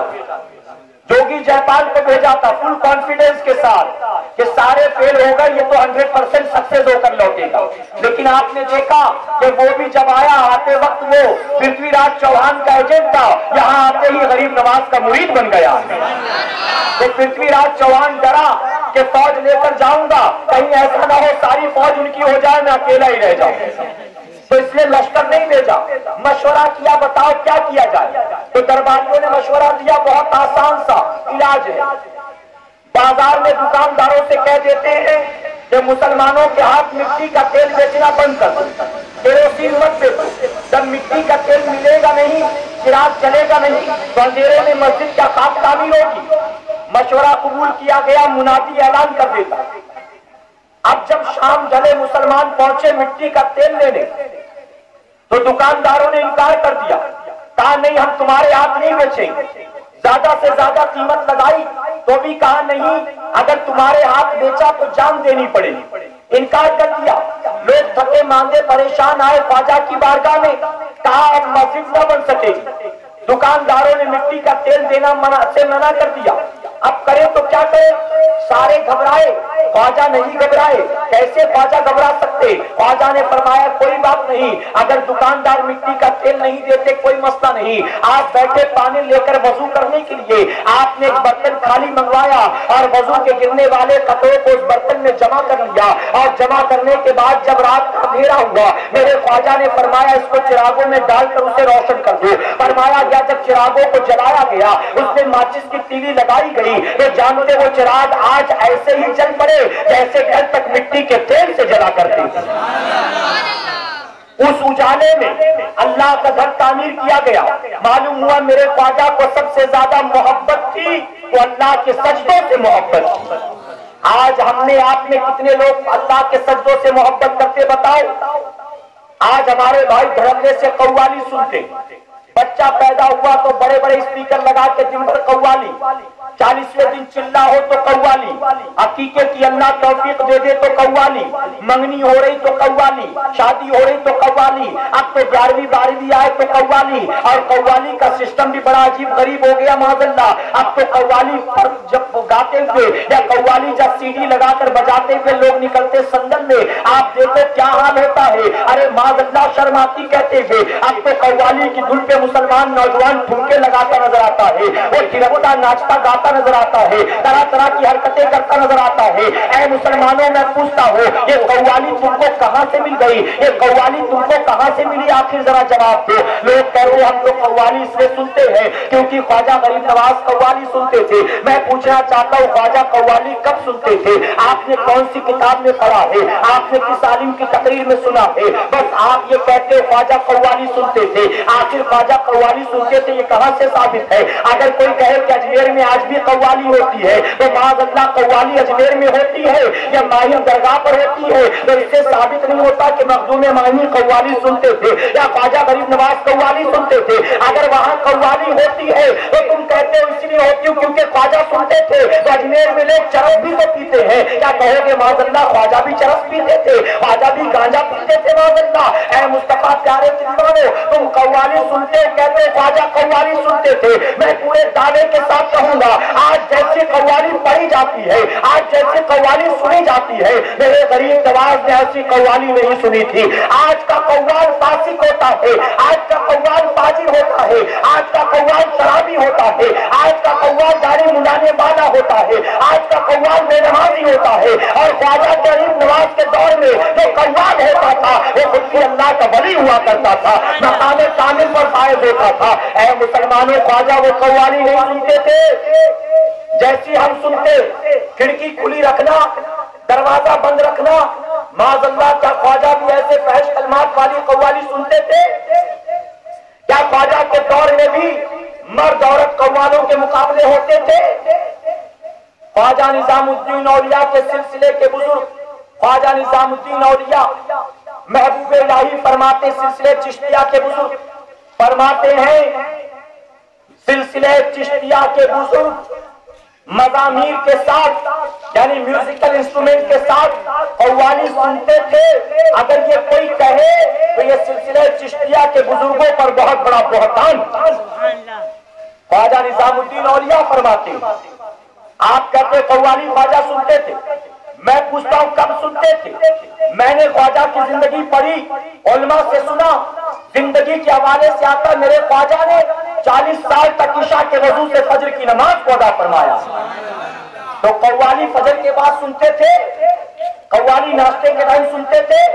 Speaker 3: जोगी जयपाल को भेजा था फुल कॉन्फिडेंस के साथ कि सारे फेल हो गए, ये तो 100% सक्सेस होकर लौटेगा। लेकिन आपने देखा कि वो भी जब आया, आते वक्त वो पृथ्वीराज चौहान का एजेंट था, यहाँ आते ही गरीब नवाज का मुरीद बन गया। तो पृथ्वीराज चौहान डरा कि फौज लेकर जाऊंगा, कहीं ऐसा ना हो सारी फौज उनकी हो जाए, मैं अकेला ही रह जाऊं, तो इसलिए लश्कर नहीं भेजा। मशवरा किया, बताओ क्या किया जाए। तो दरबारियों ने मशवरा दिया, बहुत आसान सा इलाज है। बाजार में दुकानदारों से कह देते हैं कि मुसलमानों के हाथ मिट्टी का तेल बेचना बंद कर दो, केरोसिन मत बेचो। जब मिट्टी का तेल मिलेगा नहीं, चिराग चलेगा नहीं, तो अंधेरे में मस्जिद का खाक तामीर होगी। मशवरा कबूल किया गया, मुनादी ऐलान कर देता। अब जब शाम ढले, मुसलमान पहुंचे मिट्टी का तेल लेने, तो दुकानदारों ने इनकार कर दिया, कहा नहीं हम तुम्हारे हाथ नहीं बेचेंगे। ज्यादा से ज्यादा कीमत लगाई तो भी कहा नहीं, अगर तुम्हारे हाथ बेचा तो जान देनी पड़ेगी। इनकार कर दिया। लोग थके मांदे परेशान आए ख्वाजा की बारगाह में, कहा अब मस्जिद न बन सकेगी। दुकानदारों ने मिट्टी का तेल देना मना कर दिया। अब करें तो क्या करें? सारे घबराए, ख्वाजा नहीं घबराए। कैसे ख्वाजा घबरा सकते? ख्वाजा ने फरमाया कोई बात नहीं, अगर दुकानदार मिट्टी का तेल नहीं देते कोई मसला नहीं। आप बैठे पानी लेकर वजू करने के लिए आपने एक बर्तन खाली मंगवाया और वजू के गिरने वाले कपड़ों को उस बर्तन में जमा कर लिया, और जमा करने के बाद जब रात का अंधेरा हुआ, मेरे ख्वाजा ने फरमाया इसको चिरागों में डालकर उसे रोशन कर दो। फरमाया गया, जब चिरागों को जलाया गया, उसमें माचिस की तीली लगाई गई, तो जानते वो चिराग आज ऐसे ही जल पड़े जैसे कल तक मिट्टी के तेल से जला करते। उस उजाले में अल्लाह का घर तामीर किया गया। मालूम हुआ मेरे ख्वाजा को सबसे ज्यादा मोहब्बत थी तो अल्लाह के सजदों से मोहब्बत थी। आज हमने आपने कितने लोग अल्लाह के सजदों से मोहब्बत करते बताओ। आज हमारे भाई धड़ल्ले से कव्वाली सुनते, बच्चा पैदा हुआ तो बड़े बड़े स्पीकर लगा के दिन भर कव्वाली, 40वें दिन चिल्ला हो तो कव्वाली, अकीके की अल्लाह तौफीक दे दे तो कव्वाली, मंगनी हो रही तो कव्वाली, शादी हो रही तो कव्वाली, अब तो 11वीं 12वीं आए तो कव्वाली। और कव्वाली का सिस्टम भी बड़ा अजीब गरीब हो गया माज़अल्लाह। अब तो कव्वाली जब गाते हुए या कव्वाली जब सीडी लगाकर बजाते हुए लोग निकलते संदन में, आप देखो क्या हाल होता है। अरे माज़अल्लाह शर्माती कहते हुए अब तो कव्वाली की धुन पे मुसलमान नौजवान ठुमके लगाता नजर आता है, वो थिरकता नाचता गाता नजर आता है, तरह तरह की हरकतें करता नजर आता है। ऐ मुसलमानों मैं पूछता हूँ, ये कव्वाली तुमको कहाँ से मिल गई? ये कव्वाली तुमको कहाँ से मिली? आखिर जरा जवाब दो। लोग कह रहे हम तो कव्वाली इसलिए सुनते हैं क्योंकि ख्वाजा गरीब नवाज कव्वाली सुनते थे। मैं पूछना चाहता हूँ ख्वाजा कव्वाली कब सुनते थे? आपने कौन सी किताब में पढ़ा है? आपने किस आलिम की तकरीर में सुना है? बस आप ये कहते हो ख्वाजा कव्वाली सुनते थे। आखिर ख्वाजा कव्वाली सुनते थे ये कहाँ से साबित है? अगर कोई कहे कि अजमेर में आज भी कव्वाली होती है तो माज़अल्लाह कव्वाली अजमेर में होती है या माहिर दरगाह पर होती है, तो इससे साबित नहीं होता कि मखदूम माहिर कव्वाली सुनते थे या ख्वाजा गरीब नवाज कव्वाली सुनते थे। अगर वहां कव्वाली होती है तो तुम कहते हो इसलिए होती हो क्योंकि ख्वाजा सुनते थे। तो अजमेर में लोग चरस भी तो पीते हैं, क्या कहोगे? माज़अल्लाह ख्वाजा भी चरस पीते थे, ख्वाजा भी गांजा पीते सुनते थे माज़अल्लाह। ऐ मुस्तफा प्यारे के दीवानो, तुम कव्वाली सुनते हो, कहते ख्वाजा कव्वाली सुनते थे। मैं पूरे दावे के साथ कहूंगा, आज जैसी कव्वाली पढ़ी जाती है, आज जैसी कव्वाली सुनी जाती है, मेरे गरीब नवाज ने ऐसी कव्वाली नहीं सुनी थी। आज का कव्वाल फासिक होता है, आज का कव्वाल फाजिर होता है, आज का कव्वाल शराबी होता है, आज का कव्वाल दाढ़ी मुंडाने वाला होता है, आज का कव्वाल बेनमाजी होता है। और ख्वाजा गरीब नवाज के दौर में जो कव्वाल होता था वो खुद भी अल्लाह का वली हुआ करता था, मकाम कामिल पर फायद होता था। ऐ मुसलमानों, ख्वाजा वो कव्वाली नहीं सुनते थे जैसी हम सुनते। खिड़की खुली रखना, दरवाजा बंद रखना, माज़अल्लाह, क्या ख्वाजा भी ऐसे फहश कलमात वाली कव्वाली सुनते थे? क्या ख्वाजा के दौर में भी मर्द औरत कव्वालों के मुकाबले होते थे? ख्वाजा निजामुद्दीन औलिया के सिलसिले के बुजुर्ग ख्वाजा निजामुद्दीन औलिया महबूब इलाही फरमाते, सिलसिले चिश्तिया के बुजुर्ग फरमाते हैं, सिलसिले चिश्तिया के बुजुर्ग मज़ामीर के साथ यानी म्यूजिकल इंस्ट्रूमेंट के साथ कव्वाली सुनते थे। अगर ये कोई कहे तो ये सिलसिले चिश्तिया के बुजुर्गों पर बहुत बड़ा बहतान। ख्वाजा निजामुद्दीन औलिया फरमाते, आप कहते कव्वाली ख्वाजा सुनते थे, मैं पूछता हूं कब सुनते थे? मैंने ख्वाजा की जिंदगी पढ़ी, उलमा से सुना, जिंदगी के हवाले से आता, मेरे ख्वाजा ने 40 साल तक इशा के वजू से फजर की नमाज को अदा फरमाया। तो कव्वाली फजर के बाद सुनते थे, कव्वाली नाश्ते के टाइम सुनते थे,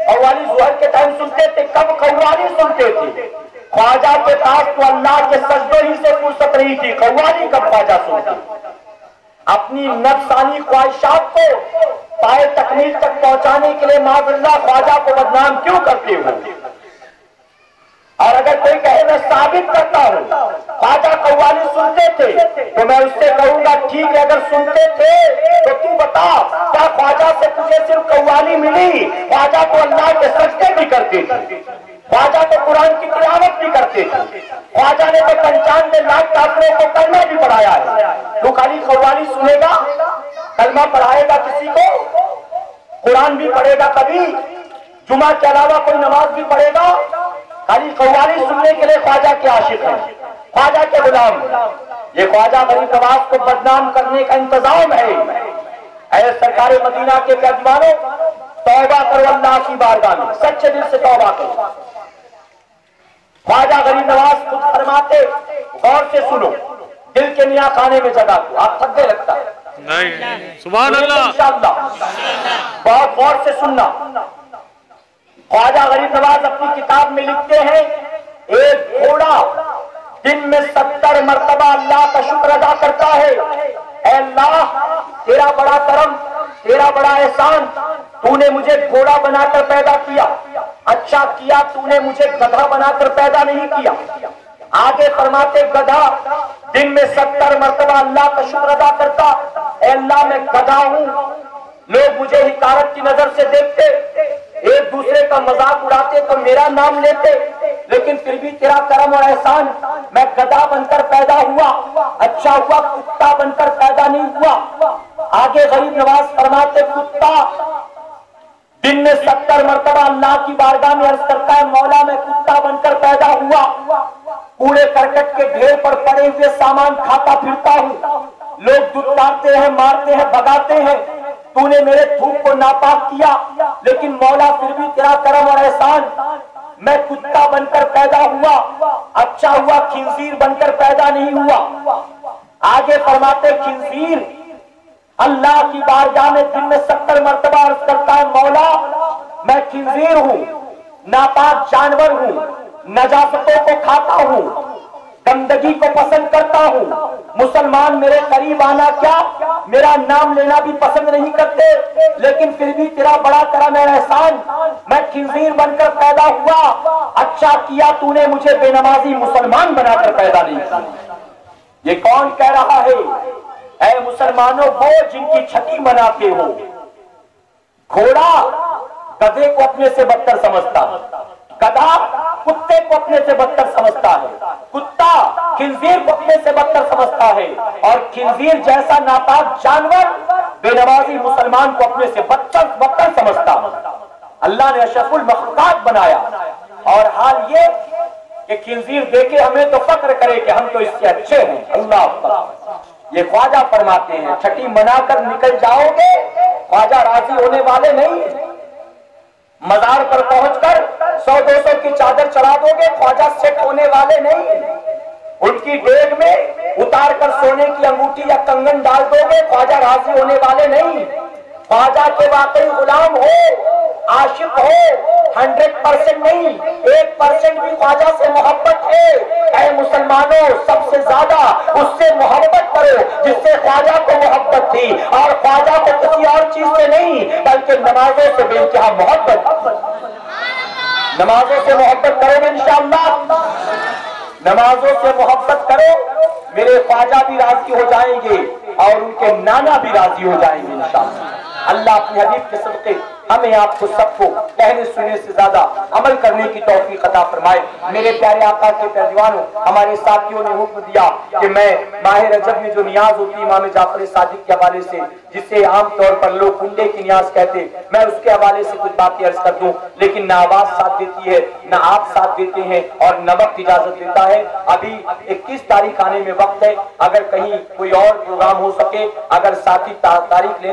Speaker 3: कव्वाली ज़ुहर के टाइम सुनते थे। कब कव्वाली सुनते थे? ख्वाजा के पास तो अल्लाह के सजदों ही से फुर्सत नहीं थी, कव्वाली कब ख्वाजा सुनते? अपनी नफ्सानी ख्वाहिशात को पाए तकमील तक पहुंचाने के लिए माज़अल्लाह ख्वाजा को बदनाम क्यों करते हो? और अगर कोई कहे मैं साबित करता हूं ख्वाजा कव्वाली सुनते थे, तो मैं उससे कहूंगा ठीक है, अगर सुनते थे तो तू बता, क्या ख्वाजा से तुझे सिर्फ कव्वाली मिली? ख्वाजा तो अल्लाह के सजदे भी करते थे, ख्वाजा तो कुरान की तिलावत भी करते थे, ख्वाजा ने तो 95 लाख काफिरों को कलमा भी पढ़ाया है। तू खाली कव्वाली सुनेगा, कलमा पढ़ाएगा किसी को, कुरान भी पढ़ेगा, कभी जुमा के अलावा कोई नमाज भी पढ़ेगा? खाली कव्वाली सुनने के लिए ख्वाजा के आशिक है, ख्वाजा के गुलाम। ये ख्वाजा गरीब नवाज को बदनाम करने का इंतजाम है। ऐ सरकारे मदीना के दीवानों, तौबा करो अल्लाह की बारगाह में, सच्चे दिल से तौबा करो। ख्वाजा गरीब नवाज खुद फरमाते, गौर से सुनो, दिल के मियां खाने में जगह दो, आप थकने लगता है
Speaker 4: नहीं। सुभान अल्लाह,
Speaker 3: इंशाअल्लाह बहुत गौर से सुनना। ख्वाजा गरीब नवाज अपनी किताब में लिखते हैं, एक घोड़ा दिन में 70 मरतबा अल्लाह का शुक्र अदा करता है। ऐ अल्लाह, तेरा बड़ा करम, तेरा बड़ा एहसान, तूने मुझे घोड़ा बनाकर पैदा किया, अच्छा किया तूने मुझे गधा बनाकर पैदा नहीं किया। आगे फरमाते, गधा दिन में 70 मरतबा अल्लाह का शुक्र अदा करता। ऐ अल्लाह, मैं गधा हूं, लोग मुझे हिकारत की नजर से देखते, एक दूसरे का मजाक उड़ाते तो मेरा नाम लेते, लेकिन फिर भी तेरा करम और एहसान, मैं गधा बनकर पैदा हुआ, अच्छा हुआ कुत्ता बनकर पैदा नहीं हुआ। आगे गरीब नवाज फरमाते, कुत्ता दिन में 70 मरतबा अल्लाह की बारगाह में अर्ज करता है, मौला मैं कुत्ता बनकर पैदा हुआ, कूड़े करकट के ढेर पर पड़े हुए सामान खाता फिरता हूँ, लोग दुत्कारते हैं, मारते हैं, भगाते हैं, तूने मेरे थूक को नापाक किया, लेकिन मौला फिर भी तेरा करम और एहसान, मैं कुत्ता बनकर पैदा हुआ, अच्छा हुआ खिंजीर बनकर पैदा नहीं हुआ। आगे फरमाते, खिंजीर अल्लाह की बारगाह में दिन में 70 मरतबा अर्ज करता है, मौला मैं खिंजीर हूँ, नापाक जानवर हूँ, नजासतों को खाता हूँ, गंदगी को पसंद करता हूँ, मुसलमान मेरे करीब आना क्या, मेरा नाम लेना भी पसंद नहीं करते, लेकिन फिर भी तेरा बड़ा करम है एहसान, मैं खिंजीर बनकर पैदा हुआ, अच्छा किया तूने मुझे बेनमाजी मुसलमान बनाकर पैदा नहीं किया। ये कौन कह रहा है? ऐ मुसलमानों, वो जिनकी छठी मनाते हो। घोड़ा गधे को अपने से बदतर समझता है, गधा कुत्ते को अपने से बदतर समझता है, कुत्ता खिंजीर को अपने से बदतर समझता है, और खिंजीर जैसा नापाक जानवर बेनमाजी मुसलमान को अपने से बदतर समझता है। अल्लाह ने अशरफुल मखलूकात बनाया, और हाल ये कि खिंजीर देके हमें तो फक्र करे कि हम तो इससे अच्छे हैं। अल्लाह अकबर। ये ख्वाजा फरमाते हैं, छठी मनाकर निकल जाओगे, ख्वाजा राजी होने वाले नहीं। मजार पर पहुंचकर 100-200 की चादर चढ़ा दोगे, ख्वाजा सेट होने वाले नहीं। उनकी डेग में उतार कर सोने की अंगूठी या कंगन डाल दोगे, ख्वाजा राजी होने वाले नहीं। ख्वाजा के वाकई गुलाम हो, आशिक हो, 100% नहीं, 1% भी ख्वाजा से मोहब्बत है। ऐ मुसलमानों, सबसे ज्यादा उससे मोहब्बत करो जिससे ख्वाजा को मोहब्बत थी, और ख्वाजा को किसी और चीज से नहीं बल्कि नमाजों से बेइंतहा मोहब्बत। नमाजों से मोहब्बत करोगे इंशाअल्लाह, नमाजों से मोहब्बत करो, मेरे ख्वाजा भी राजी हो जाएंगे और उनके नाना भी राजी हो जाएंगे इंशाअल्लाह। अल्लाह अपने हबीब के सदके हमें आपको सबको कहने सुनने से ज्यादा अमल करने की तौफीक अता फरमाए। मेरे प्यारे आका के दीवानों, हमारे साथियों ने हुक्म दिया कि मैं माह रजब में जो नियाज होती है इमाम जाफर सादिक के हवाले से, जिसे आमतौर पर लोग कुंडे की नियाज कहते, मैं उसके हवाले से कुछ बातें अर्ज कर दूं, लेकिन ना आवाज साथ देती है, ना आप साथ देते हैं और न वक्त इजाजत देता है। अभी 21 तारीख आने में वक्त है, अगर कहीं कोई और प्रोग्राम हो सके, अगर साथी तारीख लेना